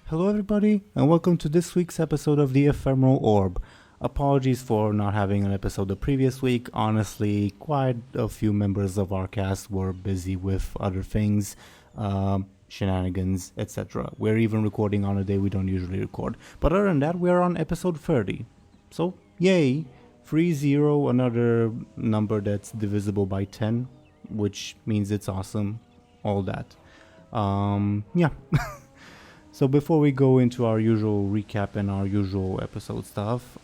Hello, everybody, and welcome to this week's episode of the Ephemeral Orb. Apologies for not having an episode the previous week. Honestly, quite a few members of our cast were busy with other things, shenanigans, etc. We're even recording on a day we don't usually record. But other than that, we're on episode 30. So, yay! 30, another number that's divisible by 10, which means it's awesome. All that. Yeah. So before we go into our usual recap and our usual episode stuff,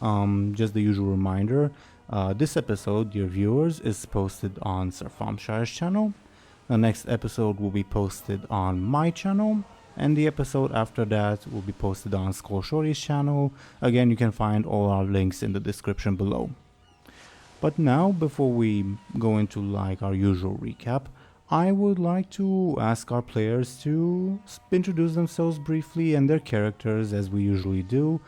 just the usual reminder, this episode, dear viewers, is posted on Sir Thompshire's channel. The next episode will be posted on my channel, and the episode after that will be posted on Skoll Shorties' channel. Again, you can find all our links in the description below. But now, before we go into our usual recap, I would like to ask our players to introduce themselves briefly and their characters as we usually do.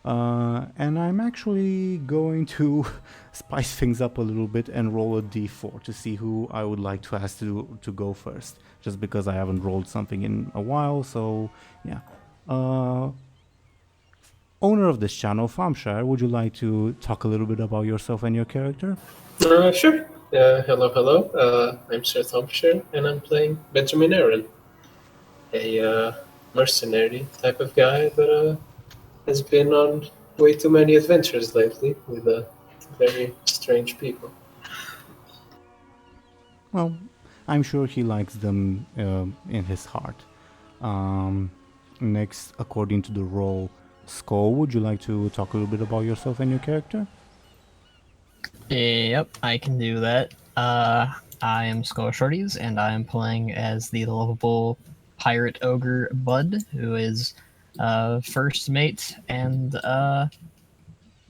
And I'm actually going to spice things up a little bit and roll a d4 to see who I would like to ask to go first. Just because I haven't rolled something in a while, so yeah. Owner of this channel, Thompshire, would you like to talk a little bit about yourself and your character? Sure. Hello. I'm Sir Thompshire, and I'm playing Benjamin Aaran, a mercenary type of guy that has been on way too many adventures lately with very strange people. Well, I'm sure he likes them in his heart. Next, according to the role, Skoll, would you like to talk a little bit about yourself and your character? Yep, I can do that. I am Skoll Shorties, and I am playing as the lovable pirate ogre Buhd, who is first mate, and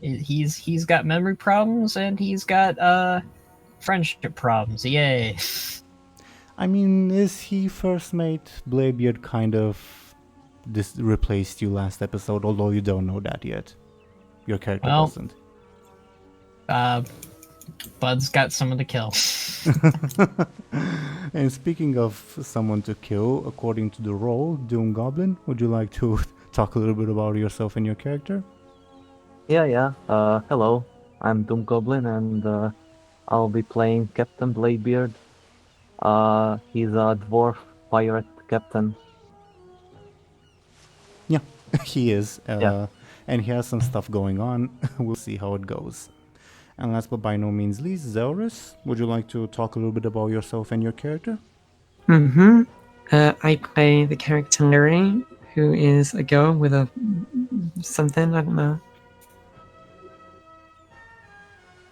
he's got memory problems and he's got friendship problems. Yay! I mean, is he first mate? Bladebeard kind of replaced you last episode, although you don't know that yet. Your character doesn't. Bud's got someone to kill. And speaking of someone to kill, according to the role, DoomGoblin, would you like to talk a little bit about yourself and your character? Yeah. Hello, I'm DoomGoblin, and I'll be playing Captain Bladebeard. He's a dwarf pirate captain. Yeah, he is. Yeah. And he has some stuff going on. We'll see how it goes. And last but by no means least, Zelris, would you like to talk a little bit about yourself and your character? I play the character Lyri, who is a girl with a something, I don't know.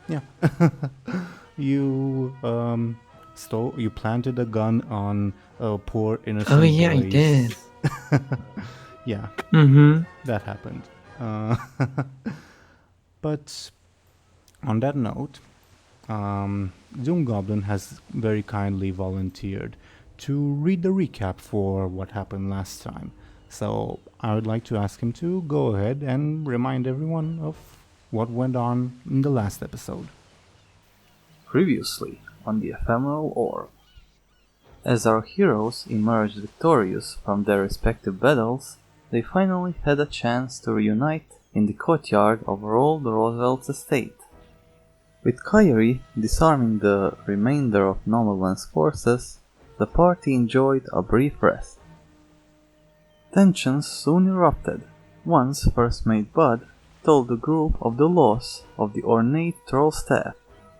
Yeah. You planted a gun on a poor innocent Oh yeah, boy's... I did. Yeah. That happened. But on that note, DoomGoblin has very kindly volunteered to read the recap for what happened last time. So I would like to ask him to go ahead and remind everyone of what went on in the last episode. Previously on the Ephemeral Orb. As our heroes emerged victorious from their respective battles, they finally had a chance to reunite in the courtyard of old Roosevelt's estate. With Kyrie disarming the remainder of Nobleland's forces, the party enjoyed a brief rest. Tensions soon erupted once First Mate Buhd told the group of the loss of the ornate troll staff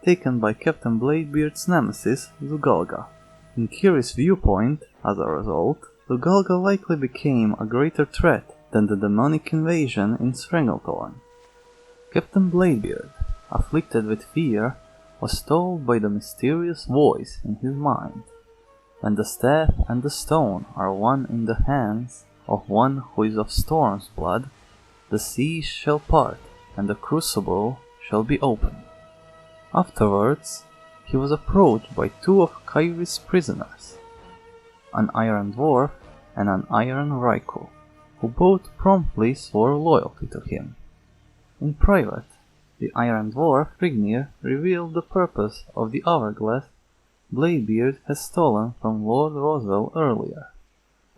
taken by Captain Bladebeard's nemesis, Zugalga. In Kyrie's viewpoint, as a result, Zugalga likely became a greater threat than the demonic invasion in Stranglethorn. Captain Bladebeard, afflicted with fear, was told by the mysterious voice in his mind, "When the staff and the stone are one in the hands of one who is of Storm's blood, the seas shall part and the crucible shall be opened." Afterwards, he was approached by two of Kyrie's prisoners, an Iron Dwarf and an Iron Raikou, who both promptly swore loyalty to him. In private, the Iron Dwarf Rignir revealed the purpose of the hourglass Bladebeard has stolen from Lord Roswell earlier.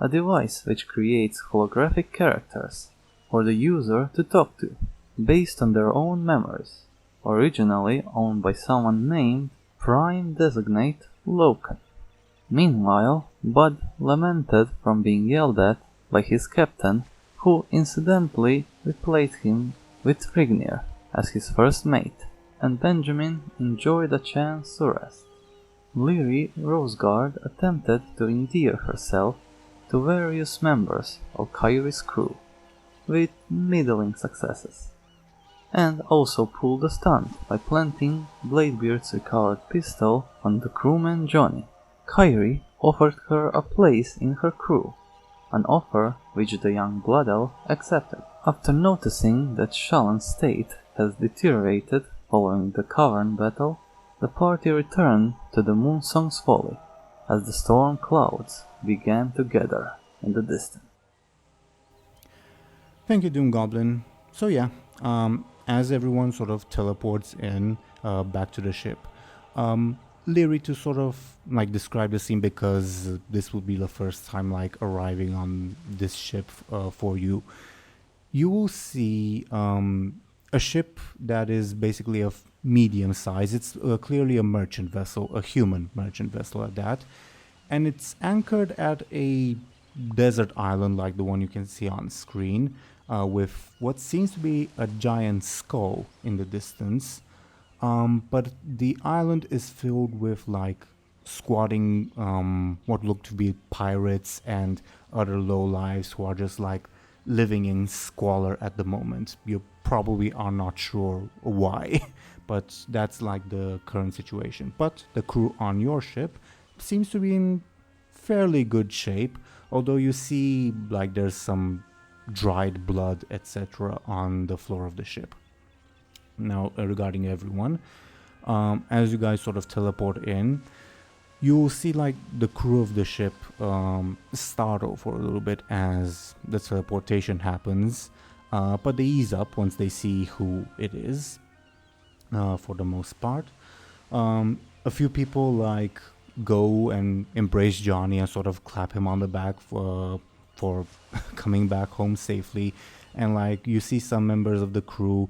a device which creates holographic characters for the user to talk to, based on their own memories, originally owned by someone named Prime Designate Loken. Meanwhile, Buhd lamented from being yelled at by his captain, who incidentally replaced him with Frignir as his first mate, and Benjamin enjoyed a chance to rest. Lyri Roseguard attempted to endear herself to various members of Kairi's crew, with middling successes, and also pulled a stunt by planting Bladebeard's recovered pistol on the crewman Johnny. Kairi offered her a place in her crew, an offer which the young Blood Elf accepted. After noticing that Shallan's state has deteriorated following the Cavern battle, the party returned to the Moonsong's Folly as the storm clouds began to gather in the distance. Thank you, DoomGoblin. So yeah, as everyone sort of teleports in back to the ship, Lyri, to sort of like describe the scene, because this will be the first time like arriving on this ship for you. You will see a ship that is basically of medium size. It's clearly a merchant vessel, a human merchant vessel at that, and it's anchored at a desert island like the one you can see on screen, with what seems to be a giant skull in the distance. But the island is filled with like squatting, what look to be pirates and other lowlives who are just like living in squalor at the moment. You probably are not sure why, but that's like the current situation. But the crew on your ship seems to be in fairly good shape, although you see like there's some dried blood, etc. on the floor of the ship. Now, regarding everyone, as you guys sort of teleport in, you'll see like the crew of the ship startle for a little bit as the teleportation happens, but they ease up once they see who it is, for the most part. A few people like go and embrace Johnny and sort of clap him on the back for coming back home safely, and like you see some members of the crew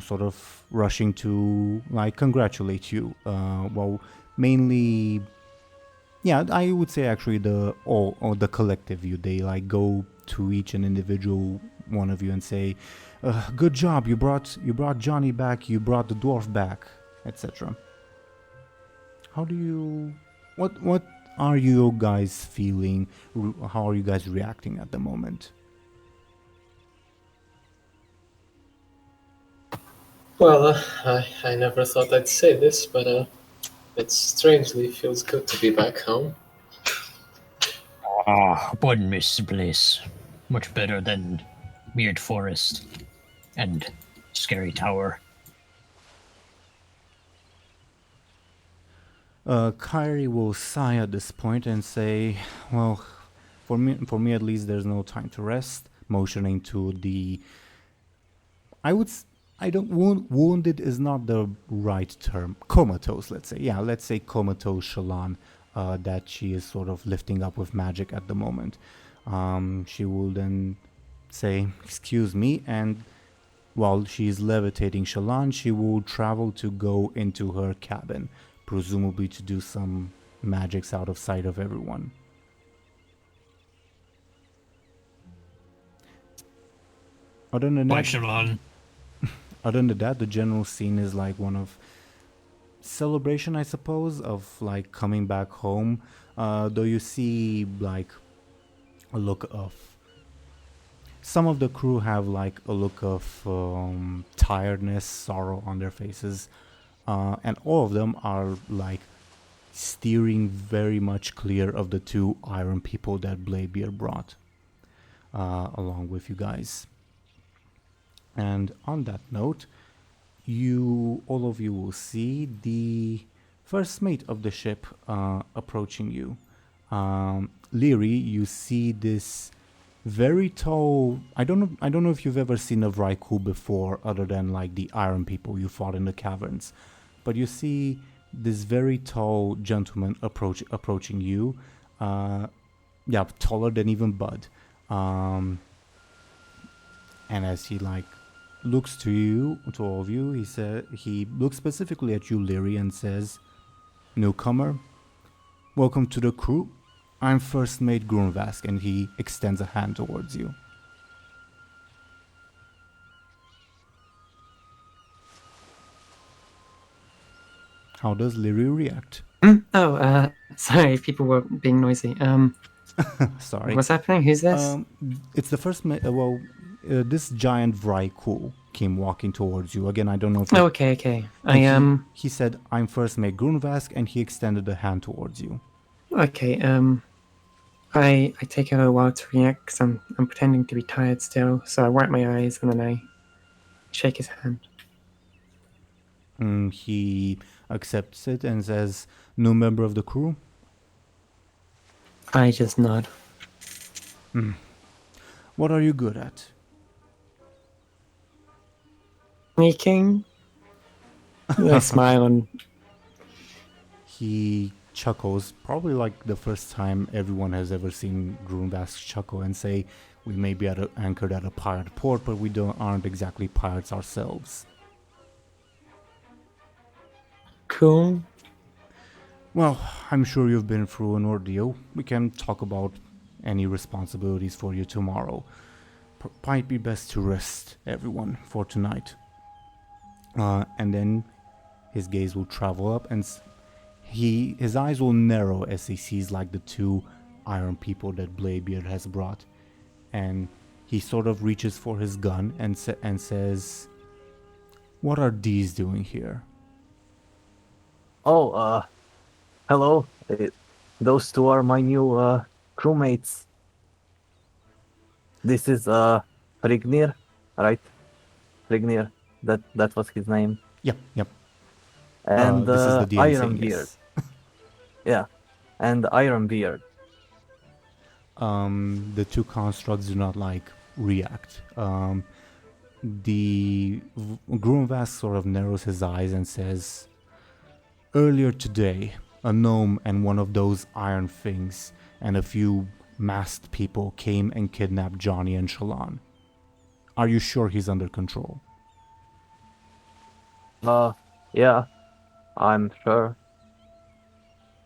sort of rushing to like congratulate you. Well, mainly, yeah, I would say actually the collective you. They like go to each and individual one of you and say, "Good job! You brought Johnny back. You brought the dwarf back, etc." How do you? What are you guys feeling? How are you guys reacting at the moment? Well, I never thought I'd say this, but it strangely feels good to be back home. Ah, wouldn't miss the place. Much better than Weird Forest and Scary Tower. Kairi will sigh at this point and say, "Well, for me at least, there's no time to rest." Motioning to the, wounded is not the right term. Comatose, let's say. Yeah, let's say comatose Shallan, that she is sort of lifting up with magic at the moment. She will then say, "Excuse me," and while she is levitating Shallan, she will travel to go into her cabin, presumably to do some magics out of sight of everyone. Other than Bye, that, Shallan. other than that, the general scene is like one of celebration, I suppose, of like coming back home. Though you see like a look of, some of the crew have like a look of tiredness, sorrow on their faces, and all of them are like steering very much clear of the two iron people that Bladebeard brought along with you guys. And on that note, all of you will see the first mate of the ship approaching you. Lyri, you see this very tall. I don't know if you've ever seen a Vraiku before, other than like the iron people you fought in the caverns, but you see this very tall gentleman approaching you. yeah, taller than even Buhd. And as he like looks to you, to all of you, he looks specifically at you, Lyri, and says, "Newcomer, welcome to the crew. I'm First Mate Grunvask," and he extends a hand towards you. How does Lyri react? Sorry, people were being noisy. Sorry. What's happening? Who's this? It's the first mate. This giant Vraiku came walking towards you. Again, I don't know if. Oh, okay. He said, "I'm First Mate Grunvask," and he extended a hand towards you. Okay. I take a while to react because I'm pretending to be tired still. So I wipe my eyes and then I shake his hand. He accepts it and says, "New member of the crew?" I just nod. What are you good at? Sneaking. I smile and He chuckles, probably like the first time everyone has ever seen Grunvask chuckle, and say, "We may be anchored at a pirate port, but we aren't exactly pirates ourselves." cool. Well, I'm sure you've been through an ordeal. We can talk about any responsibilities for you tomorrow. Might be best to rest everyone for tonight. And then his gaze will travel up, and his eyes will narrow as he sees like the two iron people that Bladebeard has brought, and he sort of reaches for his gun and says, "What are these doing here?" Oh, hello. Those two are my new crewmates. This is Frignir, right? Frignir. That was his name. Yep. And This is the DM saying Ironbeard. yes. Yeah, and Ironbeard. The two constructs do not react. The Grunvask sort of narrows his eyes and says, "Earlier today, a gnome and one of those iron things and a few masked people came and kidnapped Johnny and Shalon. Are you sure he's under control?" Yeah, I'm sure.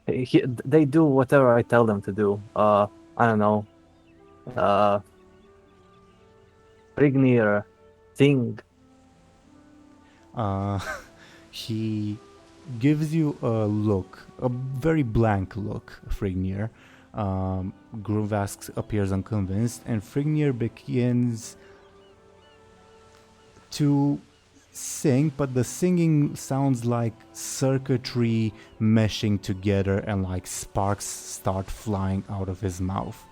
They do whatever I tell them to do. I don't know. Frignir, Thing. He gives you a look, a very blank look, Frignir. Grunvask appears unconvinced, and Frignir begins to sing, but the singing sounds like circuitry meshing together and like sparks start flying out of his mouth.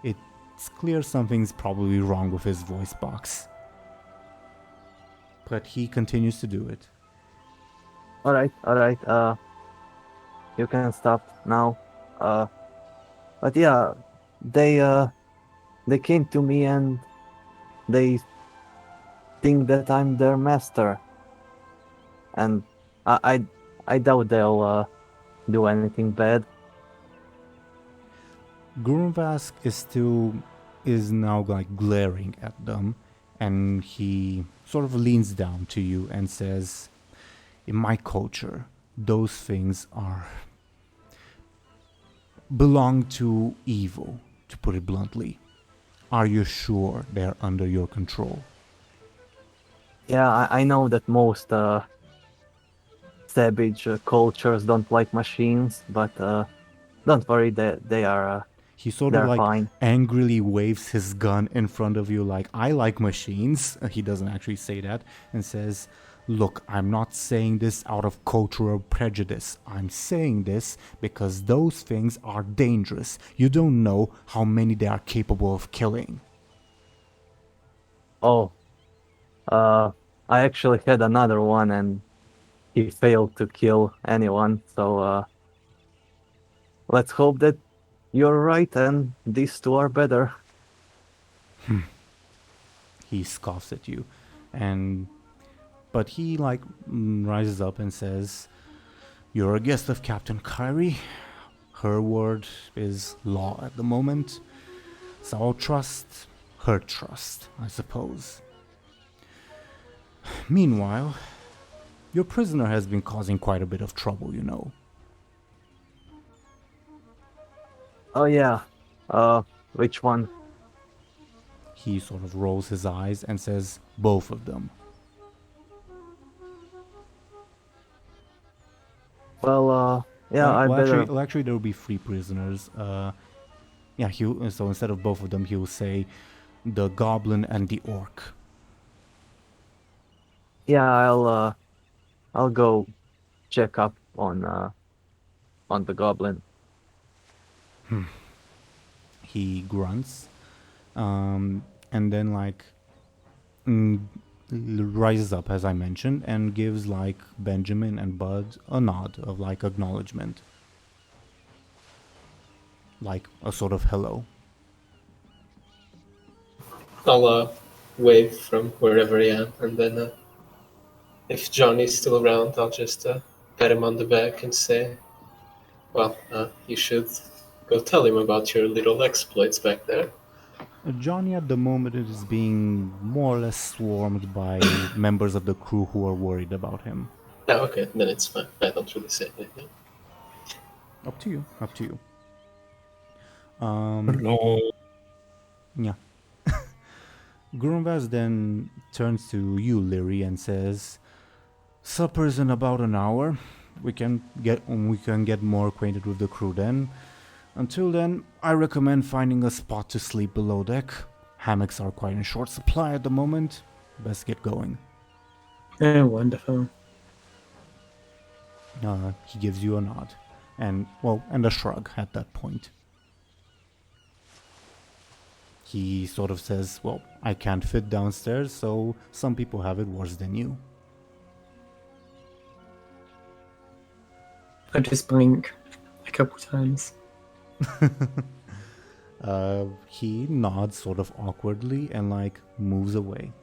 It's clear something's probably wrong with his voice box. But he continues to do it. Alright. You can stop now. But yeah, they came to me and they think that I'm their master. And I doubt they'll do anything bad. Grunvask is now glaring at them, and he sort of leans down to you and says, "In my culture, those things belong to evil, to put it bluntly. Are you sure they're under your control?" Yeah, I know that most savage cultures don't like machines, but don't worry, they are. He sort They're of fine. angrily waves his gun in front of you like, "I like machines." He doesn't actually say that, and says, "Look, I'm not saying this out of cultural prejudice. I'm saying this because those things are dangerous. You don't know how many they are capable of killing." Oh, I actually had another one and he failed to kill anyone, so let's hope that you're right and these two are better. He scoffs at you, but he rises up and says, "You're a guest of Captain Kyrie. her word is law at the moment, so I'll trust her trust, I suppose. Meanwhile, your prisoner has been causing quite a bit of trouble, you know. Oh yeah. Which one? He sort of rolls his eyes and says, both of them. Well, yeah, I better. Actually, there will be 3 prisoners. Yeah, so instead of both of them, he'll say the goblin and the orc. Yeah, I'll go check up on the goblin. He grunts, and then rises up, as I mentioned, and gives Benjamin and Buhd a nod of acknowledgement, a sort of hello. I'll wave from wherever I am, and then if Johnny's still around, I'll just pat him on the back and say, well, you should go tell him about your little exploits back there. Johnny at the moment is being more or less swarmed by members of the crew who are worried about him. Oh, okay, then it's fine. I don't really say anything. Up to you. No. Yeah. Grunvaz then turns to you, Lyri, and says, "Supper's in about an hour. We can get more acquainted with the crew then. Until then, I recommend finding a spot to sleep below deck. Hammocks are quite in short supply at the moment. Best get going." Oh, wonderful. He gives you a nod, and a shrug at that point. He sort of says, "Well, I can't fit downstairs, so some people have it worse than you." I just blink a couple times. He nods sort of awkwardly and moves away.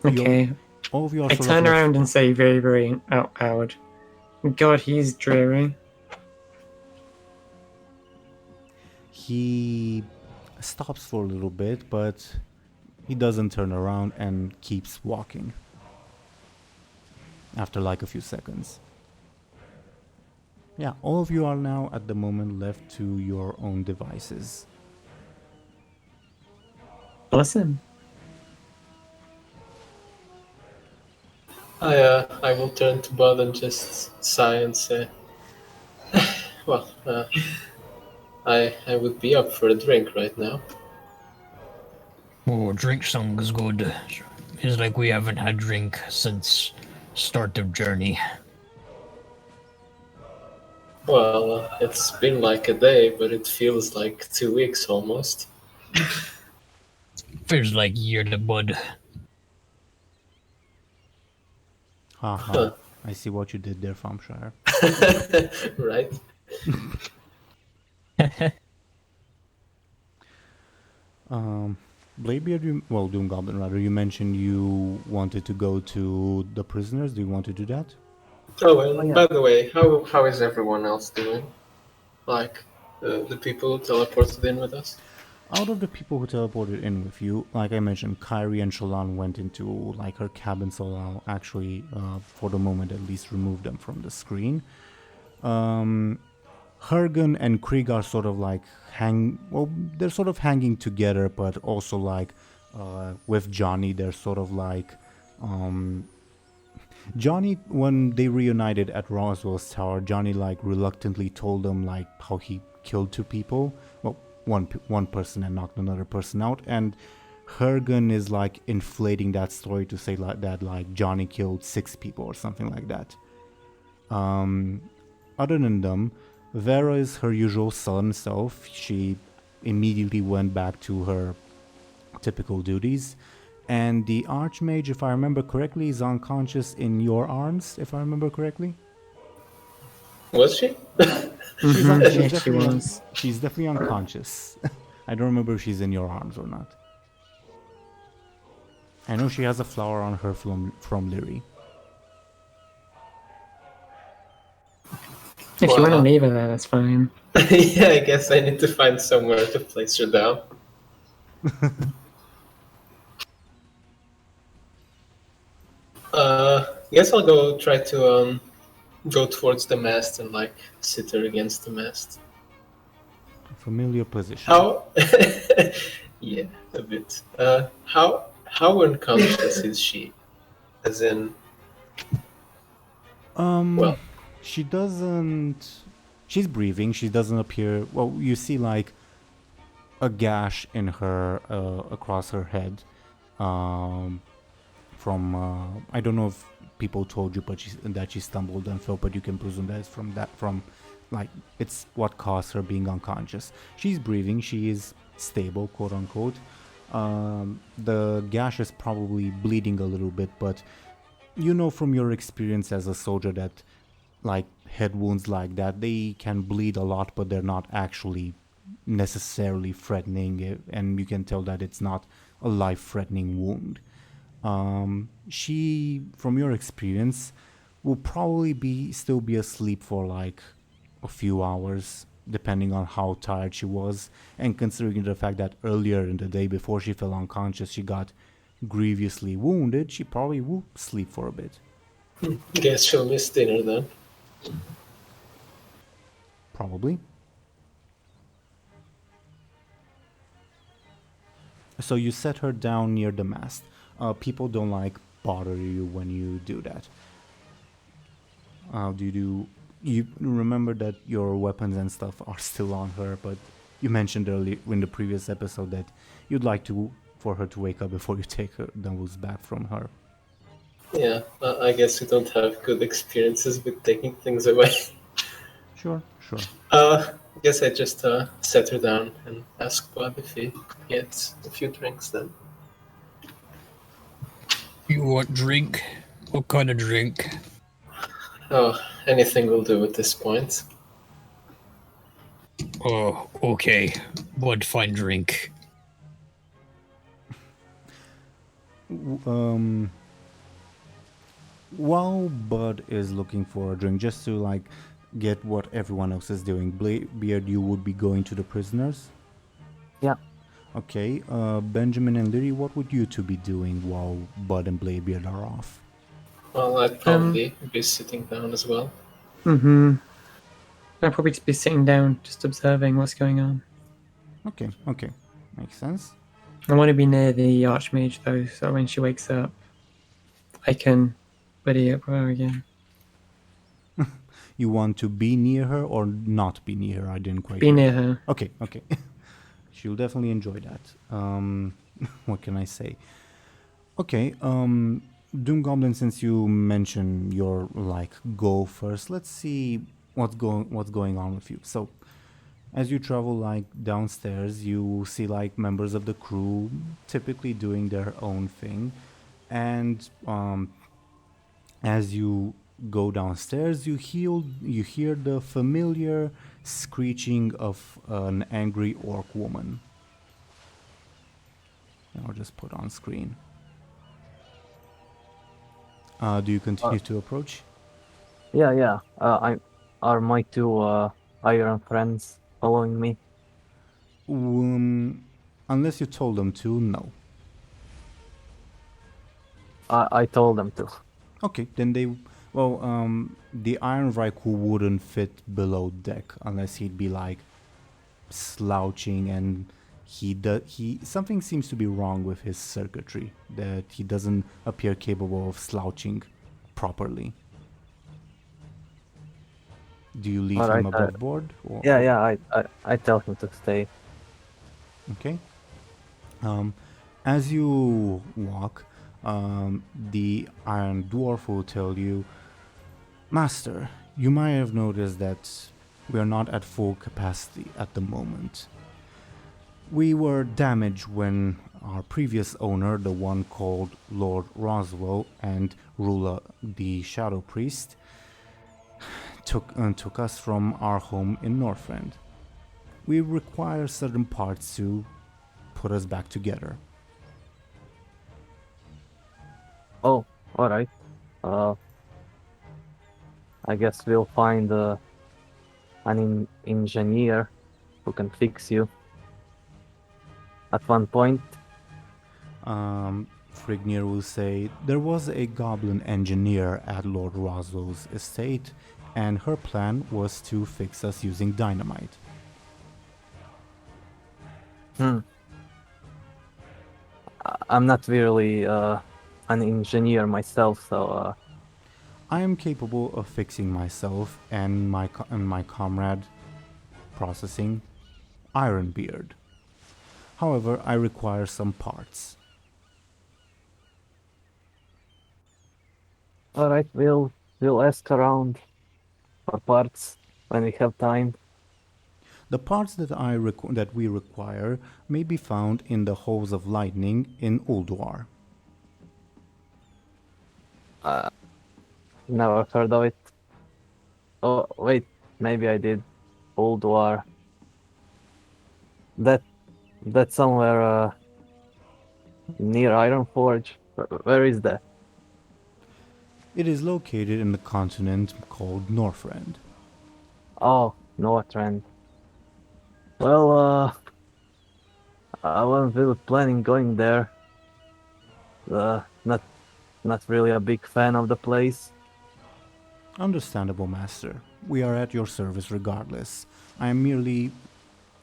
Okay. All of you are I sort turn of around and say very, very out loud, God, he's dreary. He stops for a little bit, but he doesn't turn around and keeps walking. After a few seconds. Yeah, all of you are now at the moment left to your own devices. Awesome. I will turn to Buhd and just sigh and say, well, I would be up for a drink right now. Oh, drink sounds good. It's like we haven't had drink since start of journey. Well, it's been like a day, but it feels like 2 weeks almost. Feels like year to Buhd. Haha, I see what you did there, Thompshire. Right? Bladebeard, DoomGoblin rather, you mentioned you wanted to go to the prisoners. Do you want to do that? Oh, and by the way, how is everyone else doing? The people who teleported in with us? Out of the people who teleported in with you, like I mentioned, Kyrie and Shallan went into her cabin, so I'll actually, for the moment at least, remove them from the screen. Hergen and Krieg are sort of they're sort of hanging together, but also with Johnny, they're sort of Johnny, when they reunited at Roswell's tower, Johnny reluctantly told them how he killed 2 people. Well, one person and knocked another person out, and Hergen is inflating that story to say that Johnny killed 6 people or something like that. Other than them, Vera is her usual sullen self. She immediately went back to her typical duties. And the Archmage, if I remember correctly, is unconscious in your arms, if I remember correctly. Was she? She's definitely unconscious. I don't remember if she's in your arms or not. I know she has a flower on her from Lyri. If you want to Well, leave her there, that's fine. yeah, I guess I need to find somewhere to place her down. I guess I'll go try to go towards the mast and like sit her against the mast. Familiar position. How? Yeah, a bit. How unconscious is she? As in, well, She doesn't. She's breathing. She doesn't appear. Well, you see like a gash in her across her head. From I don't know if people told you, but that she stumbled and fell. But you can presume that it's from like it's what caused her being unconscious. She's breathing. She is stable, quote unquote. The gash is probably bleeding a little bit, but you know from your experience as a soldier that like head wounds like that, they can bleed a lot, but they're not actually necessarily threatening, and you can tell that it's not a life-threatening wound. She, from your experience, will probably still be asleep for like a few hours, depending on how tired she was, and considering the fact that earlier in the day before she fell unconscious, she got grievously wounded, she probably will sleep for a bit. guess she'll miss dinner then. Probably. So you set her down near the mast. People don't like bother you when you do that. You remember that your weapons and stuff are still on her, but you mentioned earlier in the previous episode that you'd like for her to wake up before you take those back from her. Yeah, I guess we don't have good experiences with taking things away. Sure. I guess I just set her down and ask Buhd if he gets a few drinks then. You want drink? What kind of drink? Oh, anything will do at this point. Oh, okay. What fine drink? While Buhd is looking for a drink, just to like get what everyone else is doing, Bladebeard, you would be going to the prisoners? Yeah. Okay, Benjamin and Lyri, what would you two be doing while Buhd and Bladebeard are off? Well, I'd probably be sitting down as well. Mm-hmm. I'll probably just be sitting down, just observing what's going on. Okay, makes sense. I want to be near the Archmage, though, so when she wakes up, I can buddy up with her again. You want to be near her or not be near her? I didn't quite Be hear. near her. Okay. She'll definitely enjoy that. What can I say? Okay, DoomGoblin, since you mentioned your like goal first, let's see what's going on with you. So, as you travel like downstairs, you see like members of the crew typically doing their own thing, and as you go downstairs, you hear the familiar screeching of an angry orc woman. I'll just put on screen. Do you continue to approach? Yeah. Are my two Aaran friends following me? Unless you told them to, no. I told them to. Okay, then the Iron Raikou wouldn't fit below deck unless he'd be like slouching, and something seems to be wrong with his circuitry, that he doesn't appear capable of slouching properly. Do you leave him above board? Or, Yeah, I tell him to stay. Okay. As you walk, the Iron Dwarf will tell you, Master, you might have noticed that we are not at full capacity at the moment. We were damaged when our previous owner, the one called Lord Roswell and Rula the Shadow Priest, took us from our home in Northrend. We require certain parts to put us back together. Oh, alright. I guess we'll find engineer who can fix you. At one point, Frignir will say, there was a goblin engineer at Lord Roswell's estate, and her plan was to fix us using dynamite. I'm not really an engineer myself, so I am capable of fixing myself and my comrade processing Ironbeard. However, I require some parts. alright, we'll ask around for parts when we have time. The parts that we require may be found in the Halls of Lightning in Ulduar. Never heard of it. Oh, wait, maybe I did. Old War. That's somewhere near Ironforge. Where is that? It is located in the continent called Northrend. Oh, Northrend. Well, I wasn't really planning going there. Not really a big fan of the place. Understandable, Master. We are at your service regardless. I am merely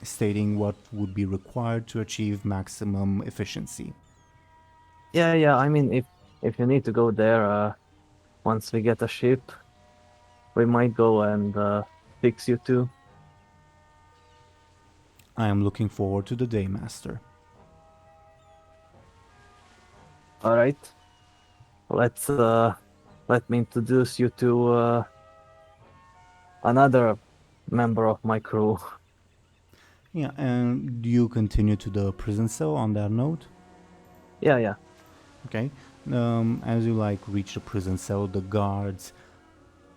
stating what would be required to achieve maximum efficiency. Yeah. I mean, if you need to go there, once we get a ship, we might go and fix you too. I am looking forward to the day, Master. All right. Let me introduce you to another member of my crew. Yeah, and do you continue to the prison cell on that note? Yeah. Okay. As you reach the prison cell, the guards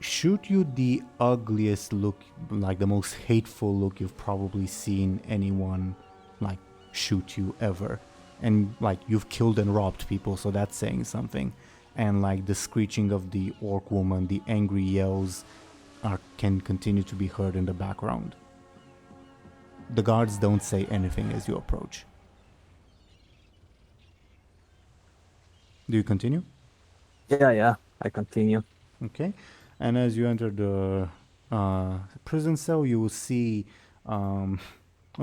shoot you the ugliest look, the most hateful look you've probably seen anyone shoot you ever. And you've killed and robbed people, so that's saying something. And the screeching of the orc woman, the angry yells can continue to be heard in the background. The guards don't say anything as you approach. Do you continue? Yeah, I continue. Okay. And as you enter the prison cell, you will see,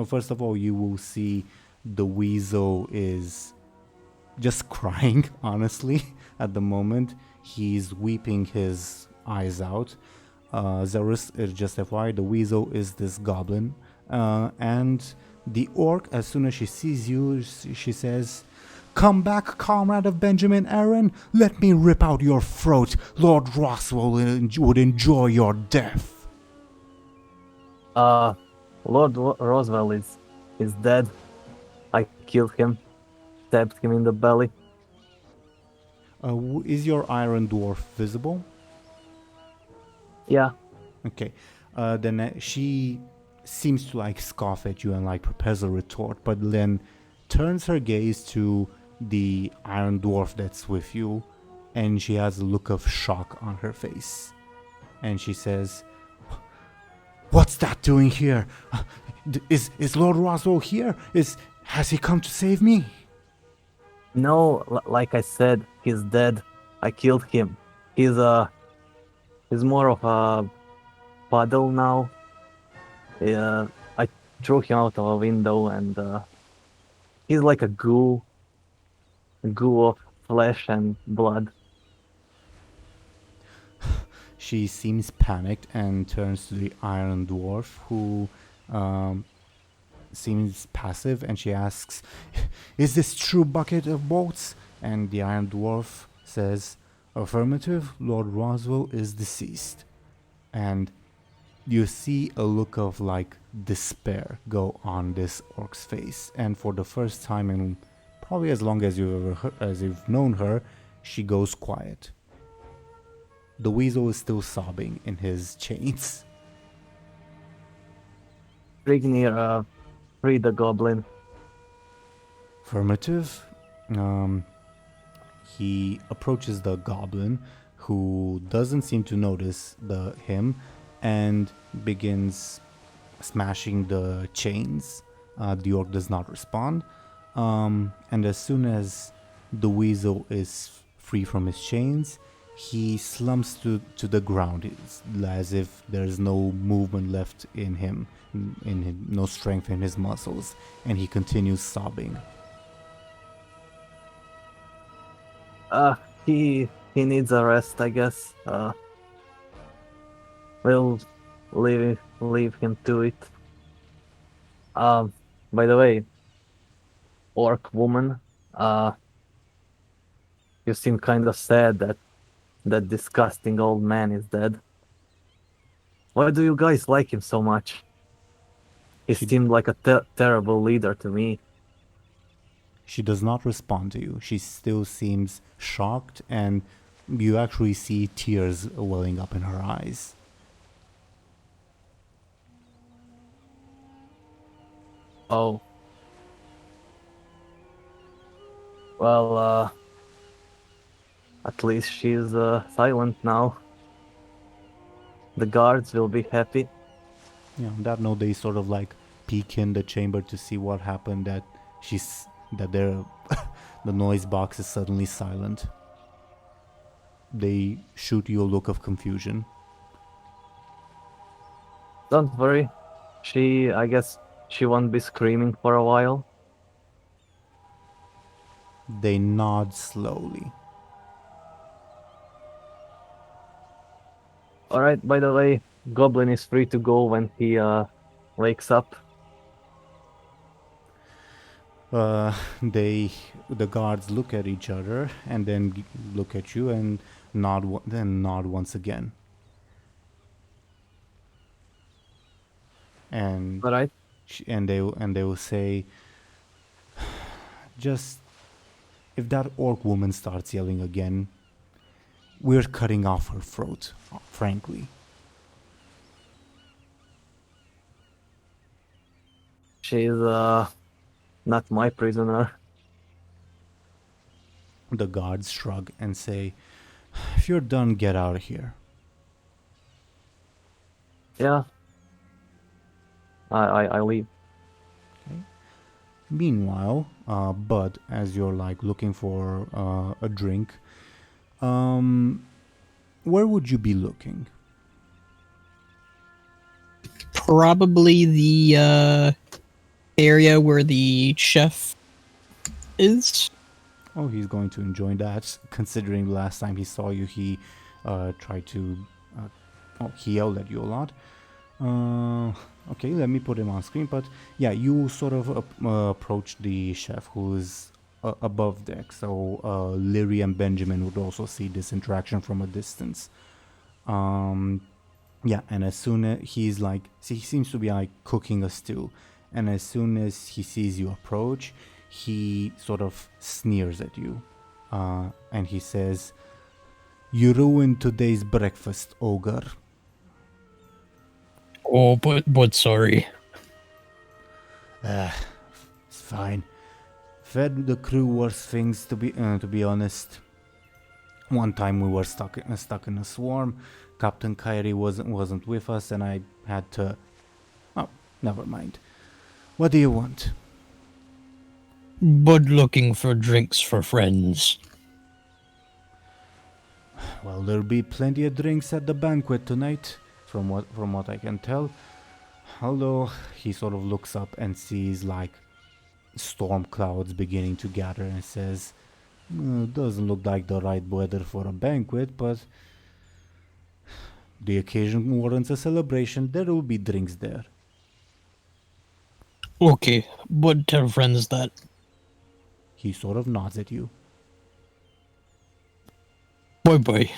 first of all, you will see the weasel is just crying, honestly, at the moment. He's weeping his eyes out. Zelris is just FYI, the weasel is this goblin. And the orc, as soon as she sees you, she says, "Come back, comrade of Benjamin Aaran. Let me rip out your throat. Lord Roswell would enjoy your death." Lord Roswell is dead. I killed him, stabbed him in the belly. Is your iron dwarf visible? Yeah. Okay. Then she seems to scoff at you and prepares a retort, but then turns her gaze to the iron dwarf that's with you, and she has a look of shock on her face. And she says, "What's that doing here? Is Lord Roswell here? Has he come to save me?" No, like I said, he's dead. I killed him. He's more of a puddle now. I threw him out of a window, and he's like a goo of flesh and blood. She seems panicked and turns to the iron dwarf, who seems passive, and she asks, "Is this true, bucket of bolts?" And the iron dwarf says, "Affirmative, Lord Roswell is deceased." And you see a look of despair go on this orc's face, and for the first time in probably as long as you've known her, she goes quiet. The weasel is still sobbing in his chains. Frignir, free the goblin. Affirmative. He approaches the goblin, who doesn't seem to notice him, and begins smashing the chains. The orc does not respond. And as soon as the weasel is free from his chains, he slumps to the ground. It's as if there's no movement left in him, no strength in his muscles, and he continues sobbing. He needs a rest, I guess. We'll leave him to it. By the way, orc woman, you seem kind of sad that that disgusting old man is dead. Why do you guys like him so much? He seemed like a terrible leader to me. She does not respond to you. She still seems shocked, and you actually see tears welling up in her eyes. Oh. Well, at least she's silent now. The guards will be happy. Yeah, on that note, they sort of like peek in the chamber to see what happened. That the noise box is suddenly silent. They shoot you a look of confusion. Don't worry. I guess she won't be screaming for a while. They nod slowly. Alright, by the way, Goblin is free to go when he wakes up. The guards look at each other and then look at you and nod once again. And Alright. and they will say, just if that orc woman starts yelling again, we're cutting off her throat, frankly. She's not my prisoner. The guards shrug and say, if you're done, get out of here. Yeah. I leave. Okay. Meanwhile, Buhd, as you're like looking for a drink, where would you be looking? Probably the area where the chef is. Oh, he's going to enjoy that, considering the last time he saw you, he tried to... he yelled at you a lot. Okay, let me put him on screen, but yeah, you sort of approach the chef who is above deck, so Lyri and Benjamin would also see this interaction from a distance. Yeah, and as soon as he's like... he seems to be like cooking a stew, and as soon as he sees you approach, he sort of sneers at you, and he says, "You ruined today's breakfast, ogre." Oh, but sorry. It's fine. Fed the crew worse things, to be honest. One time we were stuck in a swarm. Captain Kyrie wasn't with us, and I had to... Oh, never mind. What do you want? But looking for drinks for friends. Well, there'll be plenty of drinks at the banquet tonight, from what I can tell. Although he sort of looks up and sees like storm clouds beginning to gather and says, doesn't look like the right weather for a banquet, but the occasion warrants a celebration. There will be drinks there. Okay, but tell friends that. He sort of nods at you. Bye-bye.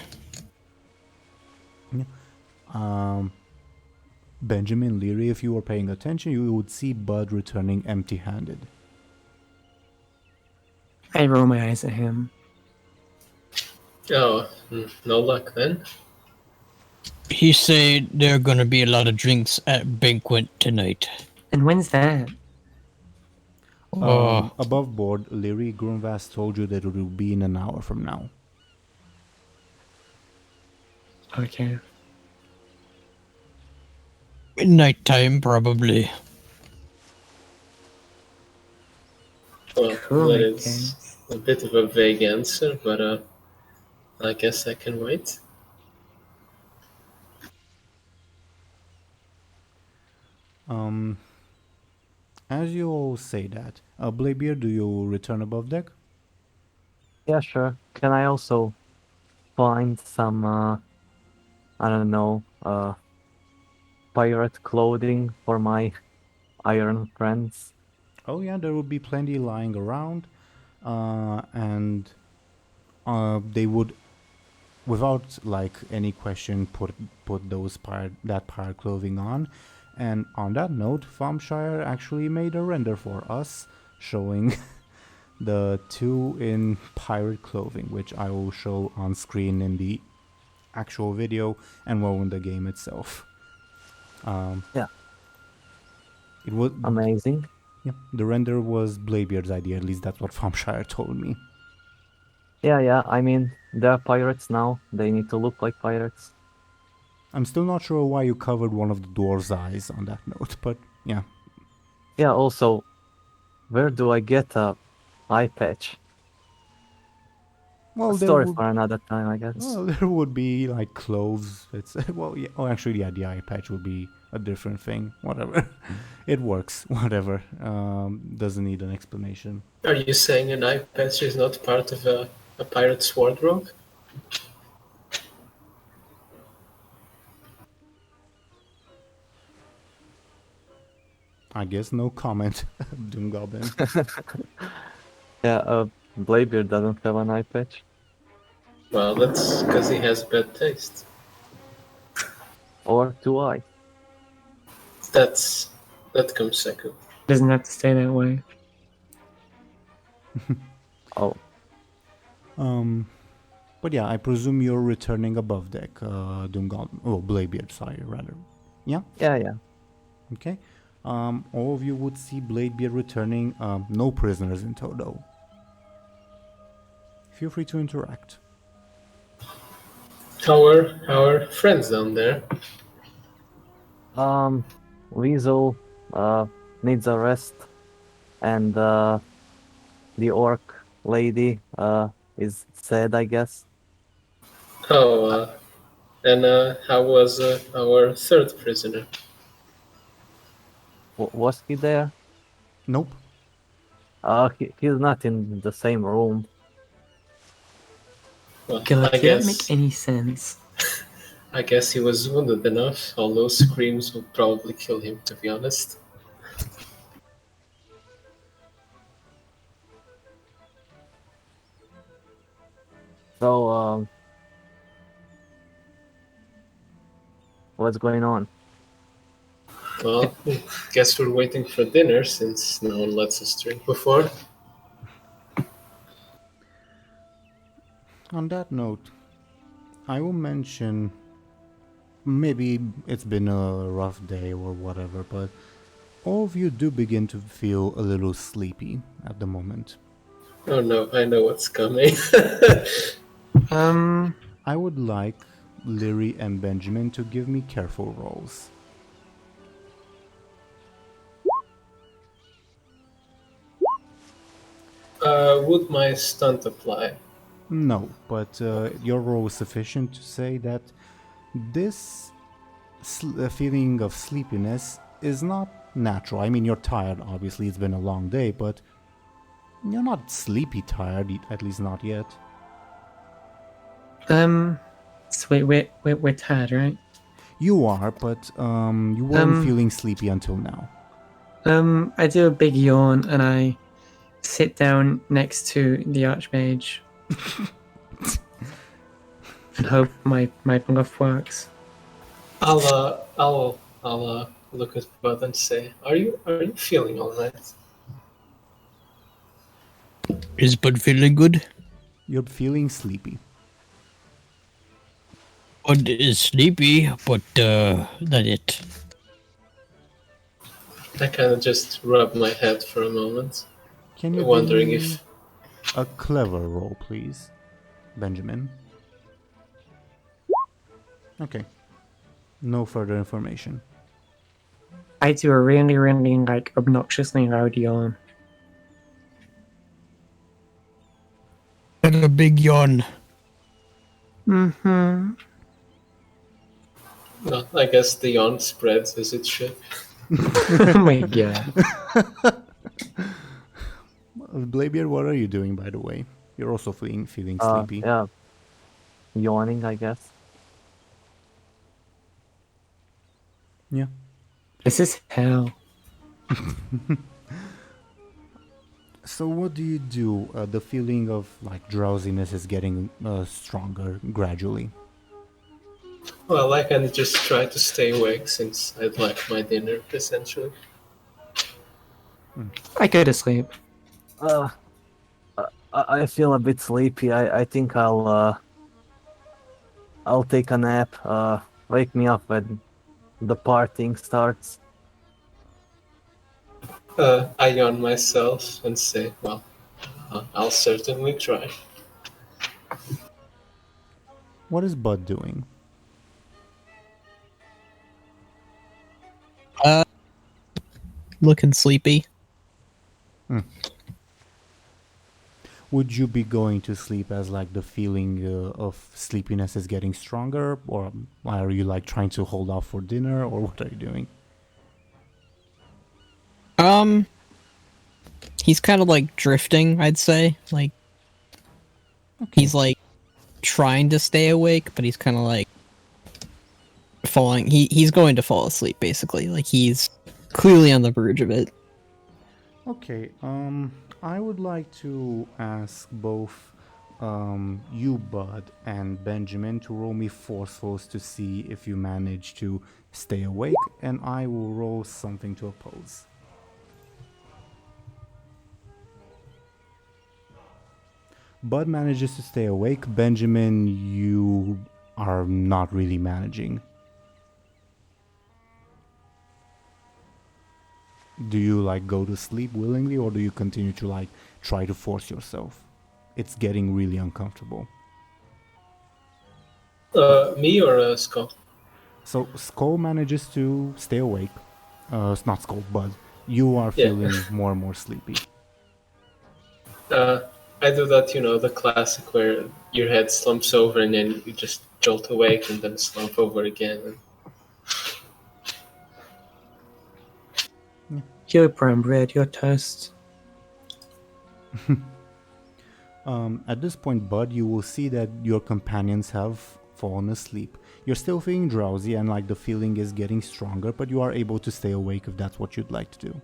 Benjamin, Lyri, if you were paying attention, you would see Buhd returning empty-handed. I roll my eyes at him. Oh, no luck then. He said there are gonna be a lot of drinks at banquet tonight. And when's that? Above board, Lyri, Grunvast told you that it will be in an hour from now. Okay. Nighttime, probably. Well, Cool, that I is guess. a bit of a vague answer, but I guess I can wait. Um, as you all say that, Bladebeard, do you return above deck? Yeah, sure. Can I also find some, I don't know, pirate clothing for my iron friends? Oh yeah, there would be plenty lying around, and they would, without like any question, put that pirate clothing on. And on that note, Thompshire actually made a render for us showing the two in pirate clothing, which I will show on screen in the actual video and well in the game itself. Yeah. It was Amazing. yeah, the render was Bladebeard's idea. At least that's what Thompshire told me. Yeah, I mean, they're pirates now. They need to look like pirates. I'm still not sure why you covered one of the dwarves' eyes on that note, but yeah. Yeah, also, where do I get a eye patch? Well, A story for another time, I guess. there would be like clothes. It's well, yeah. Oh, actually, yeah, the eye patch would be a different thing. Whatever, it works. Whatever. Doesn't need an explanation. Are you saying an eye patch is not part of a pirate's wardrobe? I guess no comment. DoomGoblin. Yeah, Bladebeard doesn't have an eye patch. Well, that's because he has bad taste. Or two eyes. That comes second. Doesn't have to stay that way. Oh, But yeah, I presume you're returning above deck, DoomGoblin. Oh, Bladebeard, sorry, rather. Yeah. yeah. Okay. All of you would see Bladebeard returning. No prisoners in tow, though. Feel free to interact. How are friends down there? Weasel needs a rest, and the orc lady is sad, I guess. Oh, and how was our third prisoner? Was he there? Nope. He's not in the same room. Well, God, I that doesn't guess make any sense. I guess he was wounded enough. All those screams would probably kill him, to be honest. So, what's going on? Well, guess we're waiting for dinner since no one lets us drink before. On that note, I will mention, maybe it's been a rough day or whatever, but all of you do begin to feel a little sleepy at the moment. Oh no, I know what's coming. I would like Lyri and Benjamin to give me careful rolls. Would my stunt apply? No, but your roll is sufficient to say that this feeling of sleepiness is not natural. I mean, you're tired, obviously, it's been a long day, but you're not sleepy tired, at least not yet. So we're tired, right? You are, but you weren't feeling sleepy until now. I do a big yawn and I sit down next to the Archmage and hope my bluff works. I'll look at Buhd and say, "Are you feeling all right?" Is Bud feeling good? You're feeling sleepy. Bud is sleepy, but that's it. I kind of just rub my head for a moment, Can you wondering give me if a clever roll, please, Benjamin? Okay. No further information. I do a really, really like obnoxiously loud yawn. And a big yawn. Mm-hmm. Well, I guess the yawn spreads as it should. Oh my god. Bladebeard, what are you doing, by the way? You're also feeling sleepy. Yeah. Yawning, I guess. Yeah. This is hell. So what do you do? The feeling of like drowsiness is getting stronger gradually. Well, I can just try to stay awake since I'd like my dinner, essentially. I go to sleep. I feel a bit sleepy. I think I'll take a nap. Wake me up when the partying starts. I yawn myself and say, well, I'll certainly try. What is Buhd doing? Looking sleepy. Would you be going to sleep as like the feeling of sleepiness is getting stronger, or are you like trying to hold off for dinner, or what are you doing? He's kind of like drifting, I'd say. Like, he's like trying to stay awake, but he's kind of like falling. He's going to fall asleep, basically. Like, he's clearly on the verge of it. Okay, I would like to ask both you, Buhd, and Benjamin to roll me forcefuls to see if you manage to stay awake, and I will roll something to oppose. Buhd manages to stay awake. Benjamin, you are not really managing. Do you like go to sleep willingly, or do you continue to like try to force yourself? It's getting really uncomfortable. Me or Skoll? So Skoll manages to stay awake. It's not Skoll, but you are Yeah. feeling more and more sleepy. I do that, the classic where your head slumps over and then you just jolt awake and then slump over again. Your brown bread, your toast. At this point, Buhd, you will see that your companions have fallen asleep. You're still feeling drowsy and like the feeling is getting stronger, but you are able to stay awake if that's what you'd like to do.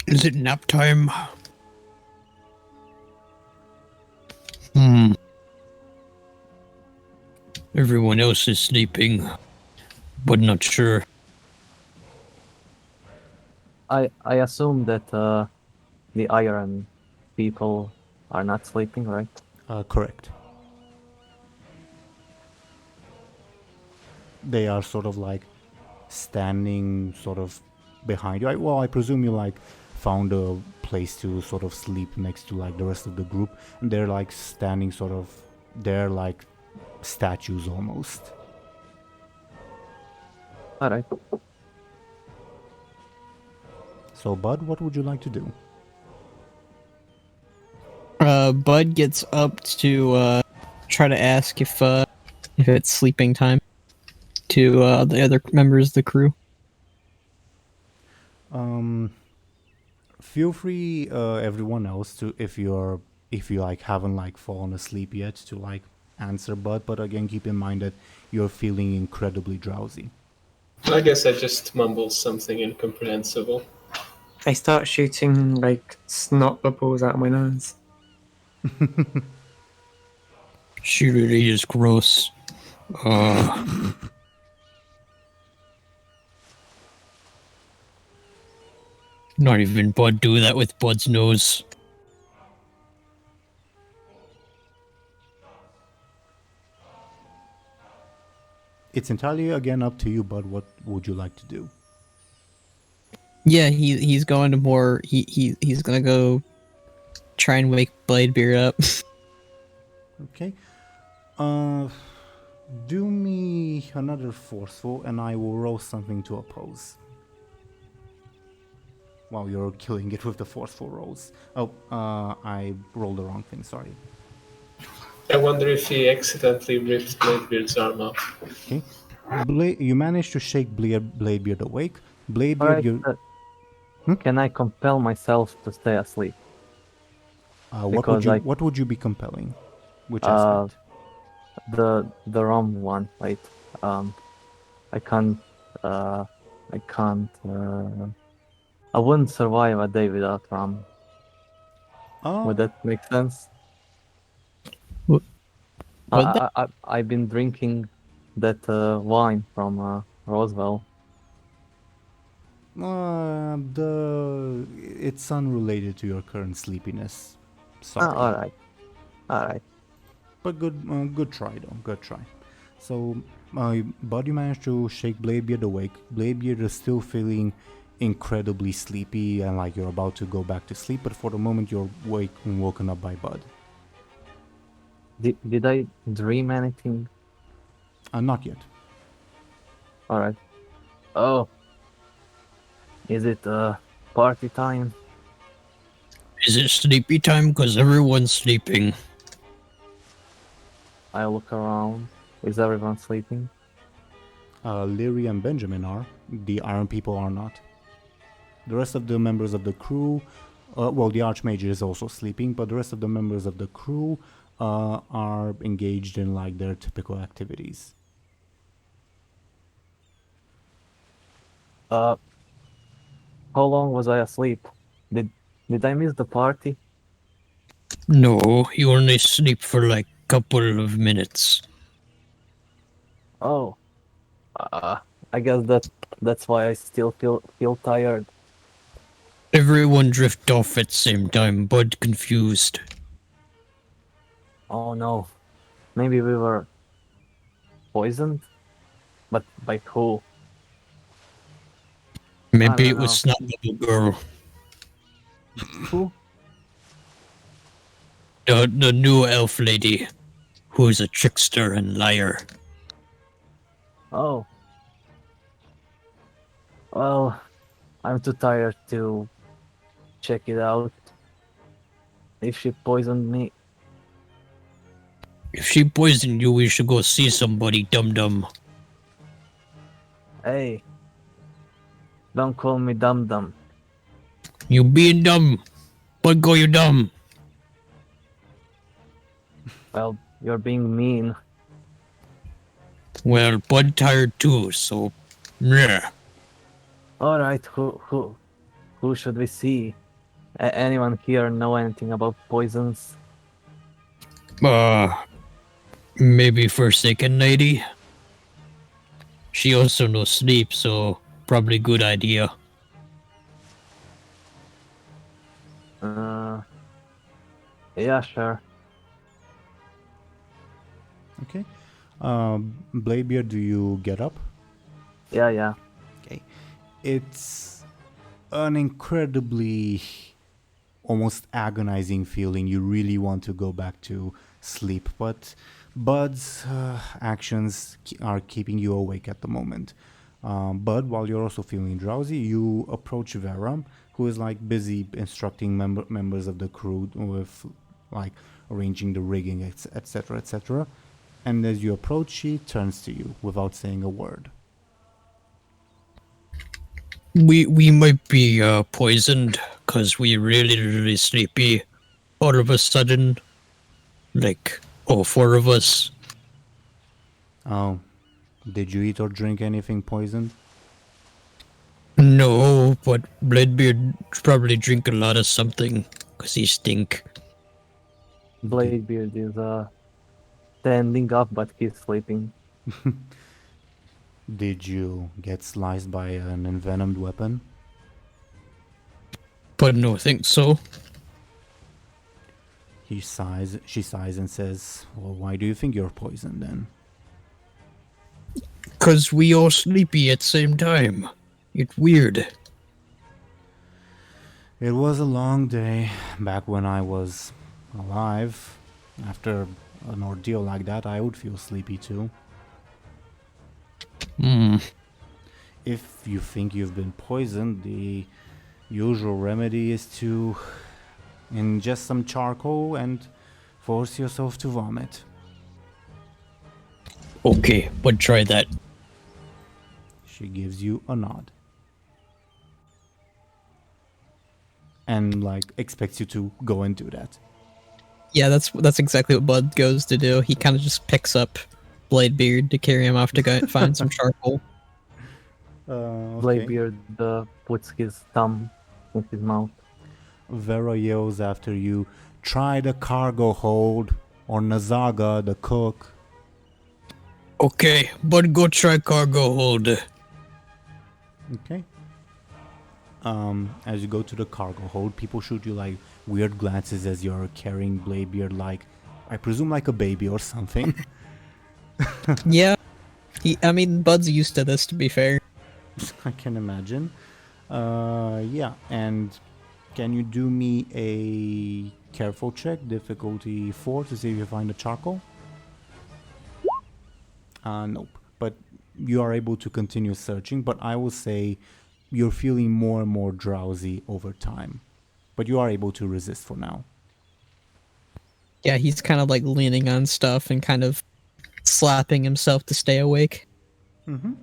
Is it nap time? Everyone else is sleeping, but not sure. I assume that the Aaran people are not sleeping, right? Correct. They are sort of like standing sort of behind you. Well, I presume you like found a place to sort of sleep next to like the rest of the group, and they're like standing sort of, they're like statues almost. Alright. So Buhd, what would you like to do? Buhd gets up to try to ask if it's sleeping time to the other members of the crew. Feel free, everyone else, to if you like haven't like fallen asleep yet, to like answer Buhd, but again keep in mind that you're feeling incredibly drowsy. I guess I just mumble something incomprehensible. I start shooting like snot bubbles out of my nose. She really is gross. Not even Buhd do that with Bud's nose. It's entirely again up to you, Buhd. What would you like to do? Yeah, he's going to more. He's gonna go try and wake Bladebeard up. Okay. Do me another forceful, and I will roll something to oppose. While you're killing it with the forceful rolls. Oh, I rolled the wrong thing, sorry. I wonder if he accidentally ripped Bladebeard's arm off. Okay. You managed to shake Bladebeard awake. Bladebeard, Alright, you... can I compel myself to stay asleep? What would you be compelling? Which aspect? The rum one. Wait, I can't. I wouldn't survive a day without rum. Would that make sense? Would that- I've been drinking that wine from Roswell. It's unrelated to your current sleepiness. Sorry. Alright. But good try though. Good try. So, Buhd, you managed to shake Bladebeard awake. Bladebeard is still feeling incredibly sleepy and like you're about to go back to sleep, but for the moment you're woken up by Buhd. Did I dream anything? Not yet. Alright. Oh. Is it party time? Is it sleepy time? Because everyone's sleeping. I look around. Is everyone sleeping? Lyri and Benjamin are. The Aaran people are not. The rest of the members of the crew, well, the Archmage is also sleeping, but the rest of the members of the crew are engaged in like their typical activities. How long was I asleep? Did I miss the party? No, you only sleep for like a couple of minutes. Oh. I guess that's why I still feel tired. Everyone drift off at the same time, Buhd confused. Oh no. Maybe we were poisoned? But by who? Maybe I it don't was not the girl. Who? The new elf lady, who's a trickster and liar. Oh. Well, I'm too tired to check it out. If she poisoned me, If she poisoned you, we should go see somebody, dum-dum. hey, don't call me dum-dum. You being dumb. Buhd, go you dumb. Well, you're being mean. Well, Buhd tired too, so... Yeah. Alright, who should we see? Anyone here know anything about poisons? Maybe Forsaken Lady? She also no sleep, so probably good idea. Yeah, sure. Okay. Bladebeard, do you get up? Yeah. Okay. It's an incredibly, almost agonizing feeling. You really want to go back to sleep, but Buhd's actions are keeping you awake at the moment. Buhd, while you're also feeling drowsy, you approach Vera, who is like busy instructing members of the crew with like arranging the rigging, etc., etc. And as you approach, she turns to you without saying a word. We might be poisoned because we really sleepy all of a sudden. Like, all four of us. Oh, did you eat or drink anything poisoned? No, but Bladebeard probably drink a lot of something because he stink. Bladebeard is standing up, but he's sleeping. Did you get sliced by an envenomed weapon? But no, think so. She sighs and says, well, why do you think you're poisoned then? Because we all sleepy at the same time. It's weird. It was a long day back when I was alive. After an ordeal like that, I would feel sleepy too. Hmm. If you think you've been poisoned, the usual remedy is to ingest some charcoal and force yourself to vomit. Okay, but try that. She gives you a nod. And like expects you to go and do that. Yeah, that's exactly what Buhd goes to do. He kind of just picks up Bladebeard to carry him off to go find some charcoal. Okay. Bladebeard puts his thumb in his mouth. Vera yells after you, try the cargo hold, or Nazaga, the cook. Okay, but go try cargo hold. Okay. As you go to the cargo hold, people shoot you like weird glances as you're carrying Bladebeard, like, I presume like a baby or something. Yeah, I mean, Bud's used to this, to be fair. I can imagine. Yeah, and can you do me a careful check, difficulty 4, to see if you find the charcoal? Nope. But you are able to continue searching, but I will say you're feeling more and more drowsy over time. But you are able to resist for now. Yeah, he's kind of like leaning on stuff and kind of slapping himself to stay awake. Mm-hmm.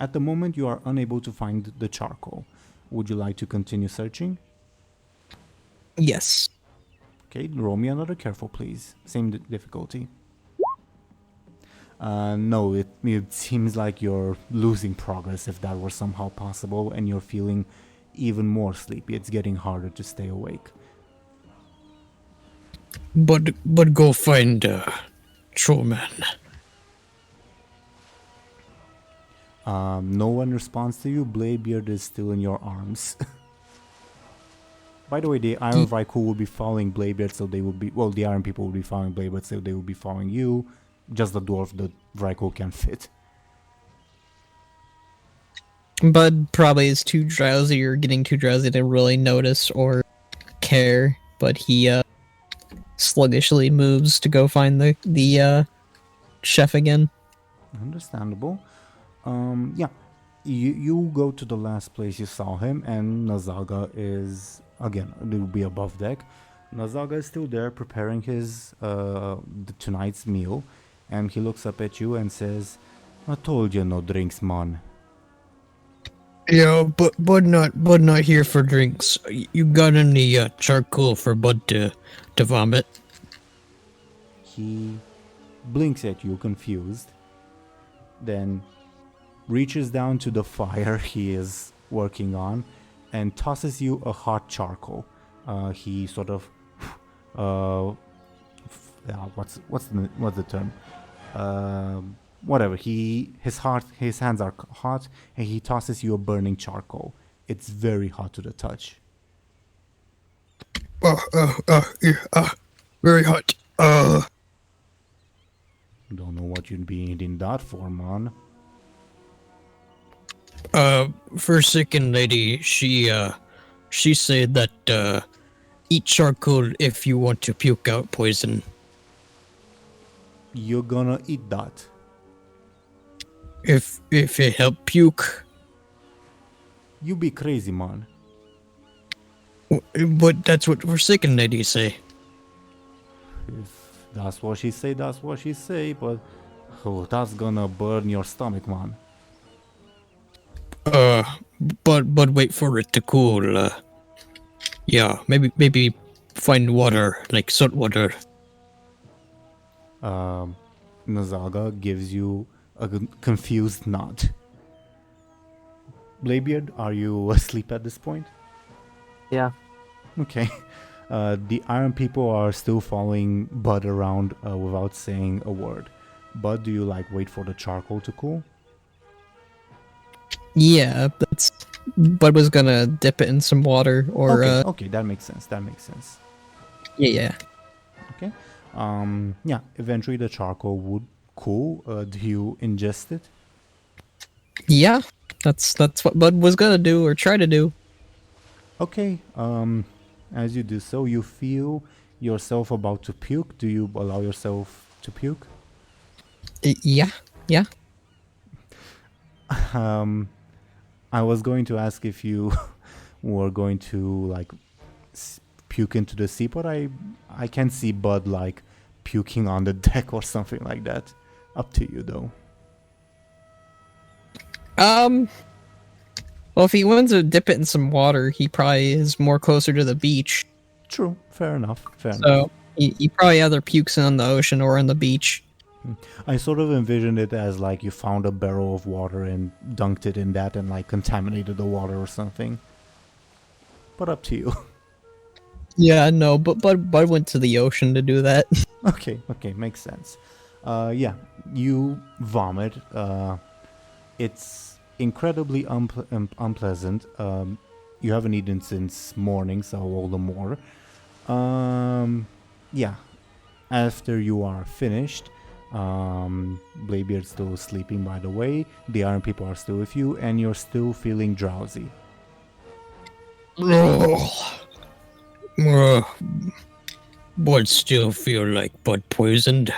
At the moment, you are unable to find the charcoal. Would you like to continue searching? Yes. Okay, roll me another careful, please. Same difficulty. No, it seems like you're losing progress, if that were somehow possible, and you're feeling even more sleepy. It's getting harder to stay awake. But go find Trollman. No one responds to you. Bladebeard is still in your arms. By the way, the Iron Vrykul will be following Bladebeard, so they will be... Well, the Iron people will be following Bladebeard, so they will be following you. Just the dwarf the Vrykul can fit. Bud probably is too drowsy or getting too drowsy to really notice or care, but he sluggishly moves to go find the chef again. Understandable. Yeah. You go to the last place you saw him, and Nazaga is... Again, it will be above deck. Nazaga is still there preparing his tonight's meal, and he looks up at you and says, I told you no drinks, man. Yeah, but not here for drinks. You got any charcoal for Bud to vomit? He blinks at you, confused, then reaches down to the fire he is working on and tosses you a hot charcoal. He sort of, what's the term? Whatever. His hands are hot, and he tosses you a burning charcoal. It's very hot to the touch. Very hot. Don't know what you'd be eating that for, man. Forsaken lady, she said that eat charcoal if you want to puke out poison. You're gonna eat that. If it help puke. You be crazy, man. But that's what Forsaken lady say. If that's what she say, that's what she say, but that's gonna burn your stomach, man. But wait for it to cool. Yeah, maybe find water, like salt water. Nazaga gives you a confused nod. Bladebeard, are you asleep at this point? Yeah. Okay. The Iron people are still following Buhd around without saying a word. Buhd, do you like wait for the charcoal to cool? Yeah, Bud was gonna dip it in some water or Okay, that makes sense. yeah. Okay. Yeah, eventually the charcoal would cool. Do you ingest it? Yeah, that's what Bud was gonna do or try to do. Okay. As you do so, you feel yourself about to puke. Do you allow yourself to puke? Yeah. I was going to ask if you were going to like puke into the sea, but I can see Buhd like puking on the deck or something like that. Up to you though. Well, if he wants to dip it in some water, he probably is more closer to the beach. True. Fair enough. So he probably either pukes on the ocean or on the beach. I sort of envisioned it as like you found a barrel of water and dunked it in that and like contaminated the water or something. But up to you. Yeah, no, but Buhd went to the ocean to do that. Okay, makes sense. Yeah, you vomit. It's incredibly unpleasant. You haven't eaten since morning, so all the more. Yeah, after you are finished, Bladebeard's still sleeping, by the way. The Aaran people are still with you, and you're still feeling drowsy. But still feel like Buhd poisoned.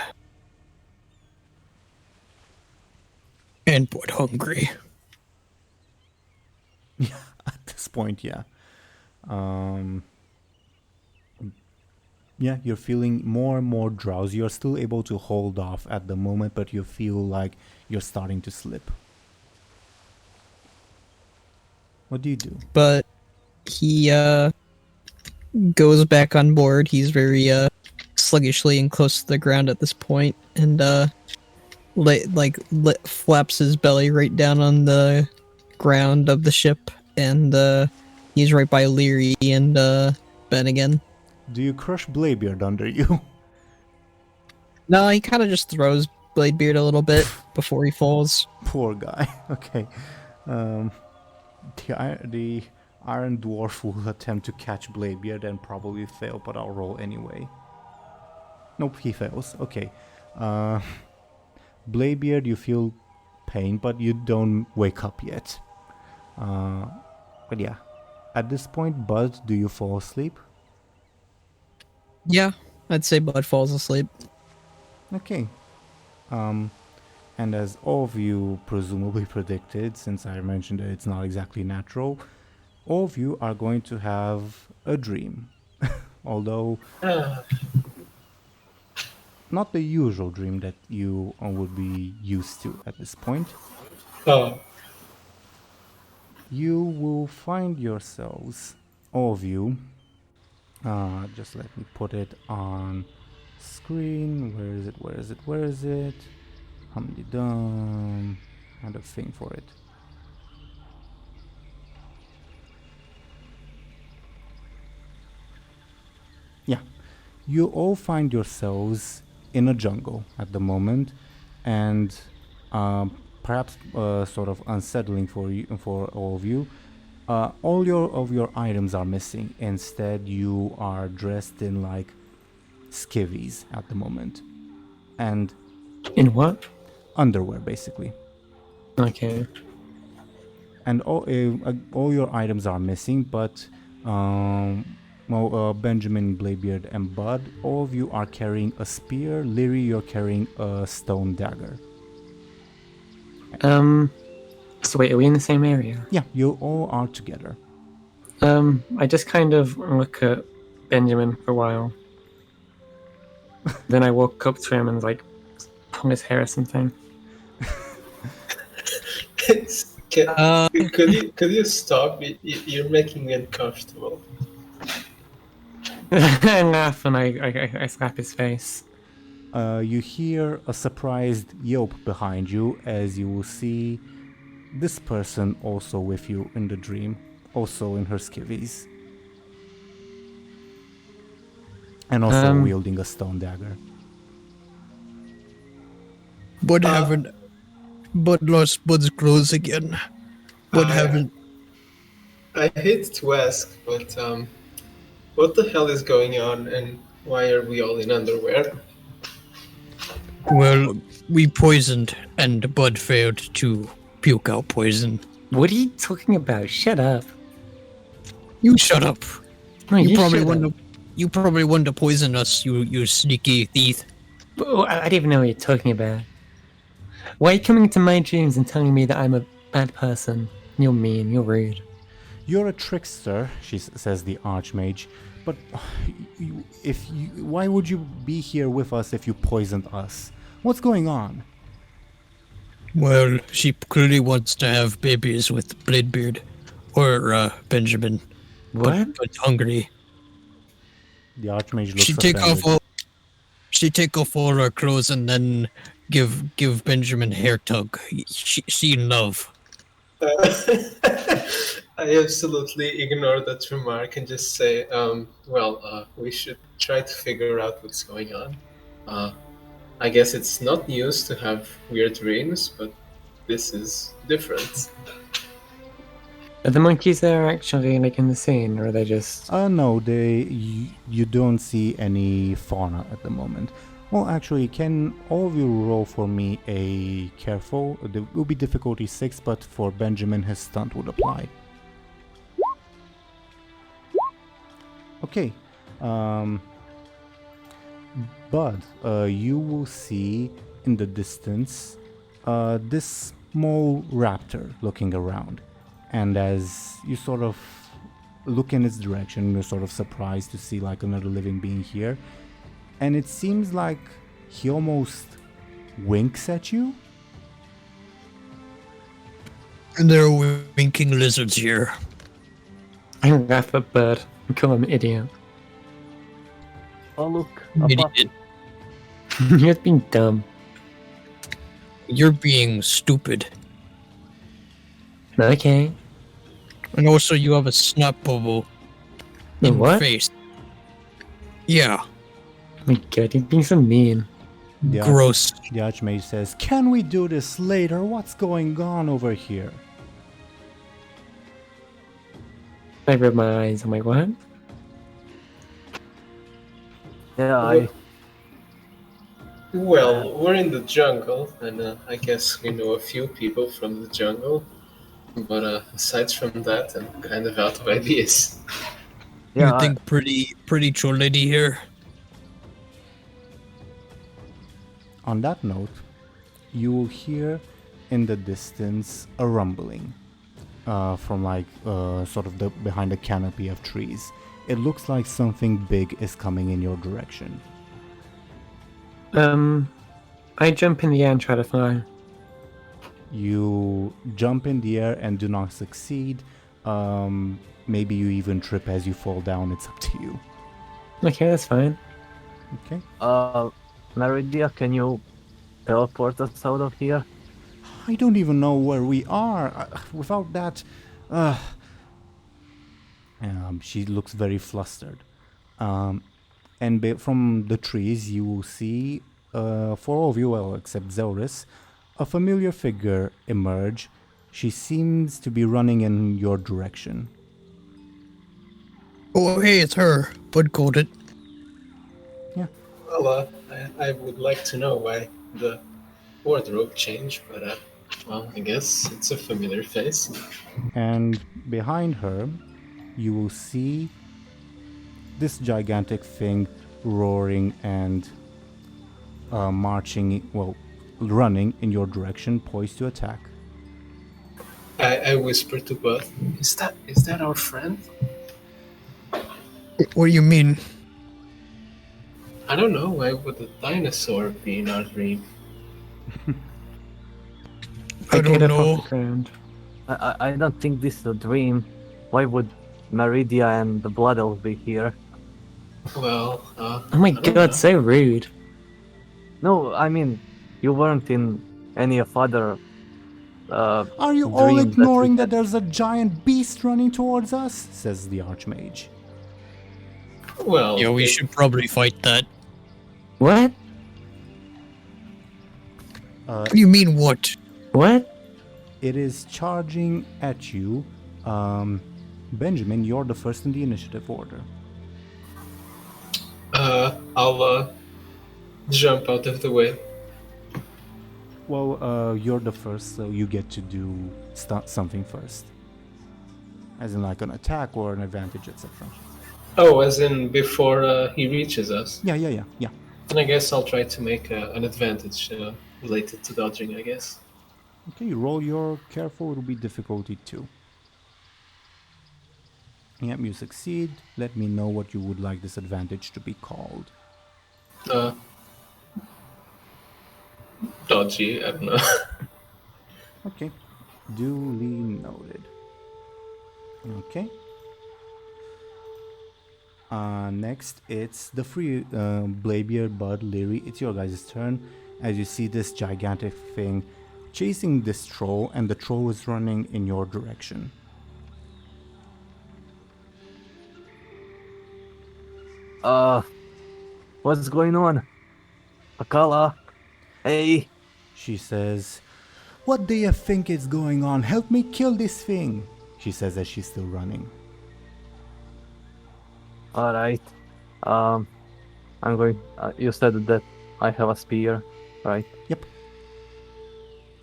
And Buhd hungry. Yeah, at this point, yeah. Yeah, you're feeling more and more drowsy. You're still able to hold off at the moment, but you feel like you're starting to slip. What do you do? But he goes back on board. He's very sluggishly and close to the ground at this point, and flaps his belly right down on the ground of the ship, and he's right by Lyri and Ben again. Do you crush Bladebeard under you? No, he kind of just throws Bladebeard a little bit before he falls. Poor guy. Okay. The Iron Dwarf will attempt to catch Bladebeard and probably fail, but I'll roll anyway. Nope, he fails. Okay. Bladebeard, you feel pain, but you don't wake up yet. But yeah. At this point, Buhd, do you fall asleep? Yeah, I'd say Buhd falls asleep. Okay. And as all of you presumably predicted, since I mentioned that it's not exactly natural, all of you are going to have a dream. Although not the usual dream that you would be used to at this point. Oh. You will find yourselves, all of you, just let me put it on screen. Where is it? Humdidum. And a thing for it. Yeah. You all find yourselves in a jungle at the moment, and perhaps sort of unsettling for you, for all of you. All of your items are missing. Instead, you are dressed in like skivvies at the moment, and In what? underwear basically. Okay. And all your items are missing, but Benjamin, Bladebeard, and Buhd, all of you are carrying a spear. Lyri, you're carrying a stone dagger. So wait, are we in the same area? Yeah, you all are together. I just kind of look at Benjamin for a while. Then I walk up to him and like pull his hair or something. Could you stop? You're making me uncomfortable. I laugh and I slap his face. You hear a surprised yelp behind you as you will see this person also with you in the dream, also in her skivvies. And also wielding a stone dagger. But lost Buhd's clothes again. But haven't. I hate to ask, but what the hell is going on, and why are we all in underwear? Well, we poisoned, and Buhd failed to puke out poison. What are you talking about? Shut up. You shut up. No, You probably shut wanted up. to. You probably wanted to poison us. You sneaky thief. Oh, I don't even know what you're talking about. Why are you coming into my dreams and telling me that I'm a bad person? You're mean, you're rude. You're a trickster, says the Archmage. But why would you be here with us if you poisoned us? What's going on? Well, she clearly wants to have babies with Bladebeard. Or, Benjamin. What? But hungry. The Archmage looks offended. She take off all her clothes and then give Benjamin hair tug. She in love. I absolutely ignore that remark and just say, we should try to figure out what's going on. I guess it's not news to have weird dreams, but this is different. Are the monkeys there actually like in the scene, or are they just... No, you don't see any fauna at the moment. Well, actually, can all of you roll for me a careful? It will be difficulty 6, but for Benjamin, his stunt would apply. Okay. Buhd, you will see in the distance this small raptor looking around. And as you sort of look in its direction, you're sort of surprised to see like another living being here. And it seems like he almost winks at you. And there are winking lizards here. I can laugh at Buhd and call him an idiot. Oh look, a pup. Idiot. You're being dumb. You're being stupid. Okay. And also you have a snot bubble A in what? your face. Yeah, Oh my god, you're being so mean. gross. The Archmage says, "Can we do this later? What's going on over here?" I rub my eyes, I'm like, what? Yeah, Well, we're in the jungle, and I guess we know a few people from the jungle. But aside from that, I'm kind of out of ideas. yeah. You think pretty troll lady here? On that note, you will hear in the distance a rumbling from like sort of behind a canopy of trees. It looks like something big is coming in your direction. I jump in the air and try to fly. You jump in the air and do not succeed. Maybe you even trip as you fall down. It's up to you. Okay, that's fine. Okay. Meridia, can you teleport us out of here? I don't even know where we are. Without that, she looks very flustered. And from the trees, you will see, for all of you, well, except Zelris, a familiar figure emerge. She seems to be running in your direction. Oh, hey, it's her. Bud called it. Well, I would like to know why the wardrobe changed, but I guess it's a familiar face. And behind her, you will see this gigantic thing roaring and running in your direction, poised to attack. I whisper to Buhd, is that our friend? What do you mean? I don't know, why would a dinosaur be in our dream? I don't get up know. off the ground. I don't think this is a dream. Why would Meridia and the Blood Elf be here? Well, Oh my I don't know. god, so rude. No, I mean, you weren't in any of other. Are you all dream that ignoring we that there's a giant beast running towards us? Says the Archmage. Well, Yeah, we should probably fight that. What? What do you mean, what? What? It is charging at you. Benjamin, you're the first in the initiative order. I'll jump out of the way. Well, you're the first, so you get to do something first. As in like an attack or an advantage, etc. Oh, as in before he reaches us. Yeah. Then I guess I'll try to make an advantage related to dodging, I guess. Okay, roll your careful, it'll be difficulty 2. Yep, you succeed. Let me know what you would like this advantage to be called. Dodgy, I don't know. Okay, duly noted. Okay. Next, it's the free Bladebeard, Buhd, Lyri. It's your guys' turn as you see this gigantic thing chasing this troll, and the troll is running in your direction. What's going on? Akala? Hey! She says, "What do you think is going on? Help me kill this thing," she says as she's still running. Alright. I'm going. You said that I have a spear, right? Yep.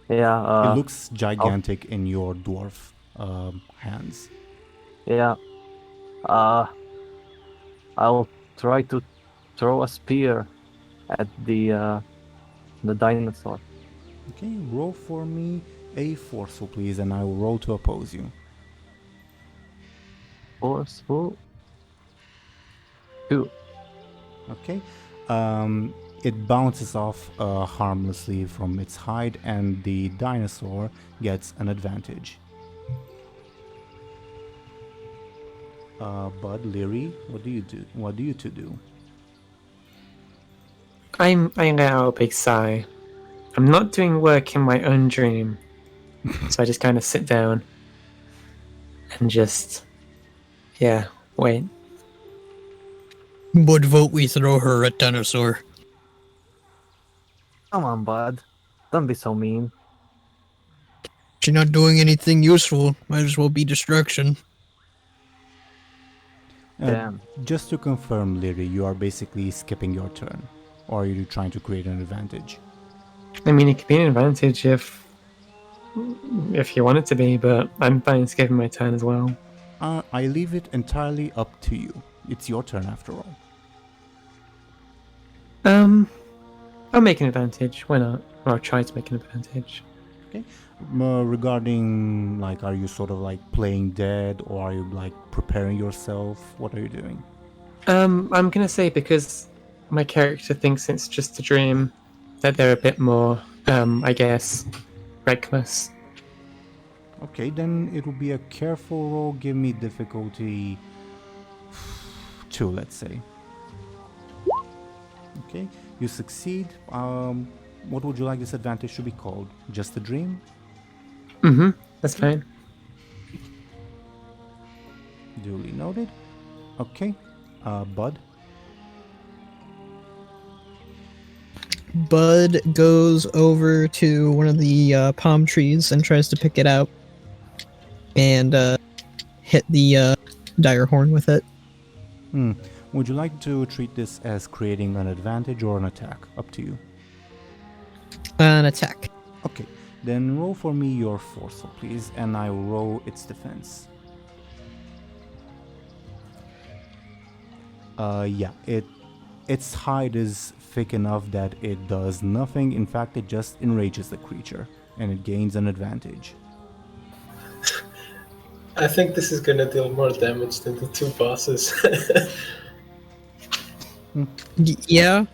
Yeah. It looks gigantic in your dwarf hands. Yeah. I'll try to throw a spear at the dinosaur. Okay, roll for me a forceful, please, and I will roll to oppose you. Forceful. 2. Okay. It bounces off harmlessly from its hide, and the dinosaur gets an advantage. Buhd, Lyri, what do you do? What do you two do? I let out a big sigh. I'm not doing work in my own dream, so I just kind of sit down and just, wait. Would vote we throw her at dinosaur. Come on, bud. Don't be so mean. She's not doing anything useful. Might as well be destruction. Damn. Just to confirm, Lyri, you are basically skipping your turn, or are you trying to create an advantage? I mean, it could be an advantage if you want it to be, but I'm fine skipping my turn as well. I leave it entirely up to you. It's your turn after all. I'll make an advantage. Why not? Or I'll try to make an advantage. Okay. Regarding, like, are you sort of like playing dead, or are you like preparing yourself? What are you doing? I'm gonna say because my character thinks it's just a dream, that they're a bit more, I guess, reckless. Okay, then it will be a careful roll. Give me difficulty 2, let's say. Okay, you succeed. What would you like this advantage to be called? Just a dream? Mm-hmm. That's fine. Duly noted. Okay, Buhd. Buhd goes over to one of the palm trees and tries to pick it out and hit the dire horn with it. Would you like to treat this as creating an advantage or an attack? Up to you. An attack. Okay, then roll for me your forceful, please, and I will roll its defense. Its hide is thick enough that it does nothing. In fact, it just enrages the creature, and it gains an advantage. I think this is gonna deal more damage than the 2 bosses. Yeah.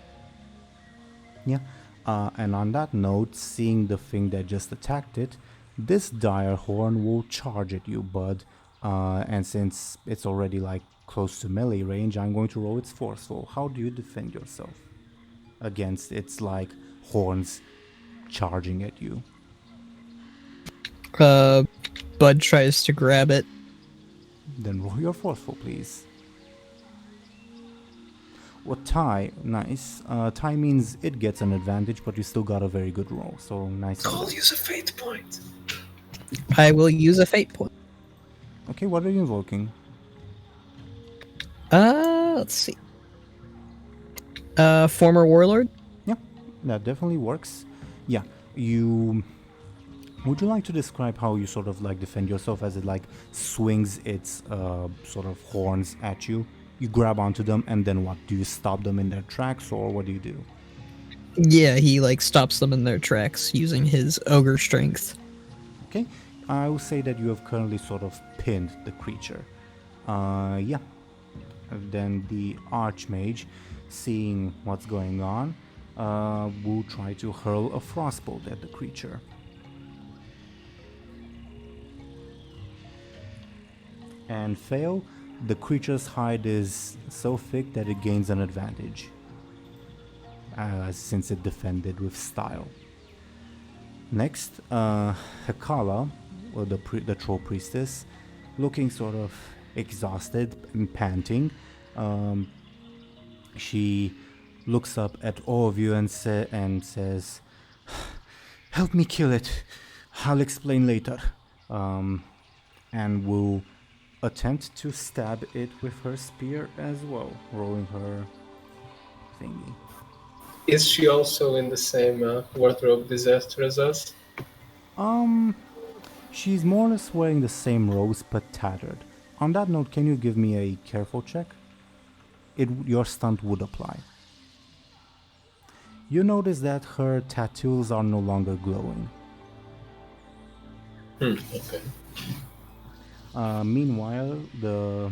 Yeah. And on that note, seeing the thing that just attacked it, this dire horn will charge at you, Buhd. And since it's already like close to melee range, I'm going to roll its forceful. How do you defend yourself against its like horns charging at you? Buhd tries to grab it. Then roll your forceful, please. Well, tie, nice. Tie means it gets an advantage, but you still got a very good roll, so nice. I'll use a fate point. I will use a fate point. Okay, what are you invoking? Let's see. Former warlord? Yeah, that definitely works. Yeah, you... Would you like to describe how you sort of like defend yourself as it like swings its sort of horns at you? You grab onto them, and then what? Do you stop them in their tracks, or what do you do? Yeah, he like stops them in their tracks using his ogre strength. Okay, I will say that you have currently sort of pinned the creature. Yeah. And then the Archmage, seeing what's going on, will try to hurl a frostbolt at the creature. And fail. The creature's hide is so thick that it gains an advantage, since it defended with style. Next, Hekala, or the troll priestess, looking sort of exhausted and panting, she looks up at all of you and says, "Help me kill it. I'll explain later." And will attempt to stab it with her spear as well, rolling her thingy. Is she also in the same wardrobe disaster as us? She's more or less wearing the same robes but tattered. On that note, can you give me a careful check? Your stunt would apply. You notice that her tattoos are no longer glowing. Okay. Meanwhile, the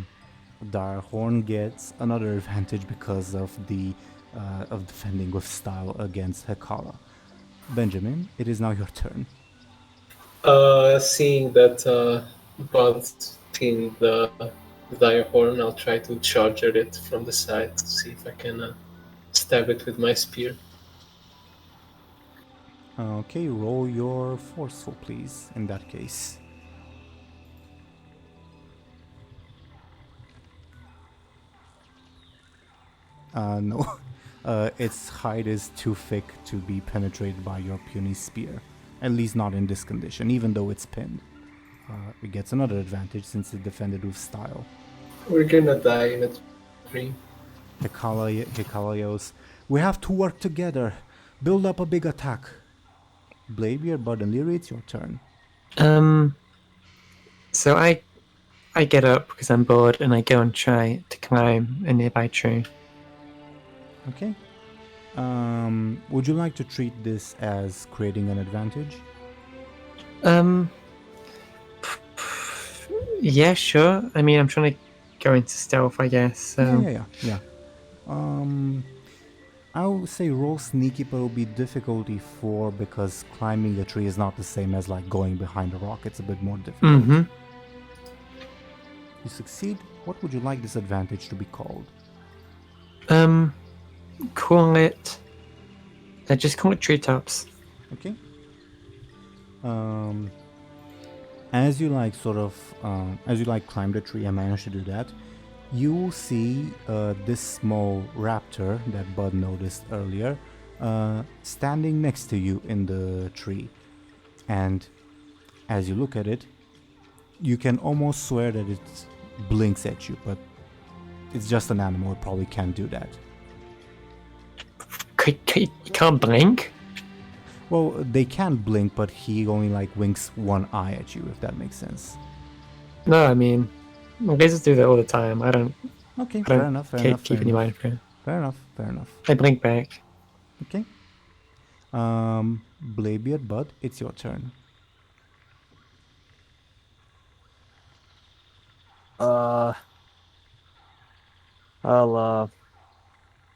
Direhorn gets another advantage because of the of defending with style against Hekala. Benjamin, it is now your turn. Seeing that Buhd pinned the dire horn, I'll try to charge at it from the side to see if I can stab it with my spear. Okay, roll your forceful, please, in that case. No. Its hide is too thick to be penetrated by your puny spear. At least not in this condition, even though it's pinned. It gets another advantage since it defended with style. We're gonna die in a tree. Hekala yells, "We have to work together. Build up a big attack." Bladebeard, Buhd, and Lyri, it's your turn. So I get up because I'm bored and I go and try to climb a nearby tree. Okay. Would you like to treat this as creating an advantage? Yeah, sure. I mean, I'm trying to go into stealth, I guess. So. Yeah. I would say roll sneaky, but it will be difficulty 4 because climbing a tree is not the same as like going behind a rock. It's a bit more difficult. Mm-hmm. You succeed. What would you like this advantage to be called? Call it. Just call it treetops. Okay. As you climb the tree and manage to do that, you will see this small raptor that Buhd noticed earlier standing next to you in the tree. And as you look at it, you can almost swear that it blinks at you, but it's just an animal. It probably can't do that. You can't blink? Well, they can blink, but he only like winks one eye at you, if that makes sense. No, I mean, lizards do that all the time. I don't. Okay, I fair don't enough. keep any mind for it. Fair enough. I blink back. Okay. Bladebeard, Buhd, it's your turn.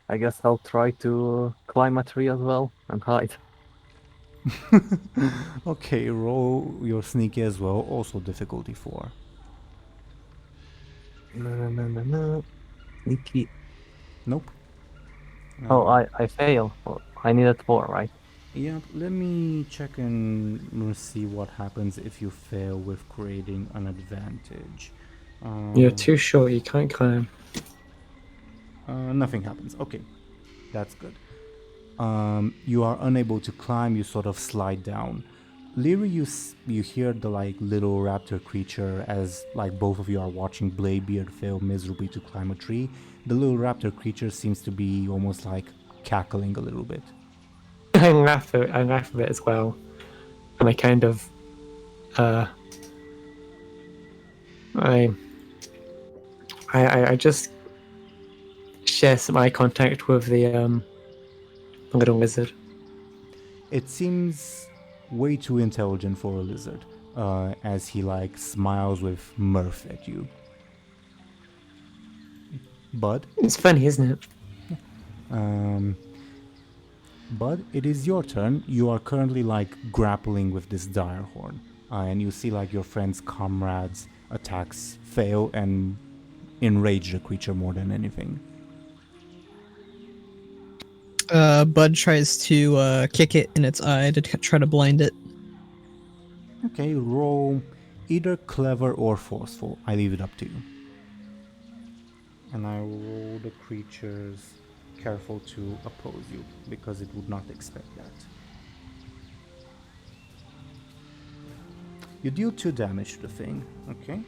I guess I'll try to climb a tree as well and hide. Okay, roll your sneaky as well, also difficulty 4. No. Sneaky. Nope. Oh, I fail. Oh, I needed 4, right? Yeah, let me check and see what happens if you fail with creating an advantage. You're too short, you can't climb. Nothing happens. Okay, that's good. You are unable to climb. You sort of slide down. Lyri, you hear the like little raptor creature as like both of you are watching Bladebeard fail miserably to climb a tree. The little raptor creature seems to be almost like cackling a little bit. I laugh a bit as well, and I kind of, I just share some eye contact with the little lizard. It seems way too intelligent for a lizard, as he like smiles with mirth at you. Bud, It's funny, isn't it? Bud, it is your turn. You are currently like grappling with this dire horn, and you see like your friend's comrades' attacks fail and enrage the creature more than anything. Bud tries to kick it in its eye to try to blind it. Okay, roll either clever or forceful. I leave it up to you. And I roll the creatures careful to oppose you, because it would not expect that. You deal 2 damage to the thing, okay?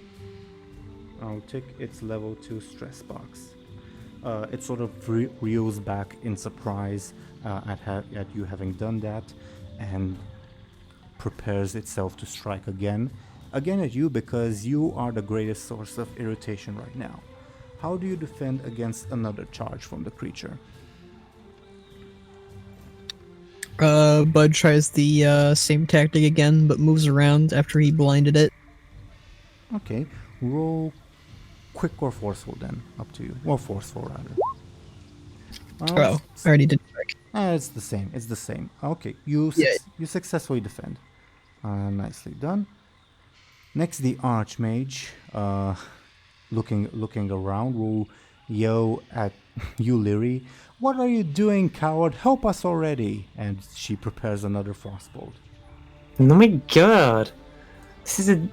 I'll take its level 2 stress box. It sort of reels back in surprise at you having done that, and prepares itself to strike again at you, because you are the greatest source of irritation right now. How do you defend against another charge from the creature? Bud tries the same tactic again, but moves around after he blinded it. Okay, roll quick or forceful then, up to you. Well, forceful rather. Oh, I already did. It's the same. Okay, you successfully defend. Nicely done. Next, the Archmage, looking around, will yell at you, Lyri. What are you doing, coward? Help us already! And she prepares another frostbolt. Oh my god!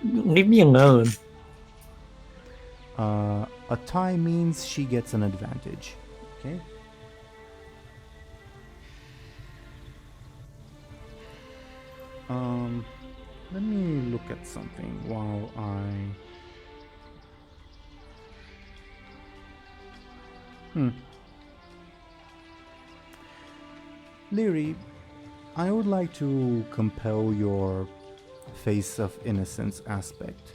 Leave me alone. A tie means she gets an advantage. Okay. Let me look at something while Lyri, I would like to compel your face of innocence aspect.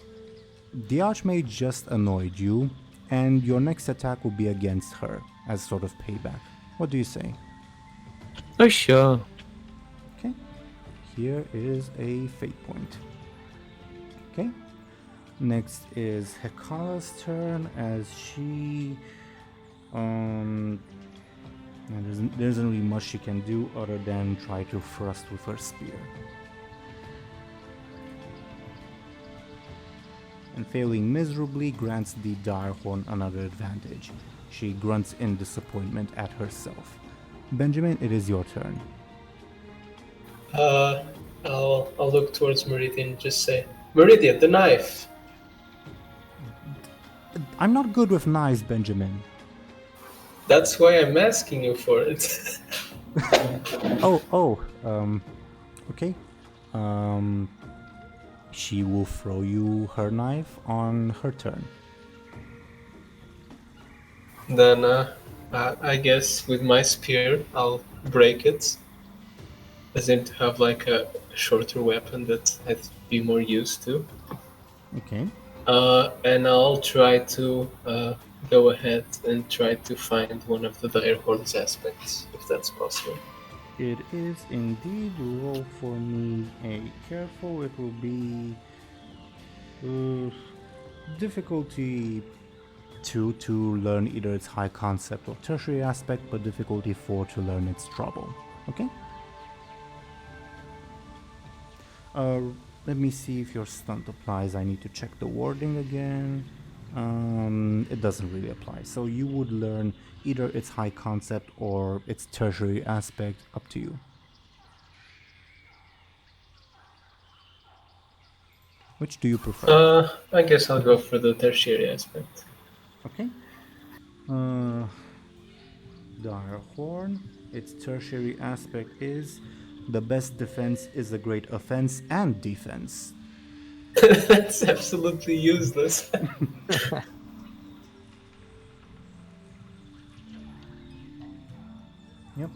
The Archmage just annoyed you, and your next attack will be against her, as sort of payback. What do you say? Oh, sure. Okay. Here is a fate point. Okay. Next is Hekara's turn, as she... there isn't really much she can do other than try to thrust with her spear. And failing miserably grants the Direhorn another advantage. She grunts in disappointment at herself. Benjamin, it is your turn. I'll look towards Meridian and just say, Meridian, the knife! I'm not good with knives, Benjamin. That's why I'm asking you for it. Okay. She will throw you her knife on her turn. Then, I guess with my spear, I'll break it. As in to have like a shorter weapon that I'd be more used to. Okay. And I'll try to go ahead and try to find one of the Direhorn's aspects, if that's possible. It is indeed. Roll for me a careful. It will be difficulty 2 to learn either its high concept or tertiary aspect, but difficulty 4 to learn its trouble. Okay? Let me see if your stunt applies. I need to check the wording again. It doesn't really apply. So you would learn either its high concept or its tertiary aspect, up to you. Which do you prefer? I guess I'll go for the tertiary aspect. Okay. Direhorn, its tertiary aspect is the best defense is a great offense and defense. That's absolutely useless. Yep.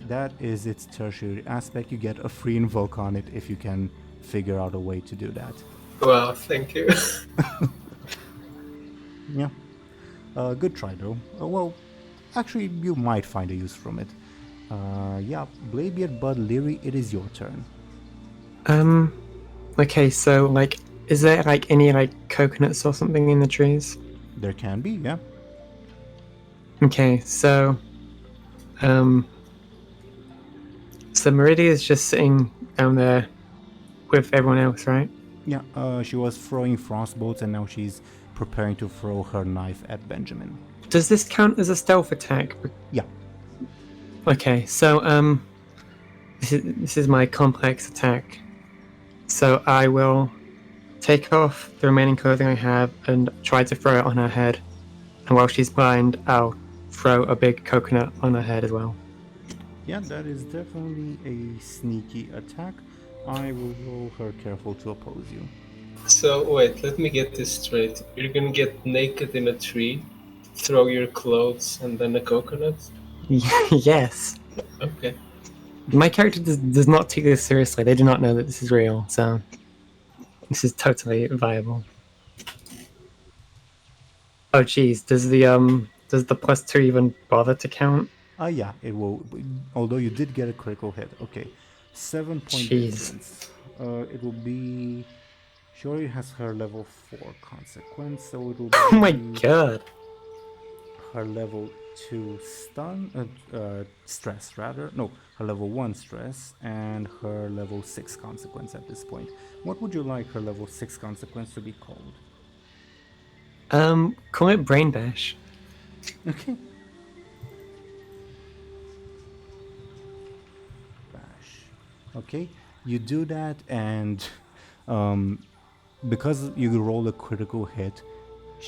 That is its tertiary aspect. You get a free invoke on it if you can figure out a way to do that. Wow, thank you. Yeah. Good try though. Well, actually, you might find a use from it. Yeah, Bladebeard, Buhd, Lyri, it is your turn. Okay, so, like, is there, like, any, like, coconuts or something in the trees? There can be, yeah. Okay, so Meridia is just sitting down there with everyone else, right? Yeah, she was throwing frostbolts and now she's preparing to throw her knife at Benjamin. Does this count as a stealth attack? Yeah. Okay, so this is my complex attack. So I will take off the remaining clothing I have and try to throw it on her head. And while she's blind, I'll throw a big coconut on her head as well. Yeah, that is definitely a sneaky attack. I will roll her careful to oppose you. So, wait, let me get this straight. You're gonna get naked in a tree, throw your clothes, and then a coconut? Yes. Okay. My character does not take this seriously. They do not know that this is real, so this is totally viable. Oh, geez, does the +2 even bother to count? Yeah, it will. Although you did get a critical hit. Okay, 7-point Jeez. difference. It will be. She already has her level 4 consequence, so it will be. Oh my god. Her level 2 stress rather. No, her level 1 stress and her level 6 consequence at this point. What would you like her level 6 consequence to be called? Call it Brain Bash. Okay. Bash. Okay, you do that, and because you roll a critical hit,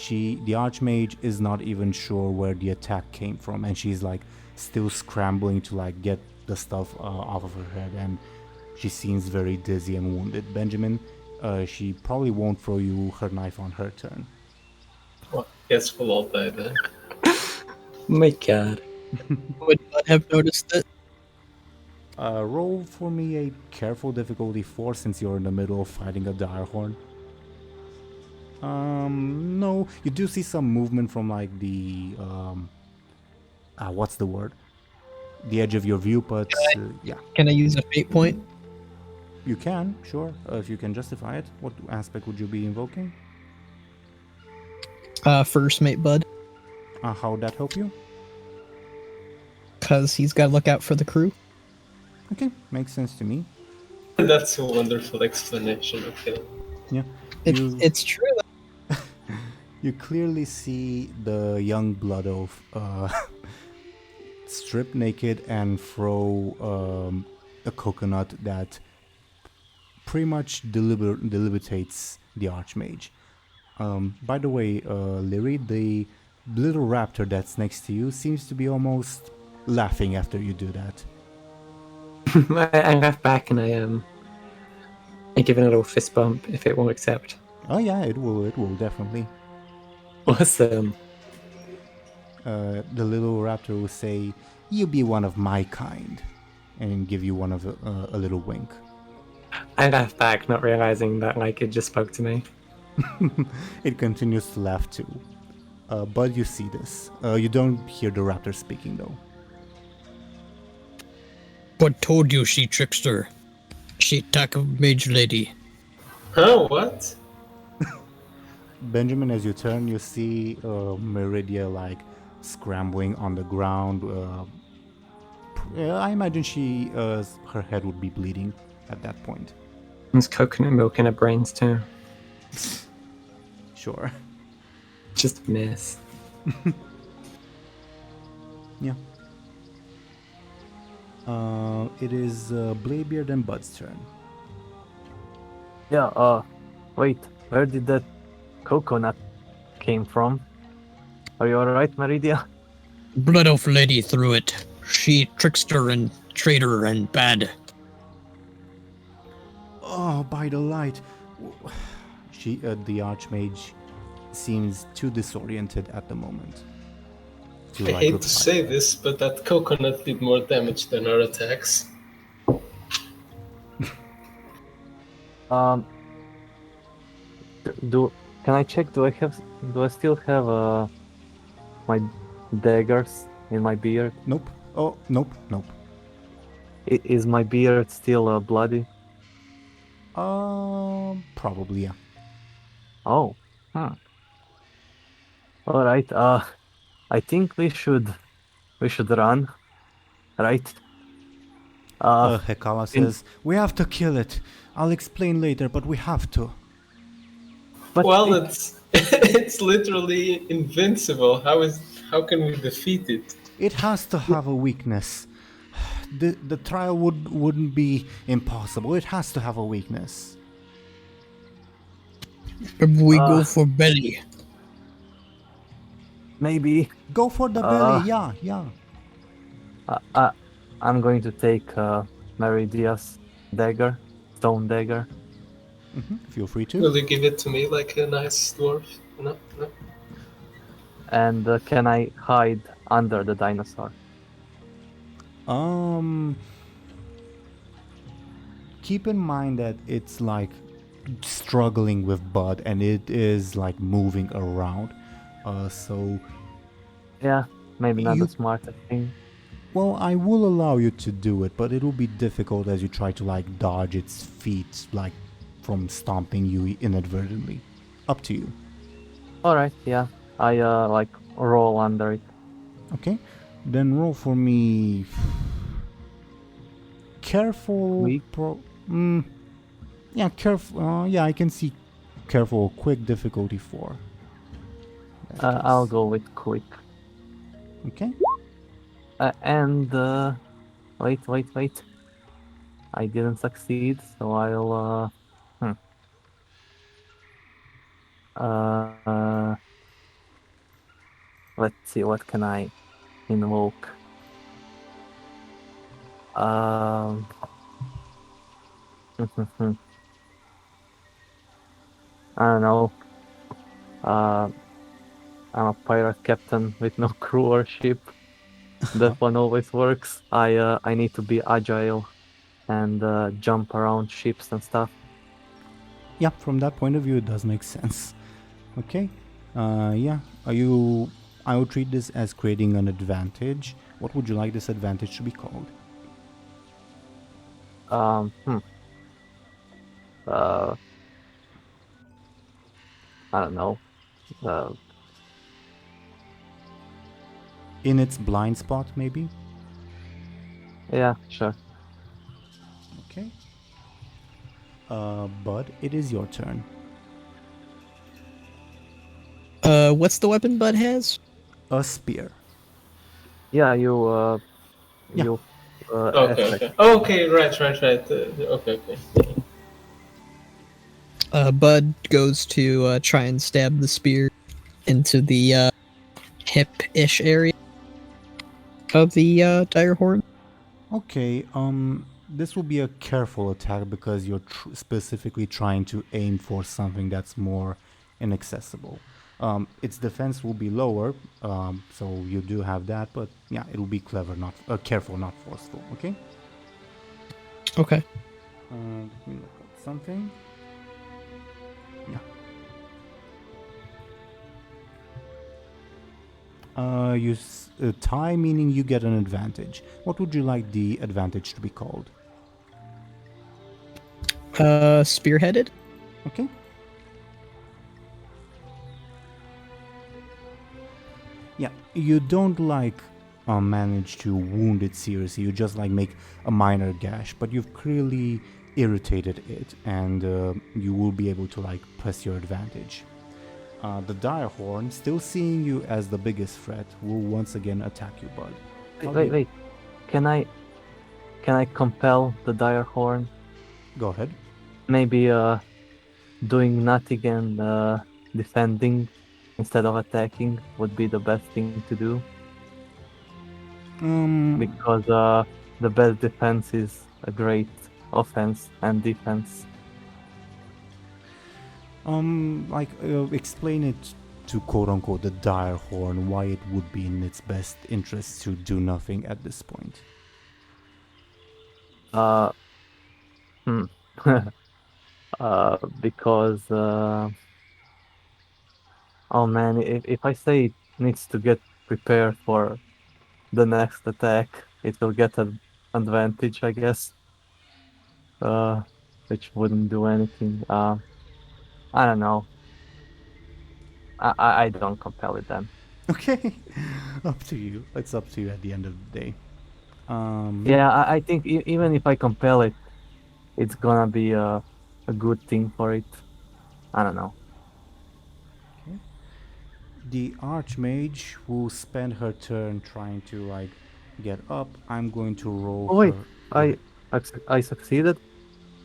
the Archmage is not even sure where the attack came from, and she's like still scrambling to like get the stuff off of her head, and she seems very dizzy and wounded. Benjamin, she probably won't throw you her knife on her turn. Well, guess we'll all die then. My god. Would not have noticed it. Roll for me a careful difficulty 4 since you're in the middle of fighting a direhorn. No, you do see some movement from like the what's the word? The edge of your view, but yeah. Can I use a fate point? You can, sure, if you can justify it. What aspect would you be invoking? First mate Buhd, How would that help you? because he's got to look out for the crew. Okay, makes sense to me. That's a wonderful explanation, okay. Yeah. It's true. You clearly see the young blood oaf strip naked and throw a coconut that pretty much debilitates the Archmage. By the way, Lyri, the little raptor that's next to you seems to be almost laughing after you do that. I laugh back and I give it a little fist bump if it will accept. Oh yeah, it will definitely. Awesome. The little raptor will say, "You be one of my kind," and give you one of a little wink. I laugh back, not realizing that like it just spoke to me. It continues to laugh too. But you see this. You don't hear the raptor speaking though. What told you she trickster? She attack a mage lady. Huh, what? Benjamin, as you turn, you see Meridia like scrambling on the ground. I imagine her head would be bleeding at that point. There's coconut milk in her brains too. Sure. Just a mess. Yeah. It is Bladebeard and Buhd's turn. Yeah, wait, where did that coconut came from? Are you alright, Meridia? Blood elf lady threw it. She trickster and traitor and bad. Oh, by the light. The Archmage seems too disoriented at the moment. I hate to say this, but that coconut did more damage than our attacks. Can I check? Do I still have my daggers in my beard? Nope. Oh, nope, nope. Is my beard still bloody? Probably, yeah. Oh, huh. All right. I think we should run, right? Hekala in- says, we have to kill it. I'll explain later, but we have to. But Well, it's it's literally invincible. How can we defeat it? It has to have a weakness. The trial wouldn't be impossible. It has to have a weakness. We go for belly. maybe Go for the belly, yeah, yeah. I'm going to take Meridia's dagger, stone dagger. Feel free to. Will you give it to me like a nice dwarf? No, no. And can I hide under the dinosaur? Keep in mind that it's like struggling with Buhd and it is like moving around. So, Yeah, maybe not You- the smartest thing. well, I will allow you to do it, but it'll be difficult as you try to like dodge its feet, like from stomping you inadvertently. Up to you. All right, yeah. I like roll under it. Okay, then roll for me. Careful. Weak? Yeah, careful. Yeah, I can see careful. Quick difficulty 4. I'll go with quick. Okay. And wait. I didn't succeed, so I'll let's see, what can I invoke? I don't know. I'm a pirate captain with no crew or ship. That one always works. I need to be agile and jump around ships and stuff. Yeah, from that point of view, it does make sense. Okay. Yeah. I would treat this as creating an advantage. What would you like this advantage to be called? I don't know. In its blind spot, maybe? Yeah, sure. Okay. Buhd, it is your turn. What's the weapon Bud has? A spear. Yeah, you Yeah. you Okay, attack. okay. Okay, right. Okay. Bud goes to try and stab the spear into the hip-ish area of the dire horn. Okay, this will be a careful attack because you're specifically trying to aim for something that's more inaccessible. Its defense will be lower, so you do have that, but yeah, it will be clever, not careful, not forceful. Okay. Okay. Let me look up something. Yeah. Use tie, meaning you get an advantage. What would you like the advantage to be called? Spearheaded? Okay. Yeah, you don't like manage to wound it seriously. You just like make a minor gash, but you've clearly irritated it, and you will be able to like press your advantage. The dire horn, still seeing you as the biggest threat, will once again attack you, Buhd. Wait. Can I compel the dire horn? Go ahead. Maybe doing nothing and defending instead of attacking would be the best thing to do, because the best defense is a great offense and defense. Explain it to quote unquote the dire horn why it would be in its best interest to do nothing at this point. Because oh man, if I say it needs to get prepared for the next attack, it will get an advantage, I guess. Which wouldn't do anything. I don't know. I don't compel it then. Okay, up to you. It's up to you at the end of the day. Yeah, I think even if I compel it, it's gonna be a good thing for it. I don't know. The Archmage will spend her turn trying to like get up. I'm going to roll. Oh wait, her. I succeeded.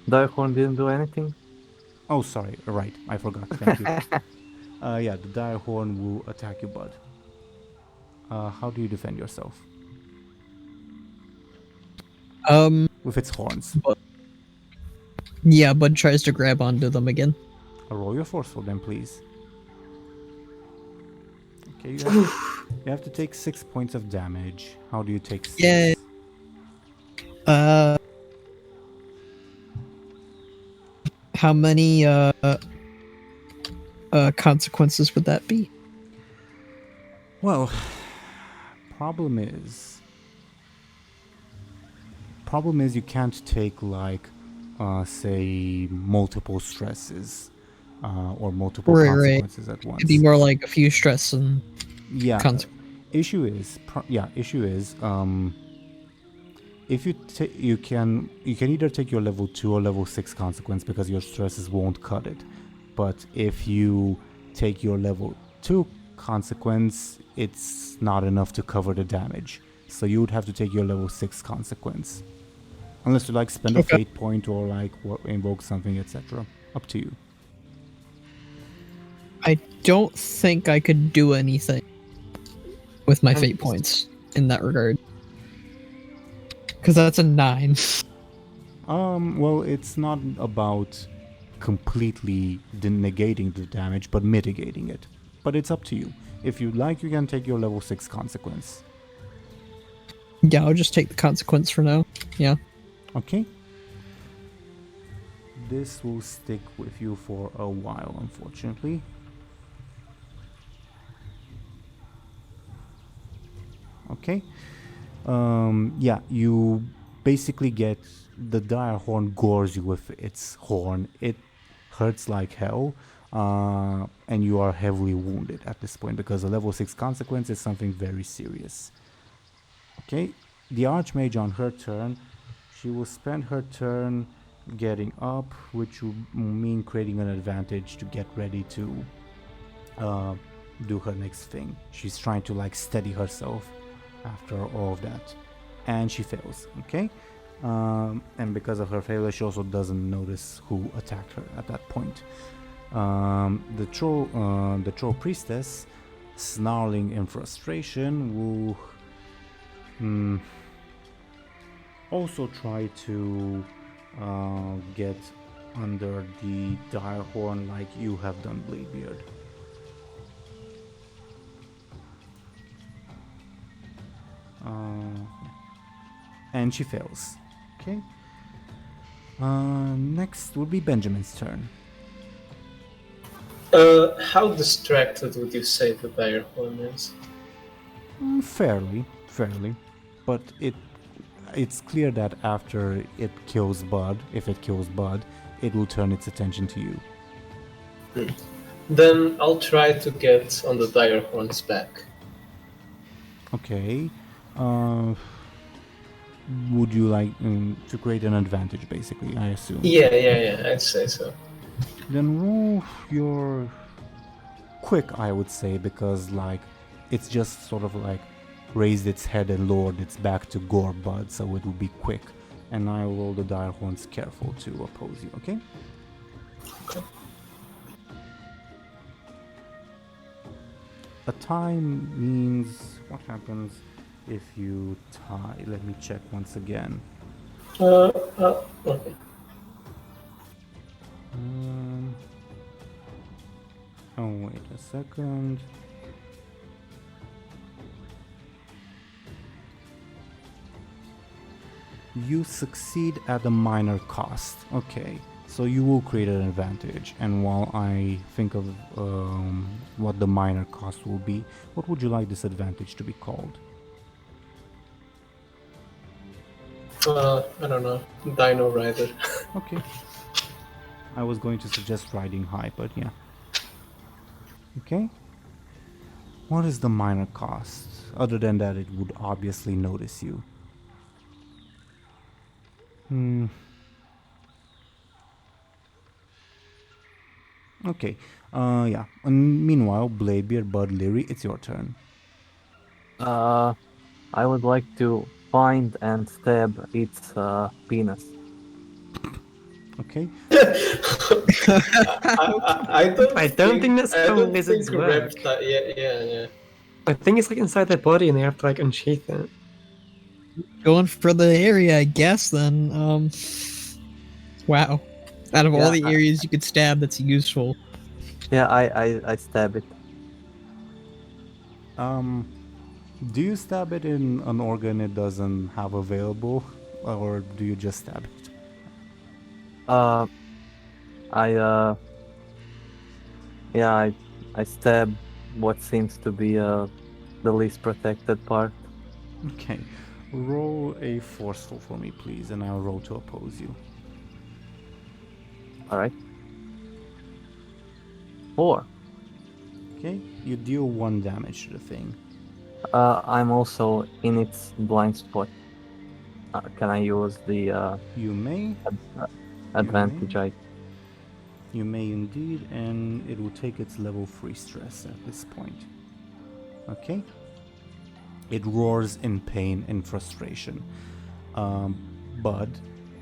Direhorn didn't do anything. Oh, sorry. Right, I forgot. Thank you. Yeah, the Direhorn will attack you, Buhd. How do you defend yourself? With its horns. Yeah, Bud tries to grab onto them again. Roll your forceful then, please. Okay, you have to take 6 points of damage. How do you take 6? Yeah. How many consequences would that be? Well, problem is you can't take like say multiple stresses or multiple consequences at once. It'd be more like a few stress and issue is if you can either take your level 2 or level 6 consequence because your stresses won't cut it, but if you take your level 2 consequence, it's not enough to cover the damage, so you would have to take your level 6 consequence unless you like spend a fate point or like invoke something, etc. Up to you. I don't think I could do anything with my fate points in that regard. Because that's a 9. Well, it's not about completely negating the damage, but mitigating it. But it's up to you. If you like, you can take your level 6 consequence. Yeah, I'll just take the consequence for now. Yeah. Okay. This will stick with you for a while, unfortunately. Okay. Yeah, you basically get the Direhorn gores you with its horn. It hurts like hell, and you are heavily wounded at this point because a level 6 consequence is something very serious. Okay, the Archmage on her turn, she will spend her turn getting up, which will mean creating an advantage to get ready to do her next thing. She's trying to like steady herself after all of that, and she fails. Okay, and because of her failure, she also doesn't notice who attacked her at that point. The troll priestess, snarling in frustration, will also try to get under the Direhorn like you have done, Bladebeard. And she fails. Okay. Next will be Benjamin's turn. How distracted would you say the Direhorn is? Fairly. But it's clear that after it kills Buhd, if it kills Buhd, it will turn its attention to you. Then I'll try to get on the Direhorn's back. Okay. Would you like to create an advantage, basically, I assume? Yeah, I'd say so. Then roll your quick, I would say, because like it's just sort of like raised its head and lowered its back to gore Buhd, so it will be quick. And I will roll the Direhorn's careful to oppose you, okay? Okay. A tie means what happens if you tie? Let me check once again. Okay. Oh, wait a second. You succeed at a minor cost. Okay, so you will create an advantage. And while I think of what the minor cost will be, what would you like this advantage to be called? I don't know. Dino Rider. Okay. I was going to suggest riding high, but yeah. Okay. What is the minor cost? Other than that, it would obviously notice you. Okay. Yeah. And meanwhile, Bladebeard, Buhd, Lyri, it's your turn. I would like to find and stab its penis. Okay. I don't think that's I how don't lizards think work. Yeah. I think it's like inside their body and they have to like unsheath it. Going for the area, I guess. Then, wow. Out of all the Yeah, areas you could stab, that's useful. Yeah, I stab it. Do you stab it in an organ it doesn't have available, or do you just stab it? I stab what seems to be the least protected part. Okay. Roll a forceful for me, please, and I'll roll to oppose you. All right. 4. Okay. You deal 1 damage to the thing. I'm also in its blind spot. Can I use the You may. advantage? You may indeed, and it will take its level 3 stress at this point. Okay? It roars in pain and frustration. Buhd,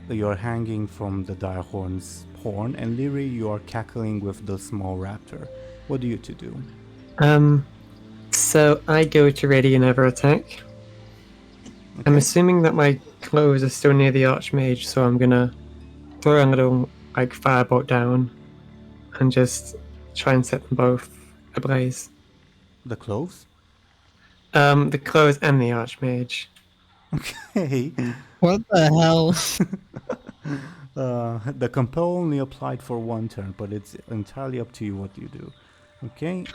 you're hanging from the direhorn's horn, and Lyri, you are cackling with the small raptor. What do you to do? So I go to ready another attack. I'm assuming that my clothes are still near the Archmage, so I'm gonna throw a little like firebolt down and just try and set them both ablaze. The clothes? The clothes and the Archmage. Okay. What the hell? The compel only applied for 1 turn, but it's entirely up to you what you do. Okay?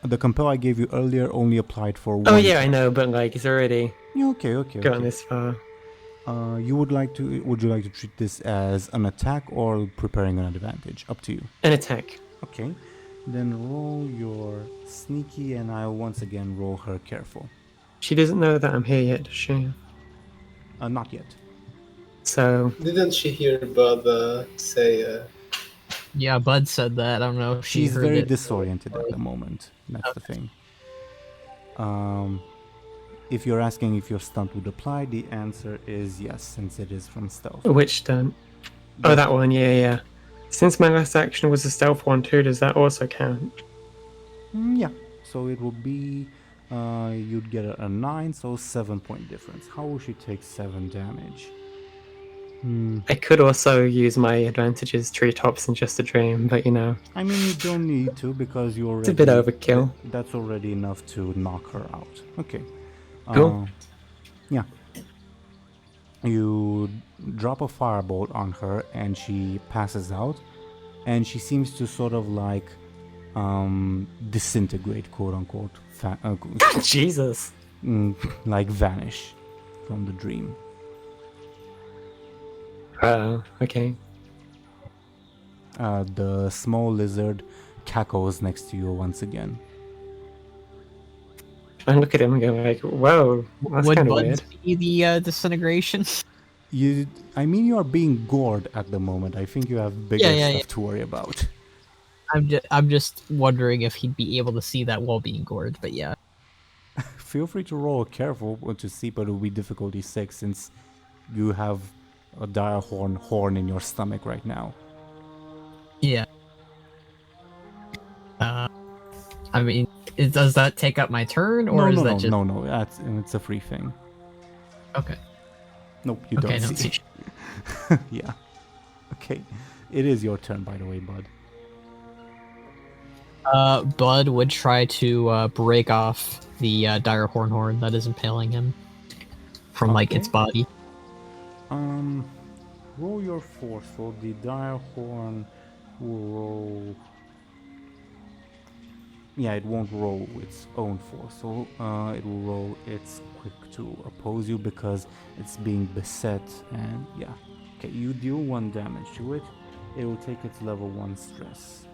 The compel I gave you earlier only applied for 1 Oh yeah, turn. I know, but like it's already Yeah, okay. gotten this far. Would you like to treat this as an attack or preparing an advantage? Up to you. An attack. Okay. Then roll your sneaky, and I'll once again roll her careful. She doesn't know that I'm here yet, does she? Not yet. So Didn't she hear Buhd say? Yeah, Buhd said that. I don't know if she She's heard very it. disoriented at the moment. That's the thing. If you're asking if your stunt would apply, the answer is yes, since it is from stealth. which stunt? Oh, that one. Yeah. Since my last action was a stealth one too, does that also count? Yeah. So it will be, you'd get a 9, so 7-point difference. How will she take 7 damage? I could also use my advantages, treetops, and just a dream, but you know. I mean, you don't need to because you already. It's a bit overkill. That's already enough to knock her out. Okay. Cool. Yeah. You drop a firebolt on her and she passes out, and she seems to sort of like disintegrate, quote unquote, Jesus. like vanish from the dream. Okay. The small lizard cackles next to you once again. I look at him and go like, whoa, that's Would kind of Buhd weird. see the disintegration? I mean, you are being gored at the moment. I think you have bigger stuff to worry about. I'm just wondering if he'd be able to see that while being gored, but yeah. Feel free to roll careful to see, but it will be difficulty 6 since you have a dire horn in your stomach right now. Yeah. I mean, does that take up my turn, or is that just... No, it's a free thing. Okay. Nope, you Okay, don't see. Yeah. Okay. It is your turn, by the way, Buhd. Buhd would try to break off the dire horn that is impaling him from like its body. Roll your forceful. The dire horn will roll. Yeah, it won't roll its own force, so it will roll its quick to oppose you because it's being beset, and yeah. Okay, you deal 1 damage to it. It will take its level 1 stress.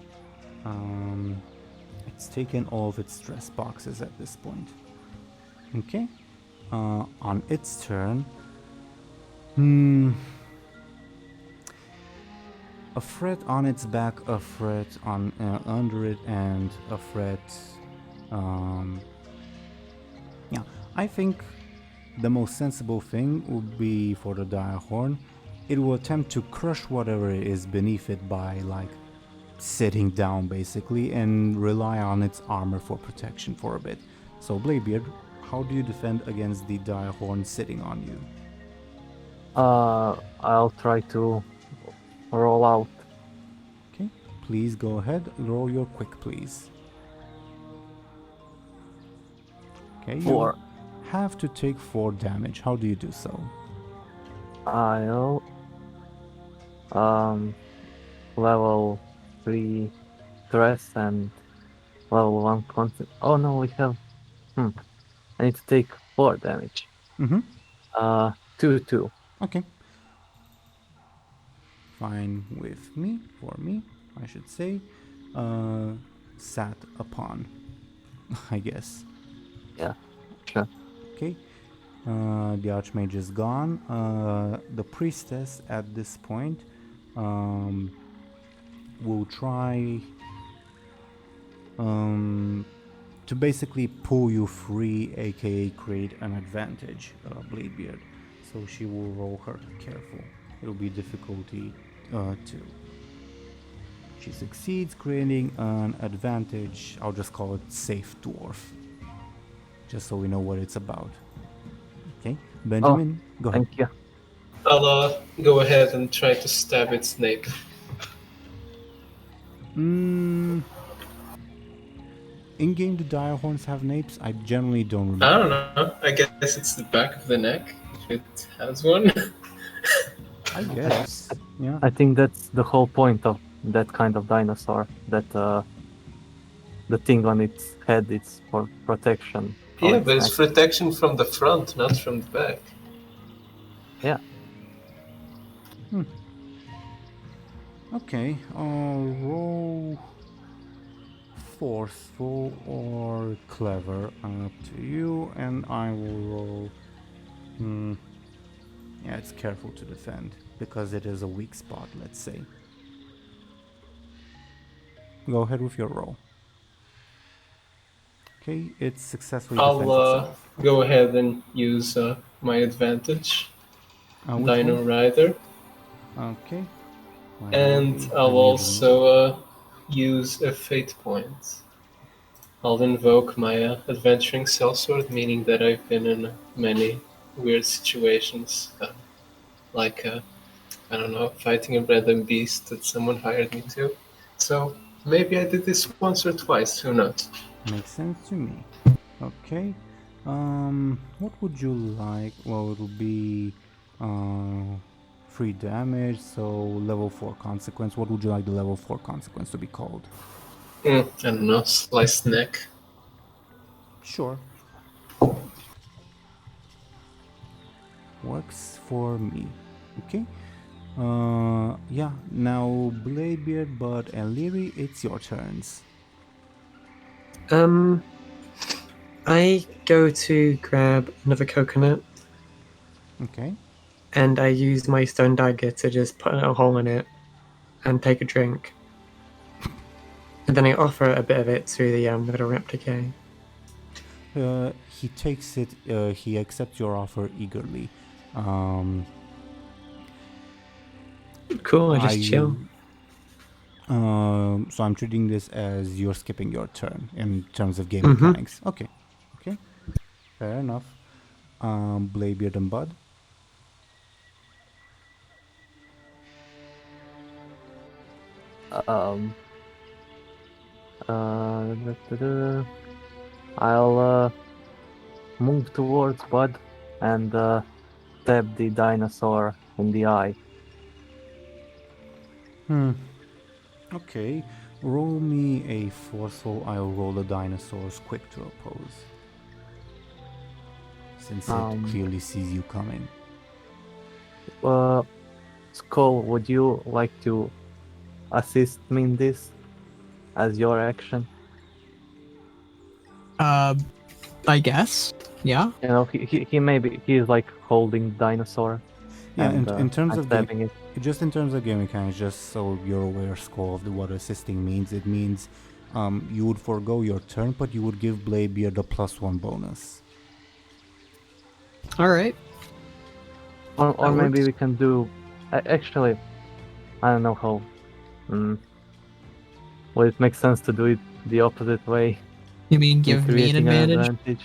It's taken all of its stress boxes at this point. Okay. On its turn, a threat on its back, a threat on under it, and a threat. Yeah, I think the most sensible thing would be for the Direhorn. It will attempt to crush whatever is beneath it by like sitting down basically and rely on its armor for protection for a bit. So Bladebeard, how do you defend against the Direhorn sitting on you? I'll try to roll out. Okay, please go ahead, roll your quick please. Okay, you 4. have to take 4 damage. How do you do so? I'll level 3 stress and level 1 constant. Oh no, we have. I need to take 4 damage. Mm-hmm. 2. Okay. Fine with me, for me, I should say. Sat upon, I guess. Yeah, sure. Okay. The Archmage is gone. The Priestess at this point will try to basically pull you free, aka create an advantage, Bladebeard. So she will roll her careful. It'll be difficulty 2. She succeeds, creating an advantage. I'll just call it Safe Dwarf, just so we know what it's about. Okay, Benjamin, go ahead. Thank you. I'll go ahead and try to stab its neck. In-game, the Direhorns have napes? I generally don't remember. I don't know. I guess it's the back of the neck, if it has one. I guess. Yeah. I think that's the whole point of that kind of dinosaur. That the thing on its head is for protection. Yeah, its but it's neck. protection from the front, not from the back. Yeah. Okay, I'll roll forceful or clever, up to you, and I will roll. Yeah, it's careful to defend because it is a weak spot, let's say. Go ahead with your roll. Okay, it's successfully defends I'll itself. go ahead and use my advantage, Which Dino one? Rider, Okay. and I'll also use a fate point. I'll invoke my adventuring sellsword, meaning that I've been in many weird situations, like I don't know, fighting a random beast that someone hired me to. So maybe I did this once or twice. Who knows? Makes sense to me. Okay. What would you like? Well, it will be 3 damage, so level 4 consequence. What would you like the level 4 consequence to be called? I don't know, sliced neck. Sure. Works for me. Okay. Yeah. Now Bladebeard, Buhd, and Lyri, it's your turns. I go to grab another coconut Okay. and I use my stone dagger to just put a hole in it and take a drink. And then I offer a bit of it to the little replica. He takes it. He accepts your offer eagerly. Cool, I just chill. So I'm treating this as you're skipping your turn in terms of game mechanics. Okay. Okay. Fair enough. Bladebeard and Buhd. I'll move towards Buhd and stab the dinosaur in the eye. Okay. Roll me a forceful. I'll roll the dinosaur's quick to oppose. Since it clearly sees you coming. Skoll, would you like to assist me in this as your action? I guess. Yeah. You know, he's like holding dinosaur. Yeah, and, in terms and of stabbing it. just in terms of game mechanics, just so you're aware, Skoll, of what assisting means. It means you would forego your turn, but you would give Bladebeard a +1 bonus. All right. Or That maybe works. we can do. Actually, I don't know how. Well, it makes sense to do it the opposite way. You mean give me an creating advantage?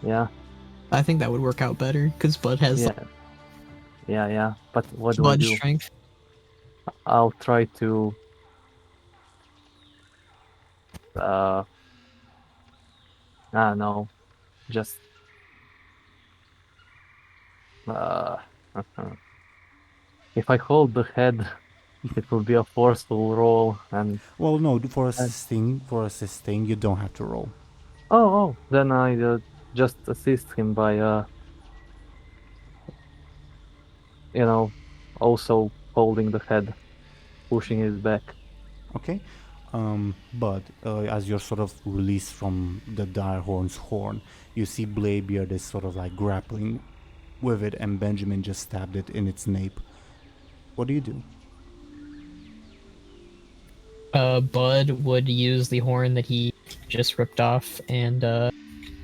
Yeah, I think that would work out better because Bud has yeah. But what do I blood do? strength. I'll try to. No, just. If I hold the head, it will be a forceful roll, and Well, no, for assisting, you don't have to roll. then I just assist him by also holding the head, pushing his back. Okay. But as you're sort of released from the direhorn's horn, you see Bladebeard is sort of like grappling with it, and Benjamin just stabbed it in its nape. What do you do? Bud would use the horn that he just ripped off and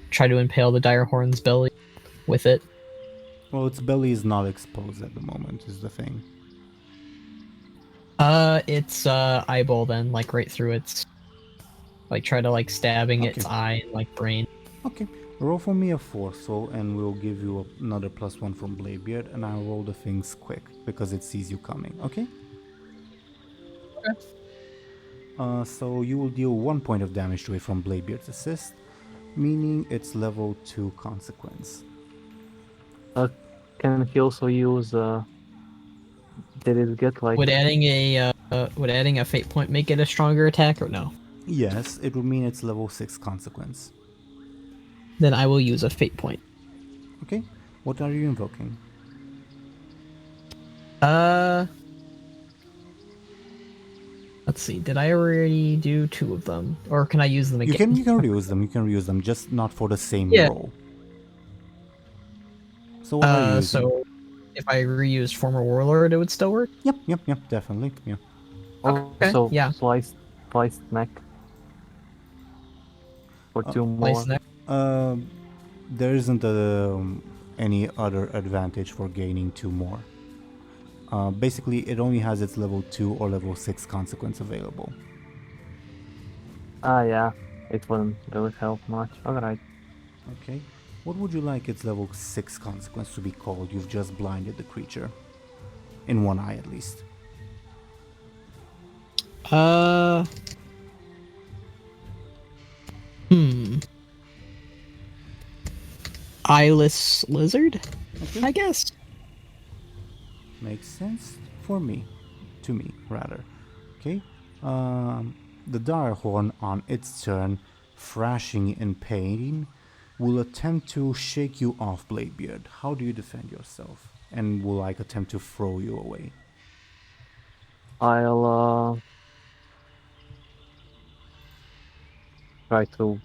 try to impale the dire horn's belly with it. Well, its belly is not exposed at the moment, is the thing. Its eyeball then, like right through its, like try to like stabbing its Okay. eye and like brain. Okay. Roll for me a forceful, and we'll give you another +1 from Bladebeard, and I'll roll the things quick because it sees you coming. Okay. So you will deal 1 point of damage to it from Bladebeard's assist, meaning it's level 2 consequence. Can he also use? Did it get like? Would adding a fate point make it a stronger attack or no? Yes, it would mean it's level 6 consequence. Then I will use a fate point. Okay. What are you invoking? Let's see. Did I already do 2 of them, or can I use them You again? can reuse them. You can reuse them, just not for the same Yeah. roll. So what are you using? So if I reused former warlord, it would still work. Yep, definitely. Yeah. Also, yeah. sliced neck for 2 more. Place next. There isn't any other advantage for gaining 2 more. Basically, it only has its level 2 or level 6 consequence available. Yeah, it wouldn't really help much. Alright. Okay. What would you like its level 6 consequence to be called? You've just blinded the creature. In one eye, at least. Eyeless lizard, Okay. I guess. Makes sense for me. To me, rather. Okay. The direhorn, on its turn, thrashing in pain, will attempt to shake you off, Bladebeard. How do you defend yourself? And will attempt to throw you away? I'll try to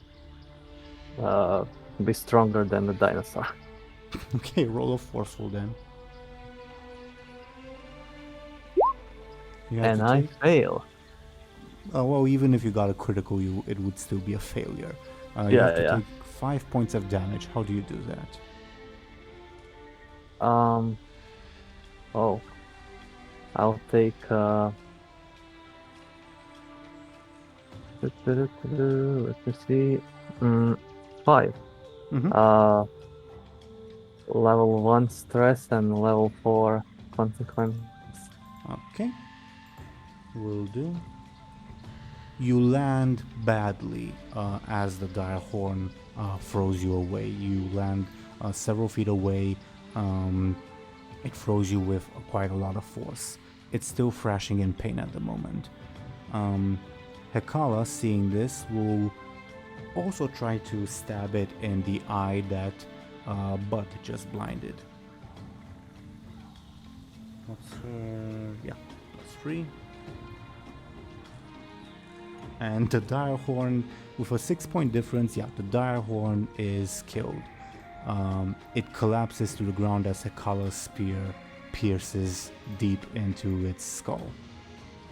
be stronger than the dinosaur. Okay, roll a forceful then. You have And to I take- fail. well, even if you got a critical, it would still be a failure. You Yeah, have to yeah. take 5 points of damage. How do you do that? I'll take let me see. 5. Mhm. Level 1 stress and level 4 consequence. Okay. Will do. You land badly as the direhorn throws you away. You land several feet away. It throws you with quite a lot of force. It's still thrashing in pain at the moment. Hekala, seeing this, will also try to stab it in the eye that Buhd just blinded. What's her... yeah, +3. And the Direhorn, with a 6-point difference, yeah, the Direhorn is killed. It collapses to the ground as Hekala's spear pierces deep into its skull.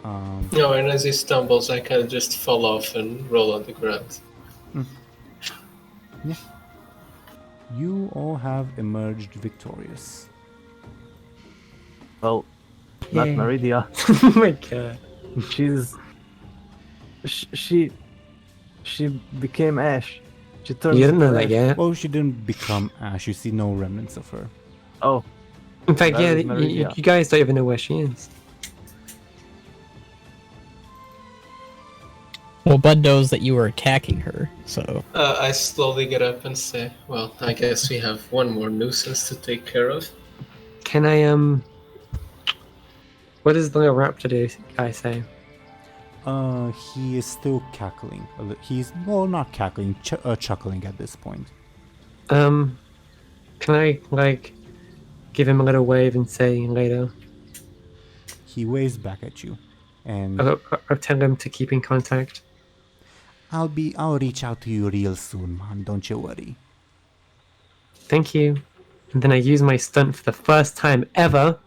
No, and as he stumbles, I kind of just fall off and roll on the ground. Yeah. You all have emerged victorious. Well, not Yay. Meridia. Oh my god. She became ash. She turned. You didn't know into that ash. yet. Well, she didn't become ash. You see no remnants of her. Oh, In fact, that yeah, is you Meridia. guys don't even know where she is. Well, Buhd knows that you were attacking her, so I slowly get up and say, well, I guess we have one more nuisance to take care of. Can I, what does the little raptor guy say? He is still cackling. He's, well, not cackling, chuckling at this point. Can I, like, give him a little wave and say later? He waves back at you, and I'll tell him to keep in contact. I'll reach out to you real soon, man. Don't you worry. Thank you. And then I use my stunt for the first time ever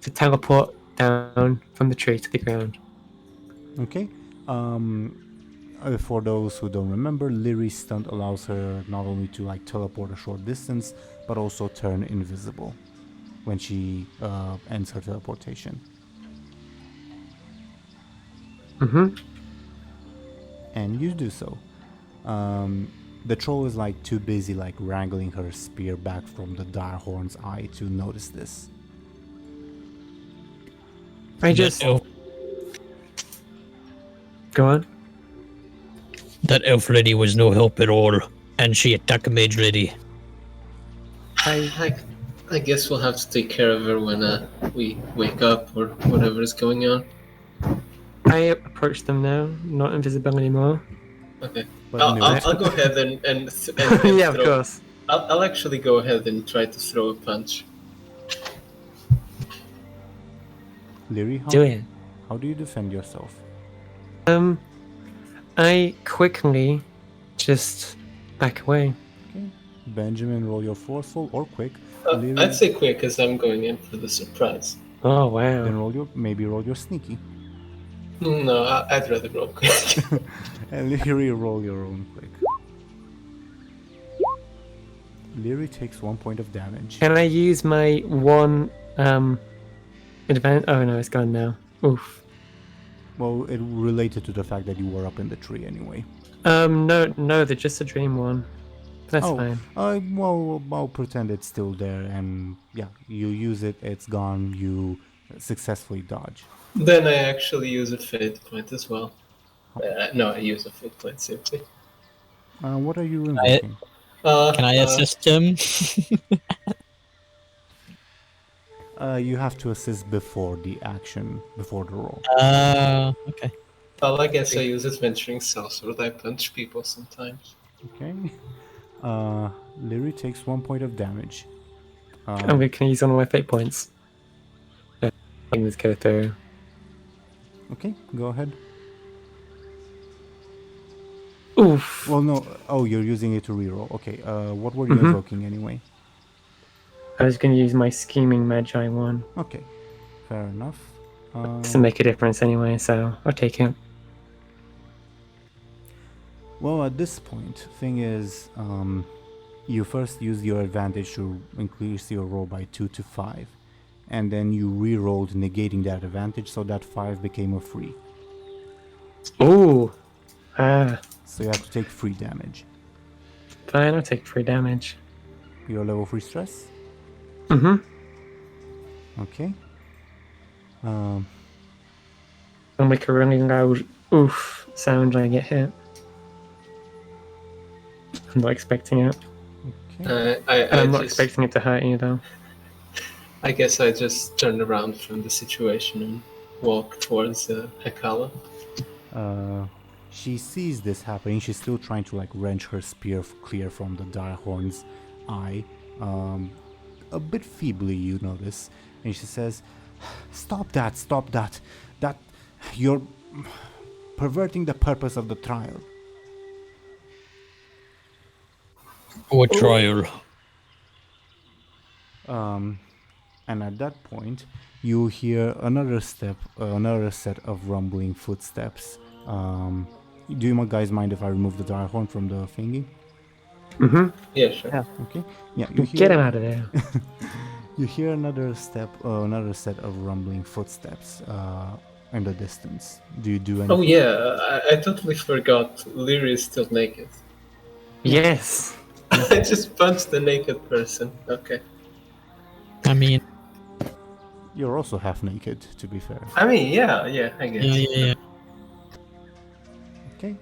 to teleport down from the tree to the ground. Okay. For those who don't remember, Lyri's stunt allows her not only to like teleport a short distance, but also turn invisible when she ends her teleportation. Mm-hmm. And you do so. The troll is like too busy like wrangling her spear back from the Direhorn's eye to notice this. I just... That elf, Go on. that elf lady was no help at all, and she attacked a mage lady. I guess we'll have to take care of her when we wake up or whatever is going on. I approach them now, not invisible anymore. Okay. But I'll go ahead and Yeah, of throw- course. I'll actually go ahead and try to throw a punch. Lyri, Do it. how do you defend yourself? I quickly just back away. Okay. Benjamin, roll your forceful or quick. I'd say quick because I'm going in for the surprise. Oh, wow. Then roll your sneaky. No, I'd rather roll quick. And Lyri, roll your own quick. Lyri takes 1 point of damage. Can I use my one, advantage? Oh no, it's gone now. Oof. Well, it related to the fact that you were up in the tree anyway. No, they're just a dream one. That's fine. Well, I'll pretend it's still there, and yeah, you use it, it's gone, you successfully dodge. Then I actually use a fate point as well. No, I use a fate point simply. What are you invoking? can I assist him? You have to assist before the action, before the roll. Okay. Well, I guess I use adventuring sellsword. I punch people sometimes. Okay. Lyri takes 1 point of damage. Can I use one of my fate points? Things go through. Okay, go ahead. Oof. Well, no. Oh, you're using it to reroll. Okay. What were you Mhm. invoking anyway? I was going to use my scheming magi one. Okay, fair enough. Just to make a difference anyway, so I'll take it. Well, at this point, thing is, you first use your advantage to increase your roll by 2 to 5, and then you re-rolled negating that advantage, so that 5 became a free. Ooh. So you have to take 3 damage. Fine, I'll take 3 damage. Your level 3 stress. Mm-hmm. Okay. I'll make a really loud oof sound when I get hit. I'm not expecting it. Okay. I'm not expecting it to hurt you though. I guess I just turn around from the situation and walk towards Hekala. She sees this happening. She's still trying to like wrench her spear clear from the direhorn's eye. A bit feebly, you notice, and she says, "Stop that! Stop that! That you're perverting the purpose of the trial." What trial? And at that point, you hear another step, another set of rumbling footsteps. Do you guys mind if I remove the direhorn from the thingy? Yeah, sure. Yeah. Okay. Yeah, you hear. Get him out of there. You hear another step, another set of rumbling footsteps in the distance. Do you do anything? Oh yeah, I totally forgot. Lyri is still naked. Yes. I just punched the naked person. Okay. I mean, You're also half naked, to be fair. I mean, yeah, I guess. yeah. Okay.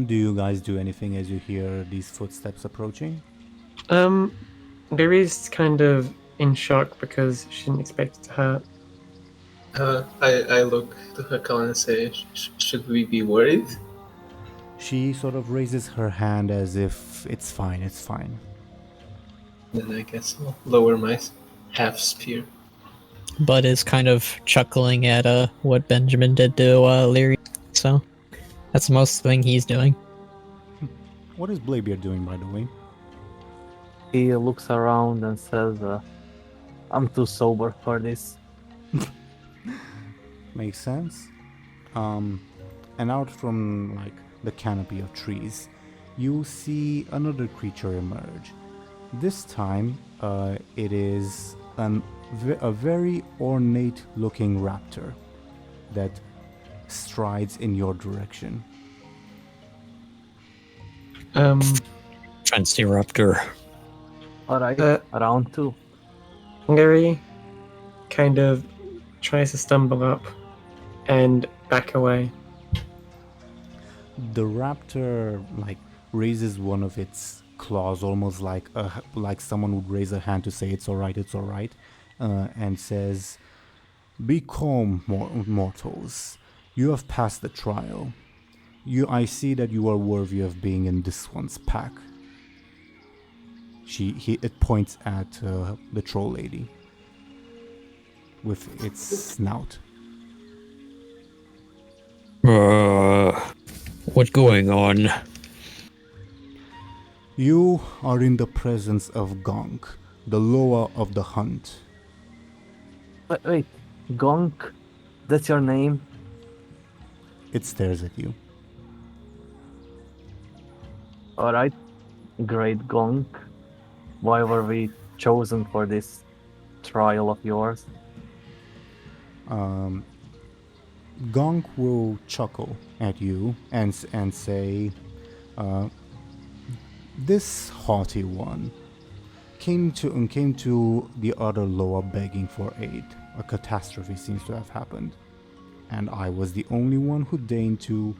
Do you guys do anything as you hear these footsteps approaching? Lyri's kind of in shock because she didn't expect it to hurt. I look to Hakal and say, should we be worried? She sort of raises her hand as if it's fine, it's fine. Then I guess I'll lower my half spear. Bud is kind of chuckling at what Benjamin did to Lyri, so that's the most thing he's doing. What is Bladebeard doing, by the way? He looks around and says, I'm too sober for this. Makes sense. And out from like the canopy of trees, you see another creature emerge. This time, it is a very ornate-looking raptor that strides in your direction. Fancy raptor. Alright, round 2. Lyri kind of tries to stumble up and back away. The raptor like raises one of its claws, almost like someone would raise a hand to say it's all right, and says, "Be calm, mortals. You have passed the trial. I see that you are worthy of being in this one's pack." It points at the troll lady with its snout. What's going on? You are in the presence of Gonk, the loa of the hunt. Wait, Gonk? That's your name? It stares at you. Alright, great Gonk. Why were we chosen for this trial of yours? Gonk will chuckle at you and say, "This haughty one came to the other Loa begging for aid. A catastrophe seems to have happened, and I was the only one who deigned to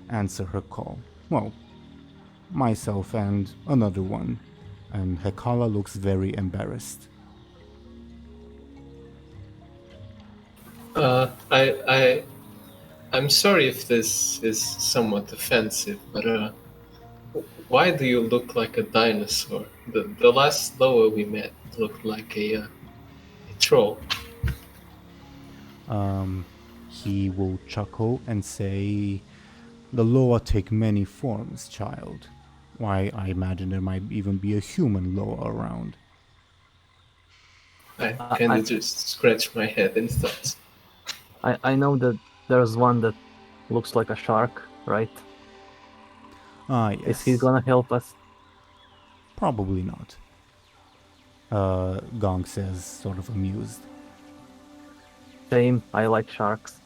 answer her call. Well, myself and another one." And Hekala looks very embarrassed. I'm sorry if this is somewhat offensive, but why do you look like a dinosaur? The last Loa we met looked like a troll. He will chuckle and say, "The Loa take many forms, child. Why, I imagine there might even be a human Loa around." I kind of just scratch my head in thoughts. I know that there's one that looks like a shark, right? Ah, yes. Is he gonna help us? Probably not. Gong says, sort of amused. Same, I like sharks.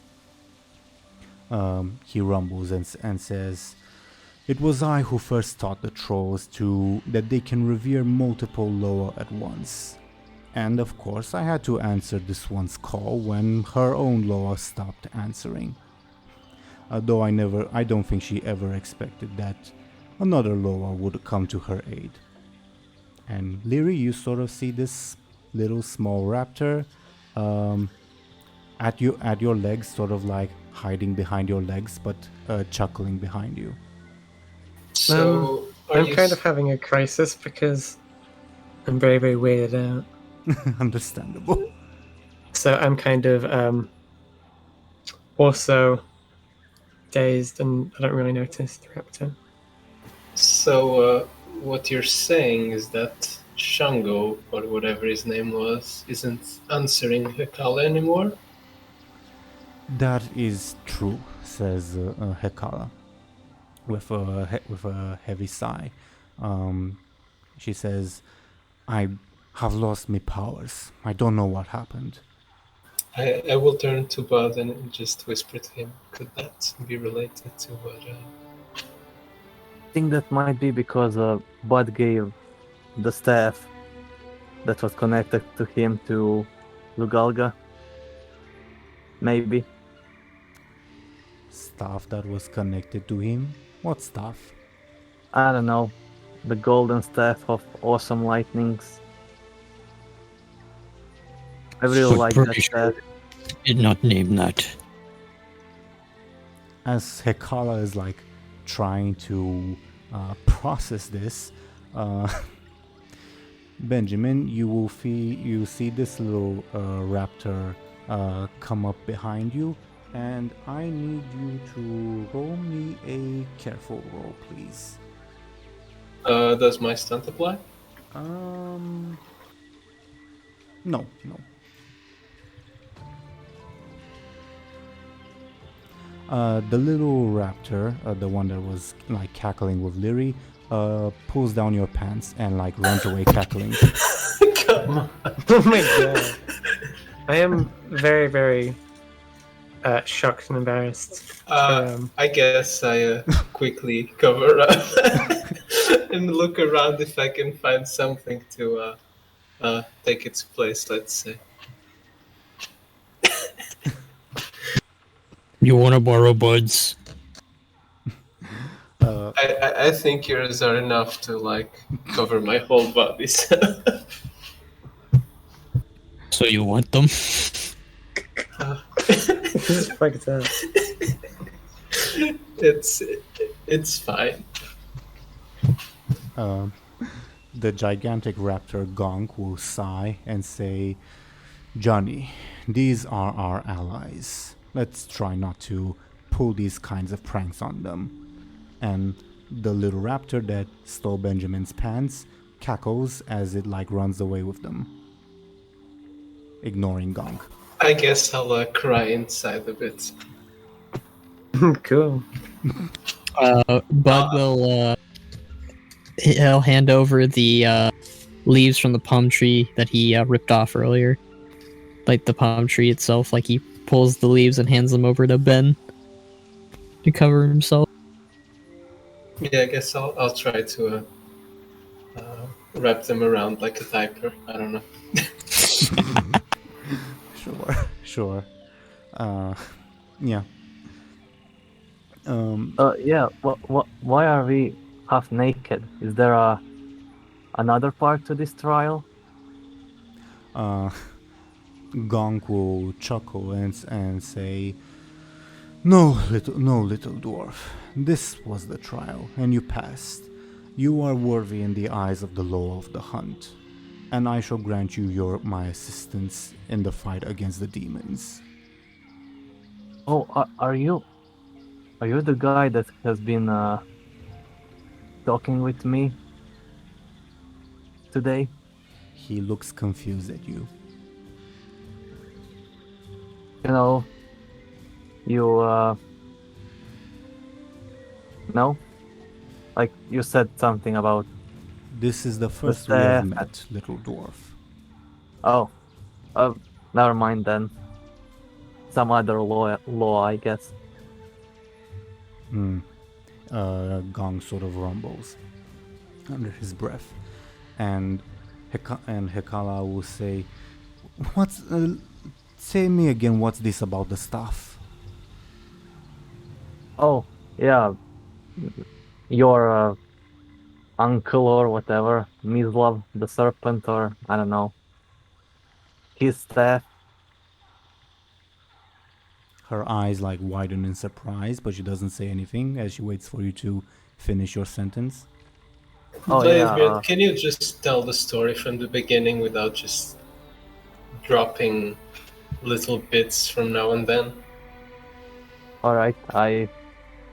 He rumbles and says, "It was I who first taught the trolls that they can revere multiple Loa at once. And of course I had to answer this one's call when her own Loa stopped answering. Though I don't think she ever expected that another Loa would come to her aid." And Lyri, you sort of see this little small raptor at your legs, sort of like hiding behind your legs, but chuckling behind you. So, are I'm you kind of having a crisis because I'm very, very weirded out. Understandable. So I'm kind of also dazed, and I don't really notice the raptor. So, what you're saying is that Shango, or whatever his name was, isn't answering Hekala anymore? That is true, says Hekala, with a heavy sigh. She says, "I have lost my powers. I don't know what happened." I will turn to Buhd and just whisper to him, could that be related to what... I think that might be because Bud gave the staff that was connected to him to Lugalga. Maybe. Staff that was connected to him? What staff? I don't know. The golden staff of awesome lightnings. I really But like that pretty staff. sure did not name that. As Hekala is like trying to process this, Benjamin, you see this little raptor come up behind you, and I need you to roll me a careful roll, please. does my stunt apply? No. The little raptor, the one that was like cackling with Lyri, pulls down your pants and like runs away cackling. Come on. Oh my god! I am very, very shocked and embarrassed. I guess I quickly cover up and look around if I can find something to take its place, let's say. You want to borrow Bud's? I think yours are enough to like cover my whole body. So. So you want them? This is fucked up. It's fine. The gigantic raptor Gonk will sigh and say, "Johnny, these are our allies. Let's try not to pull these kinds of pranks on them." And the little raptor that stole Benjamin's pants cackles as it like runs away with them, ignoring Gonk. I guess I'll cry inside a bit. Cool. Bud will he'll hand over the leaves from the palm tree that he ripped off earlier. Like the palm tree itself, like he pulls the leaves and hands them over to Ben to cover himself. Yeah, I guess I'll try to wrap them around like a diaper. I don't know. Sure. Yeah. Yeah. Why are we half naked? Is there another part to this trial? Gonk will chuckle and say, No, little dwarf. This was the trial, and you passed. You are worthy in the eyes of the law of the hunt, and I shall grant you my assistance in the fight against the demons." Oh, are you the guy that has been talking with me today? He looks confused at you. You know, no? Like, you said something about... This is the first we have staff. met, little dwarf. Oh, never mind then. Some other law, I guess. Gong sort of rumbles under his breath, and Hekala will say, say me again, what's this about the staff?" Oh, yeah. Your uncle or whatever, Mislav the Serpent, or I don't know. His staff. Her eyes like widen in surprise, but she doesn't say anything as she waits for you to finish your sentence. Oh, yeah, Bladebeard, can you just tell the story from the beginning without just dropping little bits from now and then? Alright, I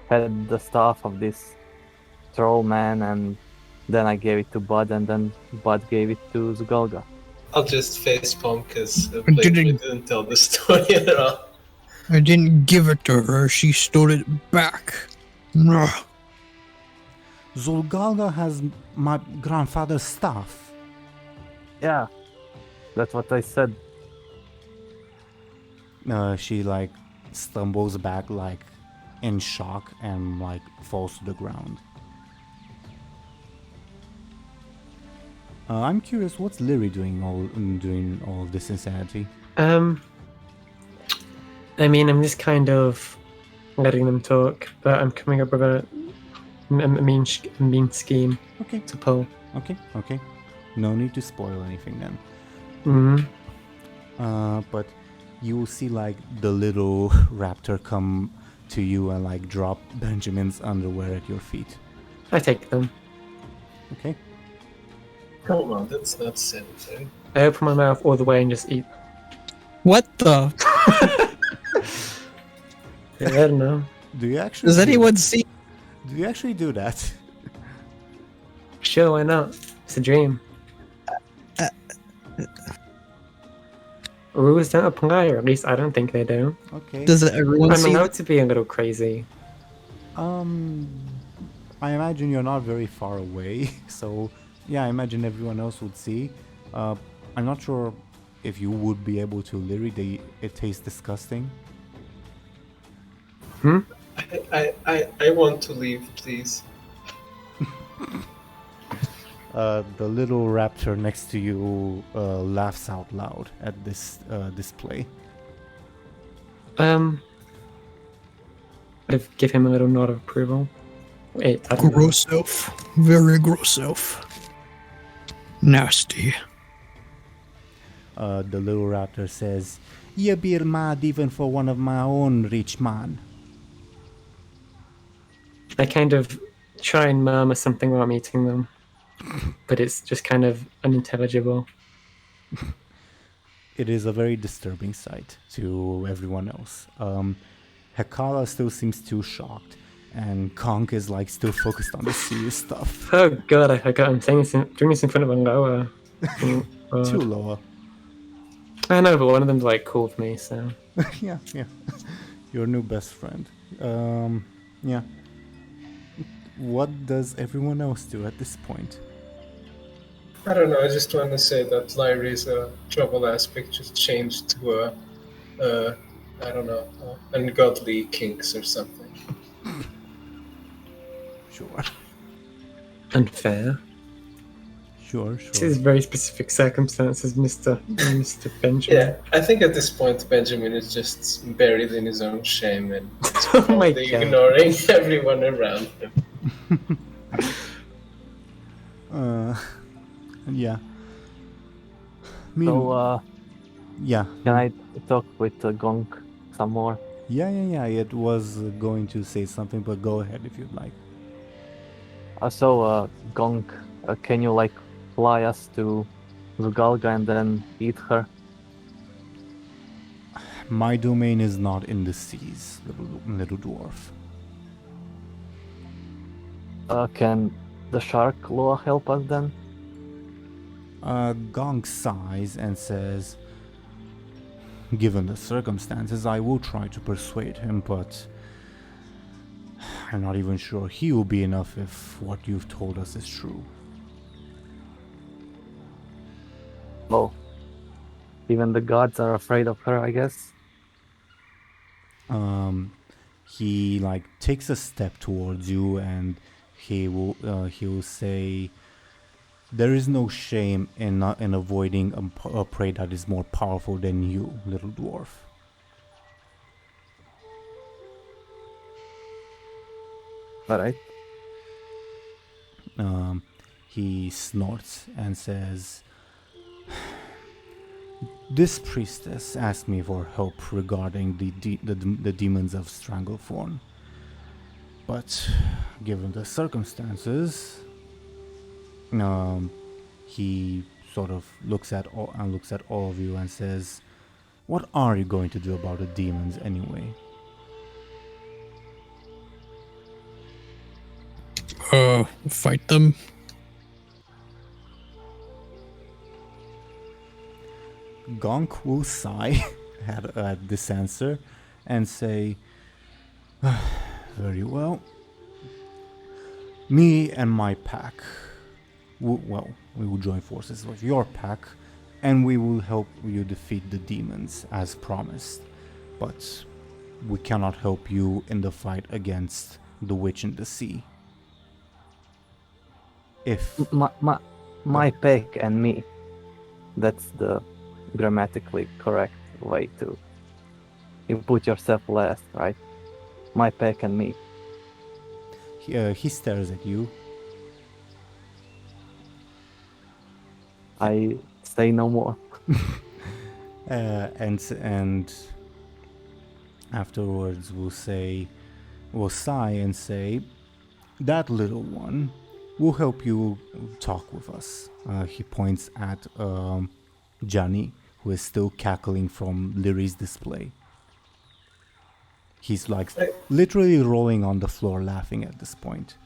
had the staff of this troll man, and then I gave it to Buhd, and then Buhd gave it to Zgalga. I'll just facepalm because didn't- Bladebeard didn't tell the story at all. I didn't give it to her, she stole it back. Ugh. Zulgalga has my grandfather's staff. Yeah, that's what I said. She like stumbles back like in shock and like falls to the ground. I'm curious, what's Lyri doing all of this insanity? I mean, I'm just kind of letting them talk, but I'm coming up with a mean scheme Okay, to pull. okay. No need to spoil anything then. But you will see like the little raptor come to you and like drop Benjamin's underwear at your feet. I take them. Okay. Hold on, that's not sanitary. I open my mouth all the way and just eat. What the? I don't know. Do you actually? Does do anyone see? Do you actually do that? Sure, why not? It's a dream. Rules don't apply, or at least I don't think they do. Okay. Does everyone I'm see? allowed to be a little crazy. I imagine you're not very far away, so yeah, I imagine everyone else would see. I'm not sure if you would be able to, Lyri. It tastes disgusting. I want to leave, please. The little raptor next to you laughs out loud at this display. I'd give him a little nod of approval. Wait, I don't know. Gross elf. Very gross elf. Nasty. The little raptor says, "You be mad even for one of my own rich man." I kind of try and murmur something while I'm eating them, but it's just kind of unintelligible. It is a very disturbing sight to everyone else. Hekala still seems too shocked, and Konk is like still focused on the serious stuff. Oh god, I forgot I'm saying this doing this in front of a lower. Too lower. I know, but one of them's like cool with me, so. Yeah. Your new best friend. Yeah. What does everyone else do at this point? I don't know, I just want to say that Lyri's trouble aspect just changed to I don't know, ungodly kinks or something. Sure. Unfair. Sure. This is very specific circumstances, Mr. Benjamin. Yeah, I think at this point Benjamin is just buried in his own shame and Oh my probably god. ignoring everyone around him. Yeah. So, Yeah. can I talk with Gonk some more? Yeah. It was going to say something, but go ahead if you'd like. Gonk, can you like fly us to Zgalga and then eat her? My domain is not in the seas, little dwarf. Can the shark Loa help us then? Gong sighs and says, "Given the circumstances, I will try to persuade him, but I'm not even sure he will be enough if what you've told us is true." Well, even the gods are afraid of her, I guess. He like takes a step towards you and he will say, "There is no shame in avoiding a prey that is more powerful than you, little dwarf." Alright. He snorts and says, This priestess asked me for help regarding the demons of Stranglethorn. But given the circumstances, he sort of looks at all of you and says, "What are you going to do about the demons anyway?" Fight them. Gonk will sigh at this answer and say, "Very well. Me and my pack, we will join forces with your pack, and we will help you defeat the demons as promised. But we cannot help you in the fight against the witch in the sea. If My pack and me. That's the grammatically correct way to. You put yourself last, right? My pack and me. he stares at you, I say no more. and afterwards will sigh and say, "That little one will help you talk with us." He points at Johnny, who is still cackling from Lyri's display. He's like literally rolling on the floor laughing at this point.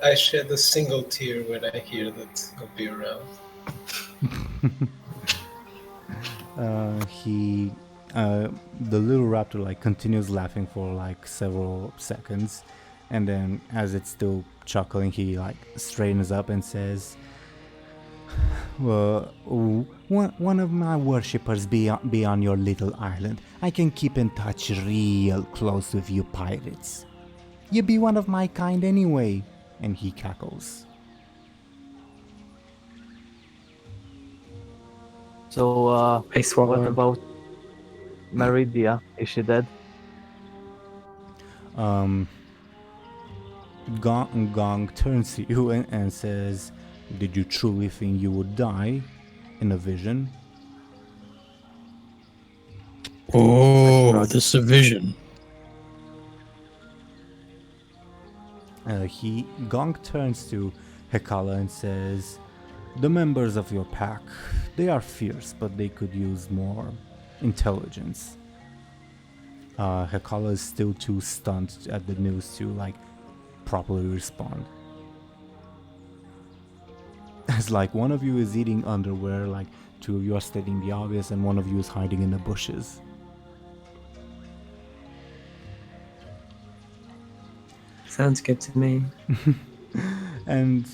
I shed a single tear when I hear that he'll be around. The little raptor like continues laughing for like several seconds, and then as it's still chuckling, he like straightens up and says, "Well, one of my worshippers be on your little island. I can keep in touch real close with you pirates. You be one of my kind anyway." And he cackles. So, I swallow. what about Meridia? Is she dead? Gong turns to you and says, "Did you truly think you would die in a vision?" Oh, this is a vision. Gong turns to Hekala and says, "The members of your pack, they are fierce, but they could use more intelligence." Hekala is still too stunned at the news to like properly respond. It's like one of you is eating underwear, like two of you are stating the obvious, and one of you is hiding in the bushes. Sounds good to me. And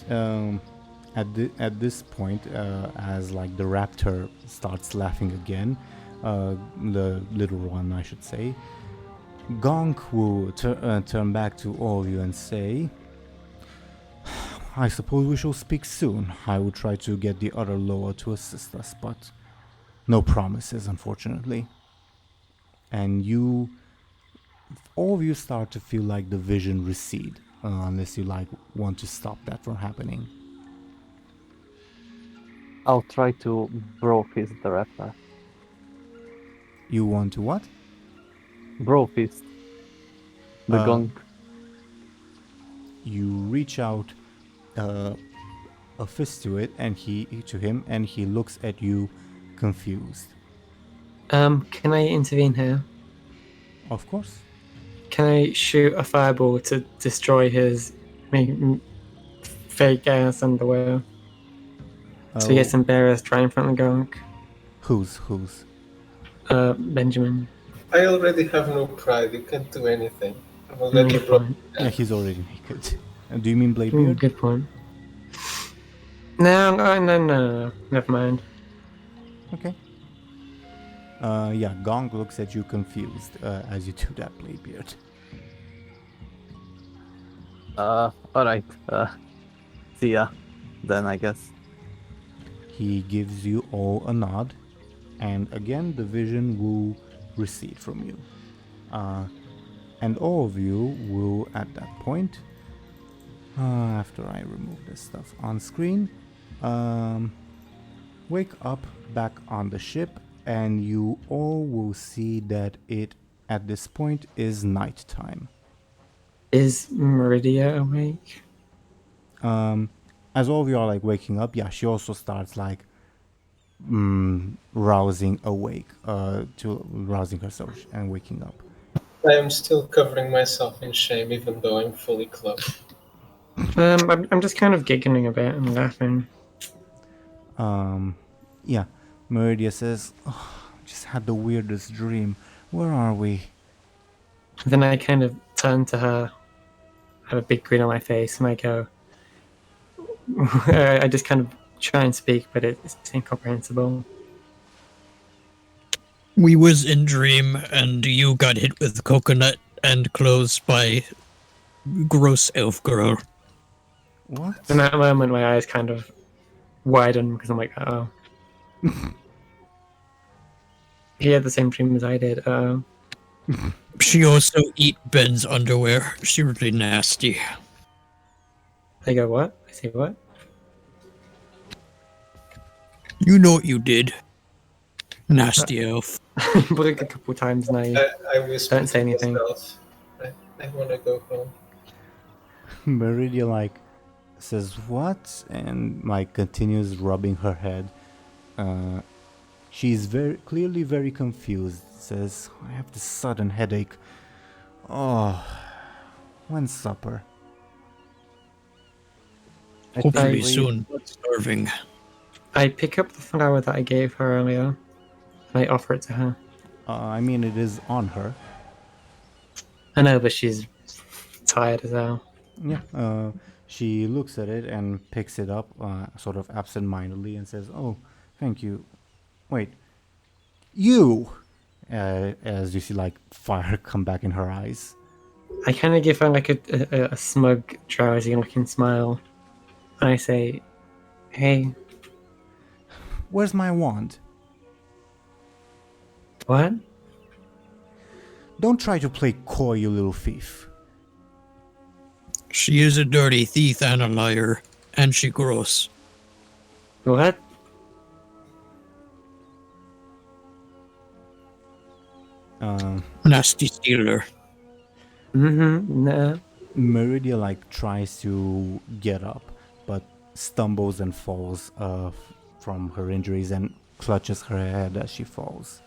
at this point, as like the raptor starts laughing again, the little one, I should say, Gonk will turn back to all of you and say, "I suppose we shall speak soon. I will try to get the other Loa to assist us, but no promises, unfortunately." And all of you start to feel like the vision recede, unless you like want to stop that from happening. I'll try to bro-fist the raptor. You want to what? Bro-fist. The gong. You reach out a fist to it, and he looks at you confused. Can I intervene here? Of course. Can I shoot a fireball to destroy his fake ass underwear? So he gets embarrassed right in front of Gunk. Who's? Benjamin. I already have no pride. You can't do anything. I'm already Good broke. point. Yeah, he's already naked. Do you mean Bladebeard? Good point. No, never mind. Okay. Yeah, Gong looks at you confused as you do that, Bladebeard. Alright. See ya. Then, I guess. He gives you all a nod, and again the vision will recede from you. And all of you will, at that point, after I remove this stuff on screen, wake up back on the ship, and you all will see that it at this point is nighttime. Is Meridia awake? As all of you are like waking up, yeah, she also starts like rousing herself and waking up. I am still covering myself in shame, even though I'm fully clothed. I'm just kind of giggling a bit and laughing. Yeah, Meridia says, oh, just had the weirdest dream. Where are we? Then I kind of turn to her, have a big grin on my face, and I go, I just kind of try and speak, but it's incomprehensible. We was in dream, and you got hit with coconut and clothes by gross elf girl. What? In that moment, my eyes kind of widen because I'm like, oh. He had the same dream as I did. She also eat Ben's underwear. She really nasty. I go, what? I say, what? You know what you did. Nasty elf. Blink a couple times and I whisper Don't say to anything. myself, I want to go home. Meridia like says what and like continues rubbing her head. She's very clearly very confused. Says, I have this sudden headache. Oh, when's supper? Hopefully soon. Not starving. I pick up the flower that I gave her earlier and I offer it to her. I mean, it is on her. I know, but she's tired as hell. Yeah. She looks at it and picks it up, sort of absent-mindedly, and says, "Oh, thank you. Wait, you." As you see, like fire come back in her eyes. I kind of give her like a smug, drowsy-looking smile, and I say, "Hey, Where's my wand? what?" Don't try to play coy, you little thief. She is a dirty thief and a liar, and she gross. What? Nasty stealer. No. Meridia like tries to get up, but stumbles and falls from her injuries and clutches her head as she falls.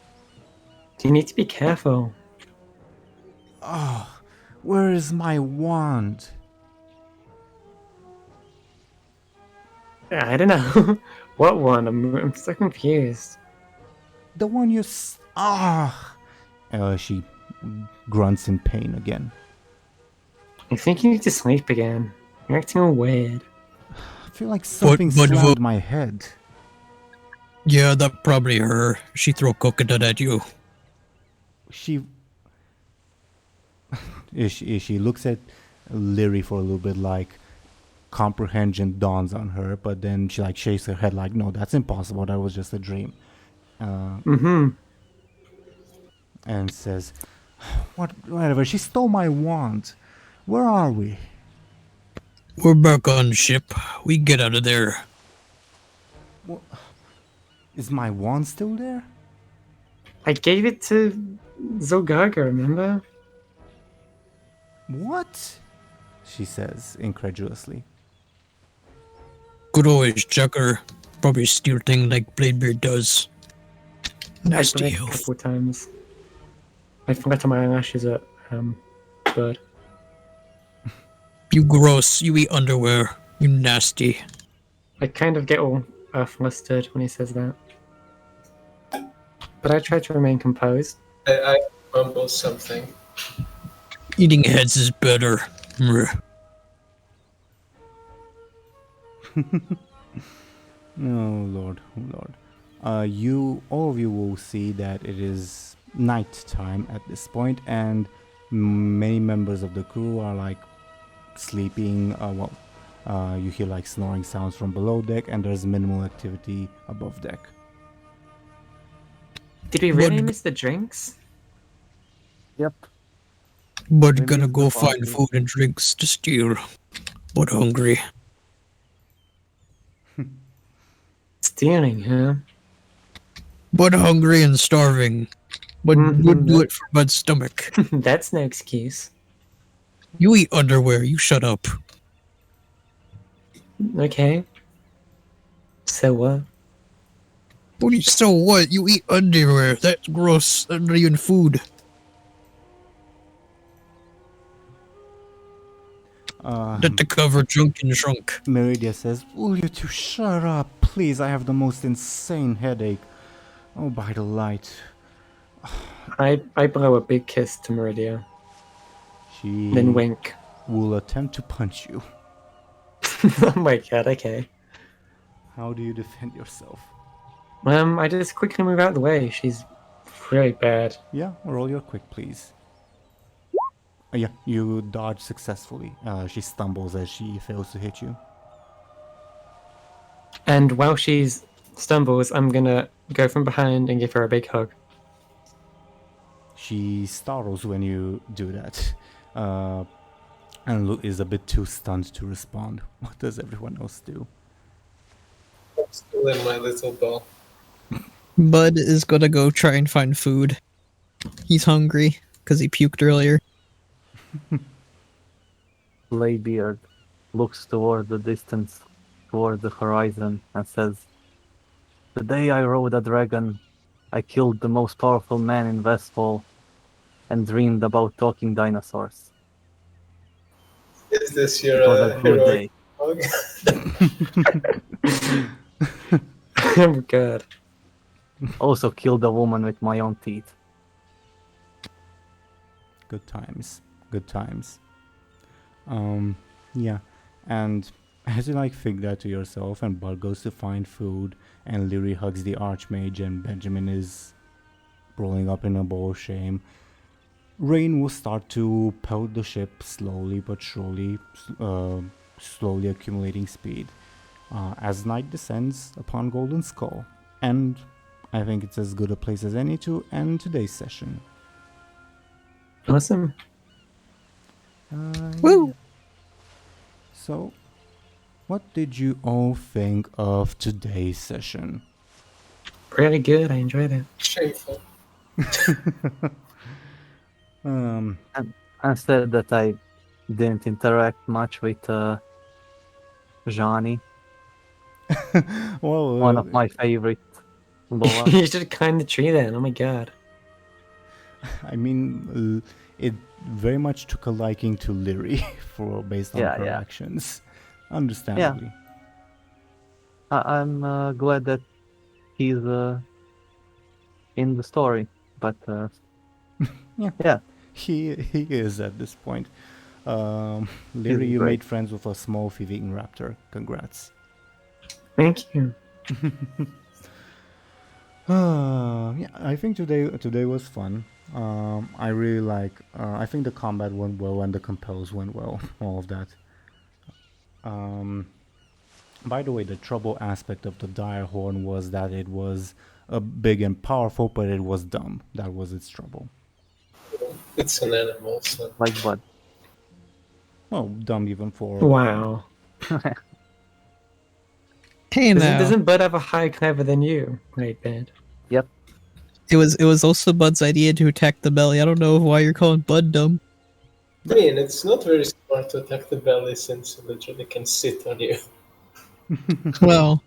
You need to be careful. Oh, where is my wand? I don't know. What one? I'm so confused. The one you she grunts in pain again. I think you need to sleep again. You're acting all weird. I feel like something but- slammed my head. Yeah, that probably her. She throw coconut at you. She looks at Lyri for a little bit, like comprehension dawns on her, but then she like shakes her head like, no, that's impossible, that was just a dream. And says, whatever, she stole my wand. Where are we? We're back on ship. We get out of there. Is my wand still there? I gave it to Zelgaga, remember? What? She says incredulously. Good old Chucker. Probably steal thing like Bladebeard does. I Nasty blinked a elf. couple times. I forgot my eyelashes at Buhd. You gross. You eat underwear. You nasty. I kind of get all flustered when he says that. But I try to remain composed. I mumble something. Eating heads is better. Mrr. Oh Lord, oh Lord. All of you will see that it is night time at this point, and many members of the crew are like sleeping. You hear like snoring sounds from below deck, and there's minimal activity above deck. Did we really What- miss the drinks? Yep. But We gonna missed go the find party. food and drinks to steal. But hungry. Stealing, huh? Bud hungry and starving. But would do it for Bud's stomach. That's no excuse. You eat underwear, you shut up. Okay. So what? So what? You eat underwear. That's gross. That's not even food. That to cover junk and shrunk. Meridia says, "Will you two shut up, please? I have the most insane headache. Oh, by the light." I blow a big kiss to Meridia, She then wink. will attempt to punch you. Oh my god, okay. How do you defend yourself? I just quickly move out of the way. She's really bad. Yeah, roll your quick, please. Yeah, you dodge successfully. She stumbles as she fails to hit you. And while she stumbles, I'm gonna go from behind and give her a big hug. She startles when you do that, and is a bit too stunned to respond. What does everyone else do? I'm still in my little ball. Bud is gonna go try and find food. He's hungry because he puked earlier. Bladebeard looks toward the distance, toward the horizon, and says, "The day I rode a dragon, I killed the most powerful man in Westfall and dreamed about talking dinosaurs. Is this It was your a good heroic day. dog? Oh god. Also killed a woman with my own teeth." Good times. Good times. Yeah. And as you think that to yourself, and Bud goes to find food, and Lyri hugs the Archmage, and Benjamin is rolling up in a bowl of shame, rain will start to pelt the ship slowly but surely, slowly accumulating speed, as night descends upon Golden Skoll. And I think it's as good a place as any to end today's session. Awesome. Woo! So, what did you all think of today's session? Really good. I enjoyed it. Shameful. I said that I didn't interact much with Johnny, Well, one of my favorite boas. You should climb the tree then. Oh my god. I mean, it very much took a liking to Lyri based on her Yeah. actions. Understandably. I'm glad that he's in the story, but Yeah. He is at this point. Lyri, you great. made friends with a small thieving raptor. Congrats. Thank you. Yeah, I think today was fun. I really I think the combat went well and the compels went well. All of that. By the way, the trouble aspect of the dire horn was that it was big and powerful, but it was dumb. That was its trouble. It's an animal, so. like Bud. Well, dumb even for Wow. Hey now. Doesn't Bud have a higher clever than you? Right, bad. It was also Bud's idea to attack the belly. I don't know why you're calling Bud dumb. I mean, it's not very smart to attack the belly since it literally can sit on you. Well,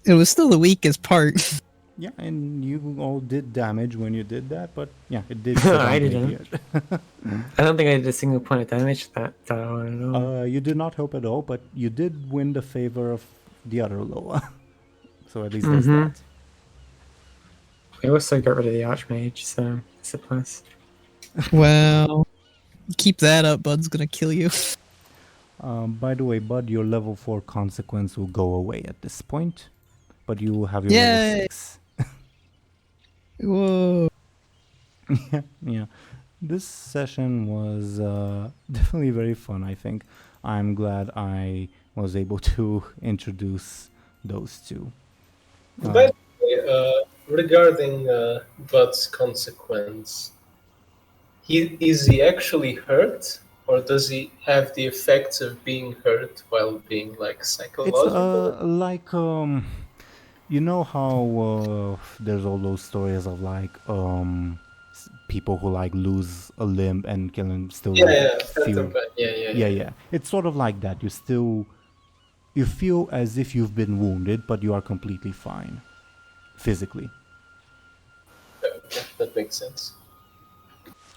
it was still the weakest part. Yeah, and you all did damage when you did that, but yeah, it did. I didn't. I don't think I did a single point of damage to that. So I don't know. You did not help at all, but you did win the favor of the other Loa. So at least there's that. We also got rid of the Archmage, so it's a plus. Well, keep that up. Bud's gonna kill you. By the way, Bud, your level 4 consequence will go away at this point, but you will have your Yay! level 6. Whoa. Yeah. This session was definitely very fun, I think. I'm glad I was able to introduce those two. By the way, regarding Bud's consequence, is he actually hurt, or does he have the effects of being hurt while being It's psychological? you know how there's all those stories of like people who like lose a limb and can still Yeah, like yeah, feel. Phantom Pain. Yeah. It's sort of like that. You feel as if you've been wounded, but you are completely fine physically. Okay, that makes sense.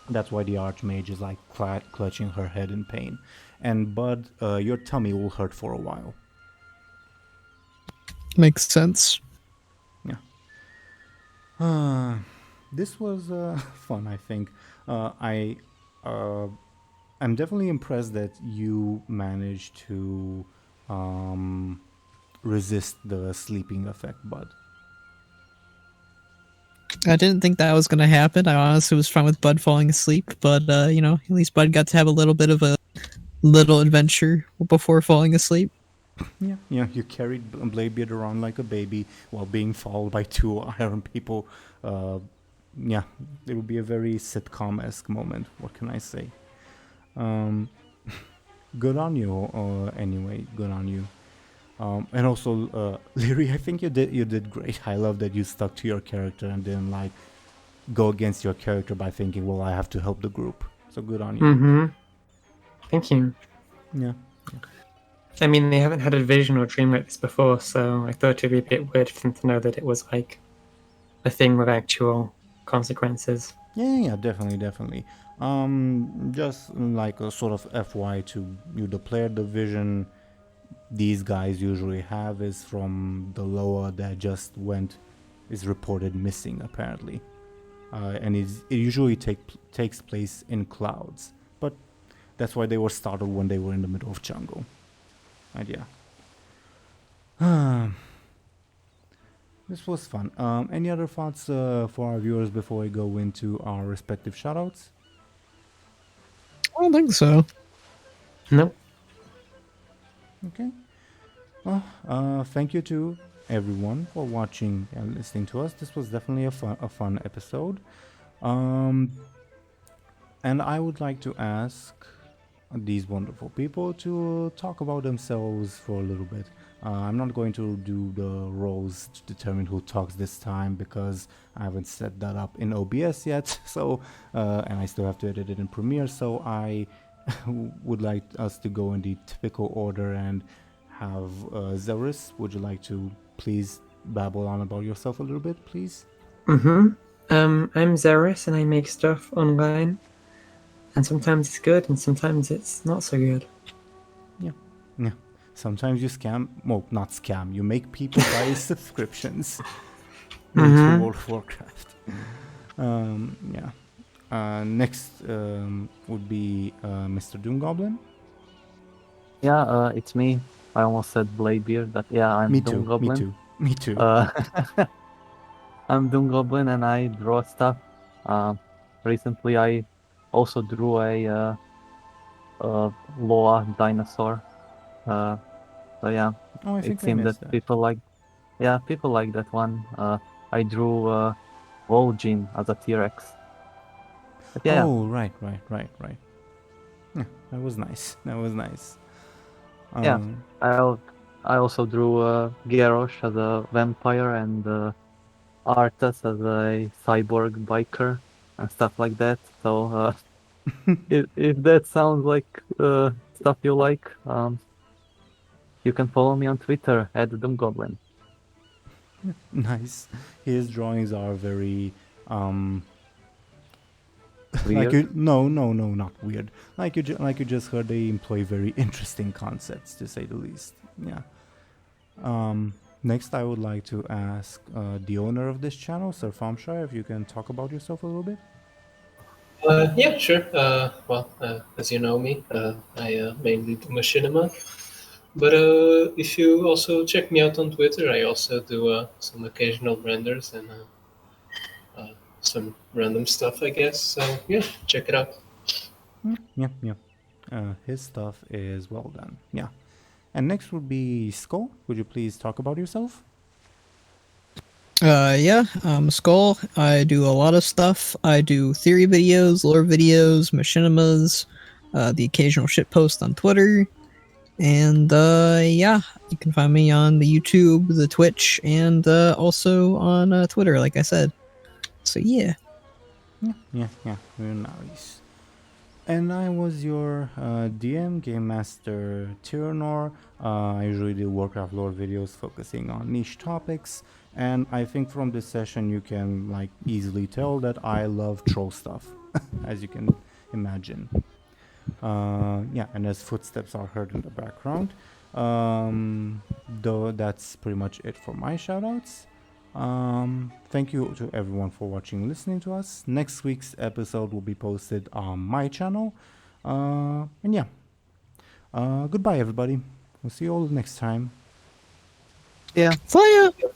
That's why the Archmage is like clutching her head in pain. And Buhd, your tummy will hurt for a while. Makes sense. This was fun, I think. I'm definitely impressed that you managed to resist the sleeping effect, Buhd. I didn't think that was gonna happen. I honestly was fine with Buhd falling asleep, but you know, at least Buhd got to have a little bit of a little adventure before falling asleep. Yeah, you carried Bladebeard around like a baby while being followed by two Aaran people. Yeah, it would be a very sitcom-esque moment. What can I say? Good on you. Anyway, good on you. And also, Lyri, I think you did great. I love that you stuck to your character and didn't like go against your character by thinking, well, I have to help the group. So good on you. Mm-hmm. Thank you. Yeah. I mean, they haven't had a vision or dream like this before, so I thought it'd be a bit weird for them to know that it was like a thing with actual consequences. Yeah, definitely. Just like a sort of FY to you, the player, the vision these guys usually have is from the Loa that just is reported missing apparently, and it usually takes place in clouds, but that's why they were startled when they were in the middle of jungle. And yeah, this was fun. Any other thoughts for our viewers before we go into our respective shoutouts? I don't think so. Nope. Okay. Well, thank you to everyone for watching and listening to us. This was definitely a fun episode. And I would like to ask these wonderful people to talk about themselves for a little bit. I'm not going to do the roles to determine who talks this time because I haven't set that up in OBS yet. So, and I still have to edit it in Premiere. So I would like us to go in the typical order and have Zelris. Would you like to please babble on about yourself a little bit, please? Mm-hmm. I'm Zelris and I make stuff online. And sometimes it's good and sometimes it's not so good. Yeah. Sometimes you scam. Well, not scam. You make people buy subscriptions into World of Warcraft. Yeah. Next would be Mr. DoomGoblin. Yeah, it's me. I almost said Bladebeard, but yeah, I'm DoomGoblin. Me too. I'm DoomGoblin and I draw stuff. Recently, I also drew a Loa dinosaur. So yeah, Oh, I it think I seemed missed that that. people like that one. I drew Vol'jin as a T-Rex. But yeah, Oh, right. Yeah, that was nice. Yeah. I also drew Garrosh as a vampire and Arthas as a cyborg biker and stuff like that. So if that sounds like stuff you like, you can follow me on Twitter at DoomGoblin. Nice. His drawings are very Weird. no, not weird. Like you just heard, they employ very interesting concepts, to say the least. Yeah. Next, I would like to ask the owner of this channel, Sir Thompshire, if you can talk about yourself a little bit. Yeah, sure. Well, as you know me, I mainly do machinima. But if you also check me out on Twitter, I also do some occasional renders and some random stuff, I guess. So yeah, check it out. Yeah. His stuff is well done. Yeah. And next would be Skoll. Would you please talk about yourself? Yeah, Skoll. I do a lot of stuff. I do theory videos, lore videos, machinimas, the occasional shitpost on Twitter, And yeah, you can find me on the YouTube, the Twitch, and also on Twitter, like I said. So yeah. Yeah, very nice. And I was your DM, Game Master Teeironor. I usually do Warcraft lore videos focusing on niche topics, and I think from this session you can like easily tell that I love troll stuff, as you can imagine. Yeah, and as footsteps are heard in the background, though that's pretty much it for my shoutouts. Thank you to everyone for watching and listening to us. Next week's episode will be posted on my channel. And yeah, goodbye everybody. We'll see you all next time. Yeah. See ya!